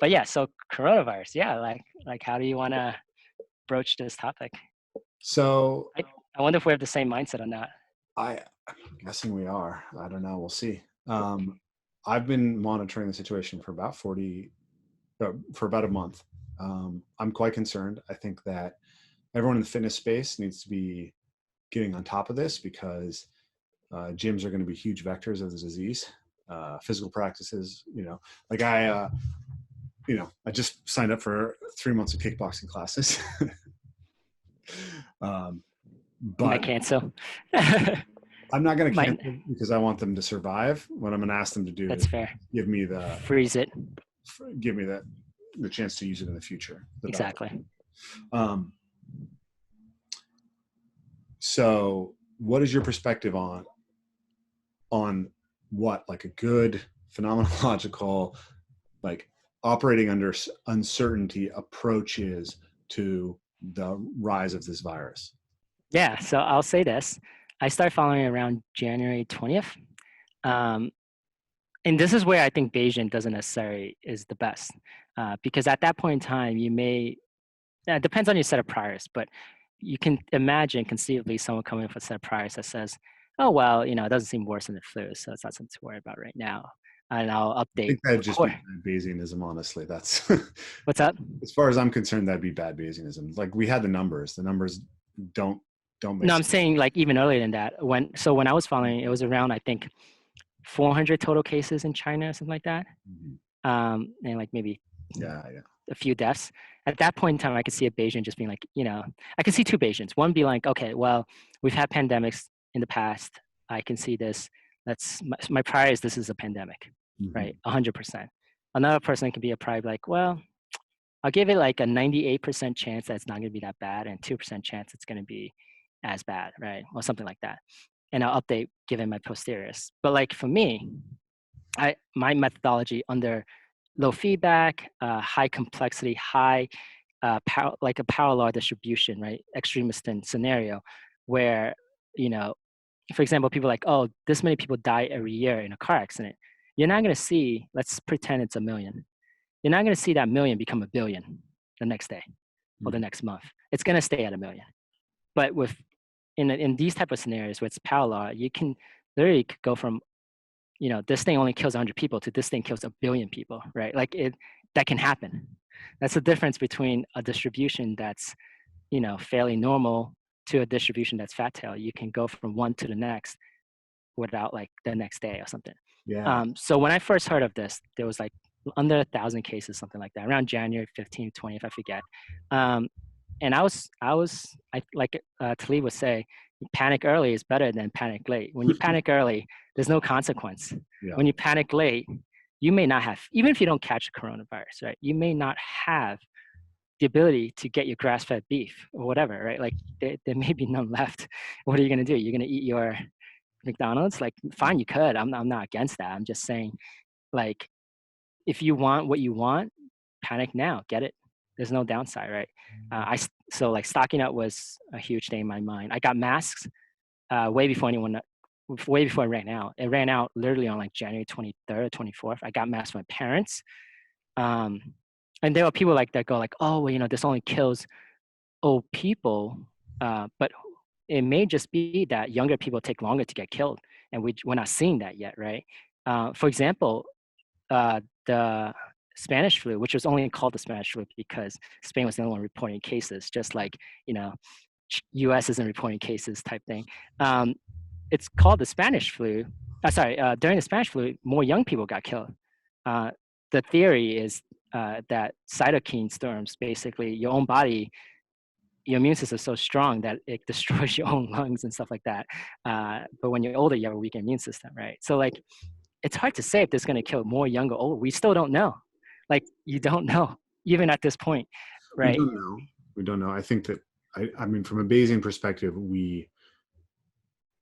But yeah, so coronavirus. Yeah, like how do you want to broach this topic? So I wonder if we have the same mindset on that. I'm guessing we are. I don't know. We'll see. I've been monitoring the situation for about 40 for about a month. I'm quite concerned. I think that everyone in the fitness space needs to be getting on top of this, because gyms are going to be huge vectors of the disease. Physical practices, like I just signed up for 3 months of kickboxing classes. But I cancel. I'm not going to cancel because I want them to survive. What I'm going to ask them to do is fair. Give me the chance to use it in the future. Exactly. So what is your perspective on what, like, a good phenomenological, like, operating under uncertainty approaches to the rise of this virus? Yeah, so I'll say this. I started following around January 20th. And this is where I think Bayesian doesn't necessarily is the best. Because at that point in time, it depends on your set of priors, but you can imagine conceivably someone coming with a set of priors that says, oh, well, it doesn't seem worse than the flu, so it's not something to worry about right now. And I'll update. I think that'd just be bad Bayesianism, honestly. That's what's up? As far as I'm concerned, that'd be bad Bayesianism. Like, we had the numbers. The numbers don't make sense. No, I'm saying like even earlier than that. When I was following, it was around, I think, 400 total cases in China or something like that. Mm-hmm. And like maybe a few deaths. At that point in time, I could see a Bayesian just being like, I can see two Bayesians. One be like, okay, well, we've had pandemics in the past. I can see this. My prior is this is a pandemic, mm-hmm. right? 100%. Another person can be a prior like, well, I'll give it like a 98% chance that it's not going to be that bad, and 2% chance it's going to be as bad, right? Or something like that. And I'll update given my posteriors. But like for me, my methodology under low feedback, high complexity, high power, like a power law distribution, right? Extremist scenario where, for example, people are like, oh, this many people die every year in a car accident. You're not going to see, let's pretend it's 1 million. You're not going to see that 1 million become 1 billion the next day or the next month. It's going to stay at 1 million. But in these type of scenarios where it's power law, you can literally go from, this thing only kills 100 people to this thing kills 1 billion people, right? Like that can happen. That's the difference between a distribution that's, fairly normal to a distribution that's fat tail. You can go from one to the next without like the next day or something. Yeah. So when I first heard of this, there was like under 1,000 cases, something like that, around January 15th, 20th, I forget. And I like Taleb would say, panic early is better than panic late. When you panic early, there's no consequence. Yeah. When you panic late, you may not have, even if you don't catch the coronavirus, right? You may not have the ability to get your grass-fed beef or whatever, right? Like there may be none left. What are you going to do? You're going to eat your McDonald's? Like, fine, you could. I'm not against that. I'm just saying, like, if you want what you want, panic now, get it. There's no downside, right? So like stocking up was a huge thing in my mind. I got masks way before it ran out. It ran out literally on like January 23rd or 24th. I got masks from my parents. And there were people like that go like, oh, well, this only kills old people. But it may just be that younger people take longer to get killed. And we're not seeing that yet, right? For example, the Spanish flu, which was only called the Spanish flu because Spain was the only one reporting cases, just like, US isn't reporting cases type thing. It's called the Spanish flu. During the Spanish flu, more young people got killed. The theory is that cytokine storms, basically your own body, your immune system is so strong that it destroys your own lungs and stuff like that. But when you're older, you have a weaker immune system, right? So like, it's hard to say if this is going to kill more young or old. We still don't know. Like, you don't know, even at this point, right? We don't know. I think that, I mean, from a Bayesian perspective,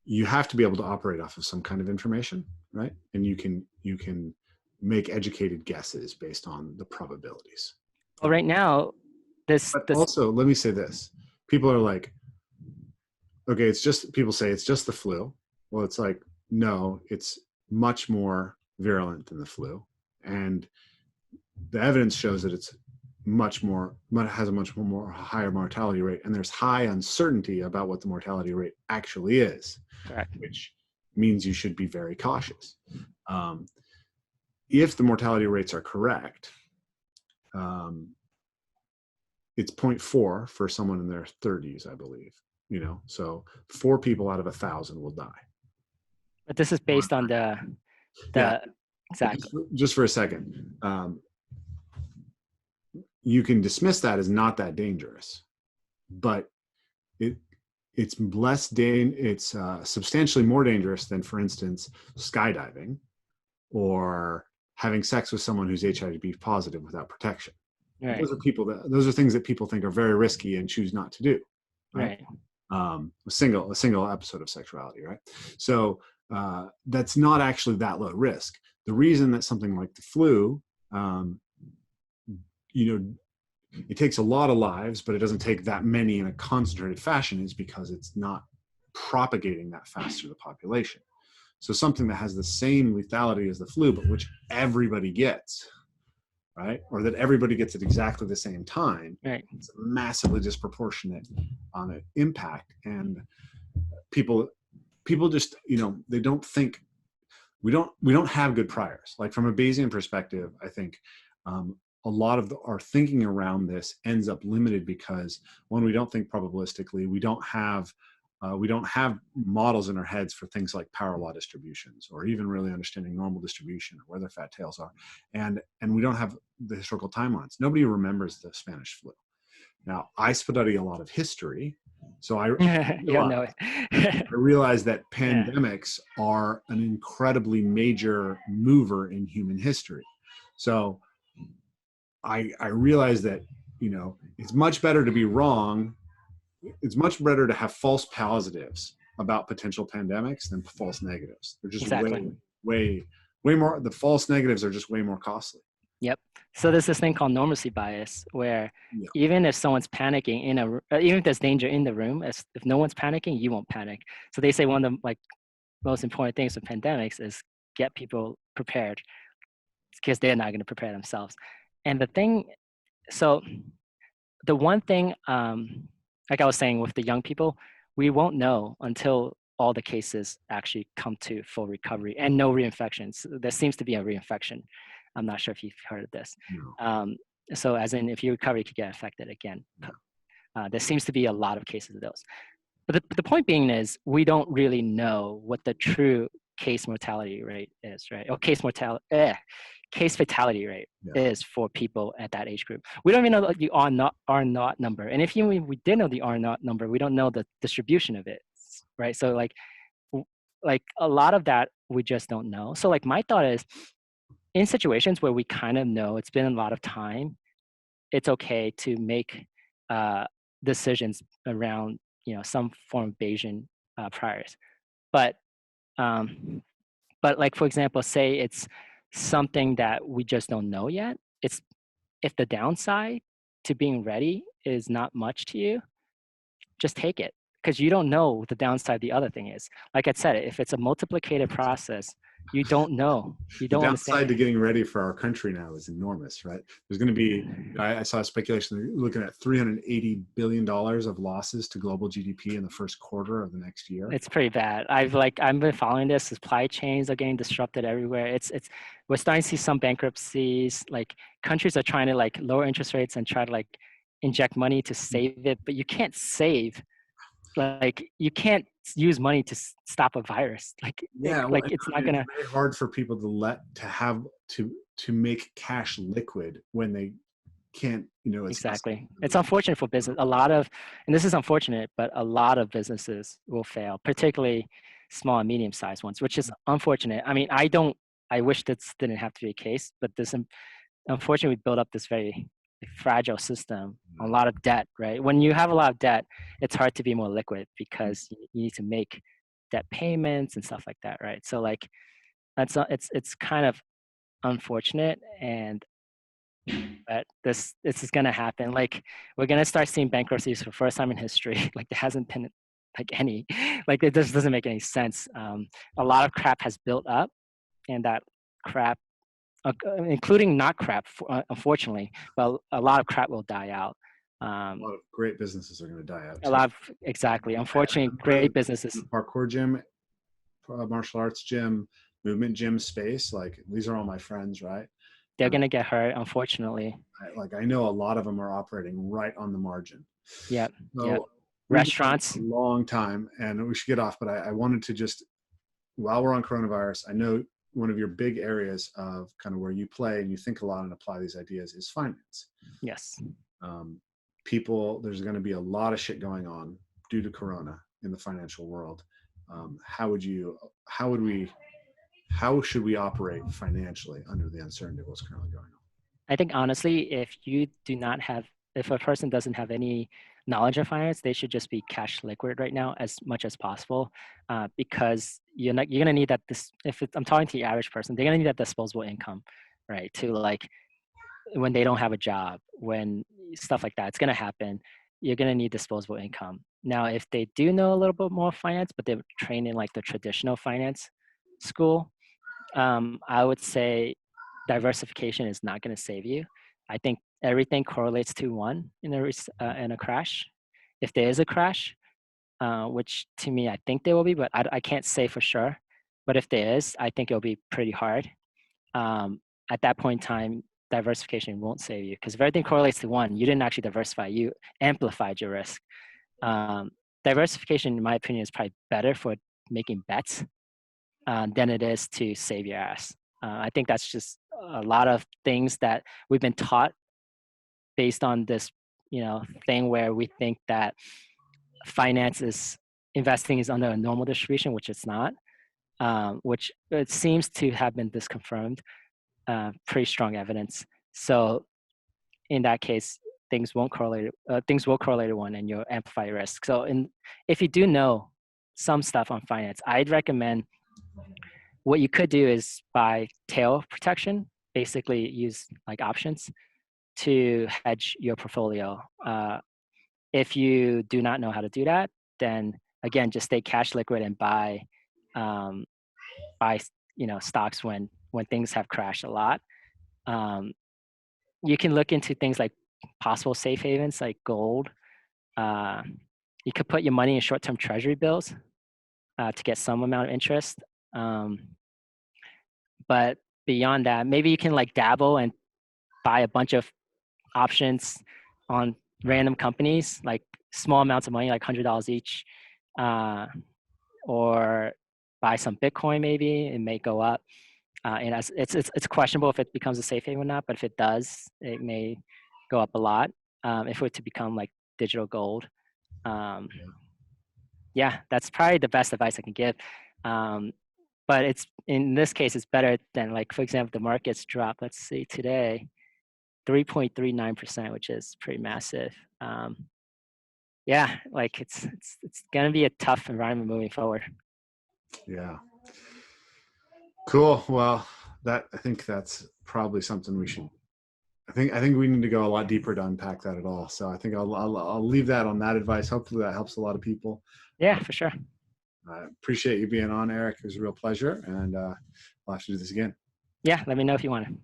you have to be able to operate off of some kind of information, right? And you can make educated guesses based on the probabilities. Well, right now, also, let me say this. People are like, okay, people say it's just the flu. Well, it's like, no, it's much more virulent than the flu. And the evidence shows that it's has a much more higher mortality rate, and there's high uncertainty about what the mortality rate actually is. Correct. Which means you should be very cautious. If the mortality rates are correct, it's 0.4 for someone in their 30s, I believe. So 4 people out of 1,000 will die. But this is based on the Yeah. exactly. Just for a second, you can dismiss that as not that dangerous, but it's substantially more dangerous than, for instance, skydiving or having sex with someone who's HIV positive without protection. Right. Those are things that people think are very risky and choose not to do. Right. A single episode of sexuality, right? So that's not actually that low risk. The reason that something like the flu, it takes a lot of lives, but it doesn't take that many in a concentrated fashion, is because it's not propagating that fast through the population. So something that has the same lethality as the flu, but which everybody gets, right? Or that everybody gets at exactly the same time. Right. It's massively disproportionate on an impact. And people just, they don't think, we don't have good priors. Like from a Bayesian perspective, I think a lot of our thinking around this ends up limited because, one, we don't think probabilistically. We don't have models in our heads for things like power law distributions, or even really understanding normal distribution or where their fat tails are. And we don't have the historical timelines. Nobody remembers the Spanish flu. Now, I study a lot of history, so I realize that pandemics are an incredibly major mover in human history. So I realize that, it's much better to be wrong. It's much better to have false positives about potential pandemics than false negatives. They're just way more. The false negatives are just way more costly. Yep. So there's this thing called normalcy bias, where even if someone's panicking even if there's danger in the room, if no one's panicking, you won't panic. So they say one of the most important things with pandemics is get people prepared, because they're not going to prepare themselves. And the one thing, like I was saying with the young people, we won't know until all the cases actually come to full recovery and no reinfections. There seems to be a reinfection. I'm not sure if you've heard of this. No. So as in, if you recover, you could get affected again. There seems to be a lot of cases of those. But the point being is, we don't really know what the true case mortality rate is, right? Or case fatality rate is for people at that age group. We don't even know the R naught number. And if we did know the R naught number, we don't know the distribution of it, right? So like a lot of that, we just don't know. So like my thought is, in situations where we kind of know it's been a lot of time, it's okay to make decisions around, some form of Bayesian priors. But like, for example, say it's something that we just don't know yet. If the downside to being ready is not much to you, just take it, because you don't know the downside the other thing is. Like I said, if it's a multiplicated process, you don't know. You don't understand. The downside to getting ready for our country now is enormous, right? There's going to be, I saw a speculation, they're looking at $380 billion of losses to global GDP in the first quarter of the next year. It's pretty bad. I've been following this. Supply chains are getting disrupted everywhere. We're starting to see some bankruptcies. Like, countries are trying to lower interest rates and try to inject money to save it, but you can't save. You can't use money to stop a virus. It's not gonna. It's very hard for people to make cash liquid when they can't. Exactly. It's unfortunate for business. And this is unfortunate, but a lot of businesses will fail, particularly small and medium-sized ones, which is unfortunate. I mean, I wish this didn't have to be a case, but unfortunately, we built up this very fragile system, a lot of debt, right? When you have a lot of debt, it's hard to be more liquid because you need to make debt payments and stuff like that, right? So it's kind of unfortunate, but this is gonna happen. We're gonna start seeing bankruptcies for the first time in history. There hasn't been any. It just doesn't make any sense. A lot of crap has built up, and that crap, including not crap, unfortunately, but a lot of crap will die out. A lot of great businesses are going to die out. Exactly. Unfortunately, great businesses. Parkour gym, martial arts gym, movement gym space. These are all my friends, right? they're going to get hurt, unfortunately. I know a lot of them are operating right on the margin. Yep. So Yep. we've been Restaurants. a long time, and we should get off, but I wanted to just, while we're on coronavirus, I know one of your big areas of kind of where you play and you think a lot and apply these ideas is finance. Yes. There's going to be a lot of shit going on due to Corona in the financial world. How should we operate financially under the uncertainty of what's currently going on? I think honestly, if a person doesn't have any knowledge of finance, they should just be cash liquid right now as much as possible, because you're gonna need that. I'm talking to the average person, they're gonna need that disposable income, right? To like when they don't have a job, when stuff like that, it's gonna happen. You're gonna need disposable income. Now, if they do know a little bit more finance, but they're trained in like the traditional finance school, I would say diversification is not going to save you. I think everything correlates to one in a crash. If there is a crash, which to me I think there will be, but I can't say for sure. But if there is, I think it'll be pretty hard. At that point in time, diversification won't save you, because if everything correlates to one, you didn't actually diversify. You amplified your risk. Diversification, in my opinion, is probably better for making bets than it is to save your ass. I think that's just a lot of things that we've been taught based on this, thing where we think that investing is under a normal distribution, which it's not, which it seems to have been disconfirmed, pretty strong evidence. So in that case, things will correlate to one, and you'll amplify your risk. So if you do know some stuff on finance, I'd recommend what you could do is buy tail protection, basically use like options to hedge your portfolio. If you do not know how to do that, then again, just stay cash liquid and buy stocks when things have crashed a lot. You can look into things like possible safe havens like gold. You could put your money in short-term treasury bills to get some amount of interest. But beyond that, maybe you can like dabble and buy a bunch of options on random companies, like small amounts of money, like $100 each, or buy some Bitcoin. Maybe it may go up, and it's questionable if it becomes a safe haven or not. But if it does, it may go up a lot. If it were to become like digital gold, yeah, that's probably the best advice I can give. But in this case, it's better than, like, for example, the markets dropped, let's see, today, 3.39%, which is pretty massive. Yeah, like it's gonna be a tough environment moving forward. Yeah. Cool. Well, I think that's probably something we should. I think we need to go a lot deeper to unpack that at all. So I think I'll leave that on that advice. Hopefully that helps a lot of people. Yeah, for sure. I appreciate you being on, Erich. It was a real pleasure, and we'll have to do this again. Yeah, let me know if you want to.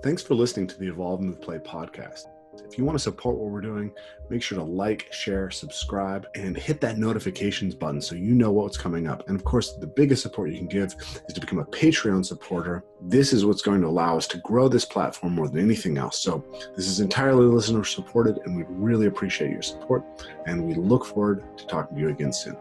Thanks for listening to the Evolve, Move, Play podcast. If you want to support what we're doing, make sure to like, share, subscribe, and hit that notifications button so you know what's coming up. And of course, the biggest support you can give is to become a Patreon supporter. This is what's going to allow us to grow this platform more than anything else. So this is entirely listener supported, and we really appreciate your support. And we look forward to talking to you again soon.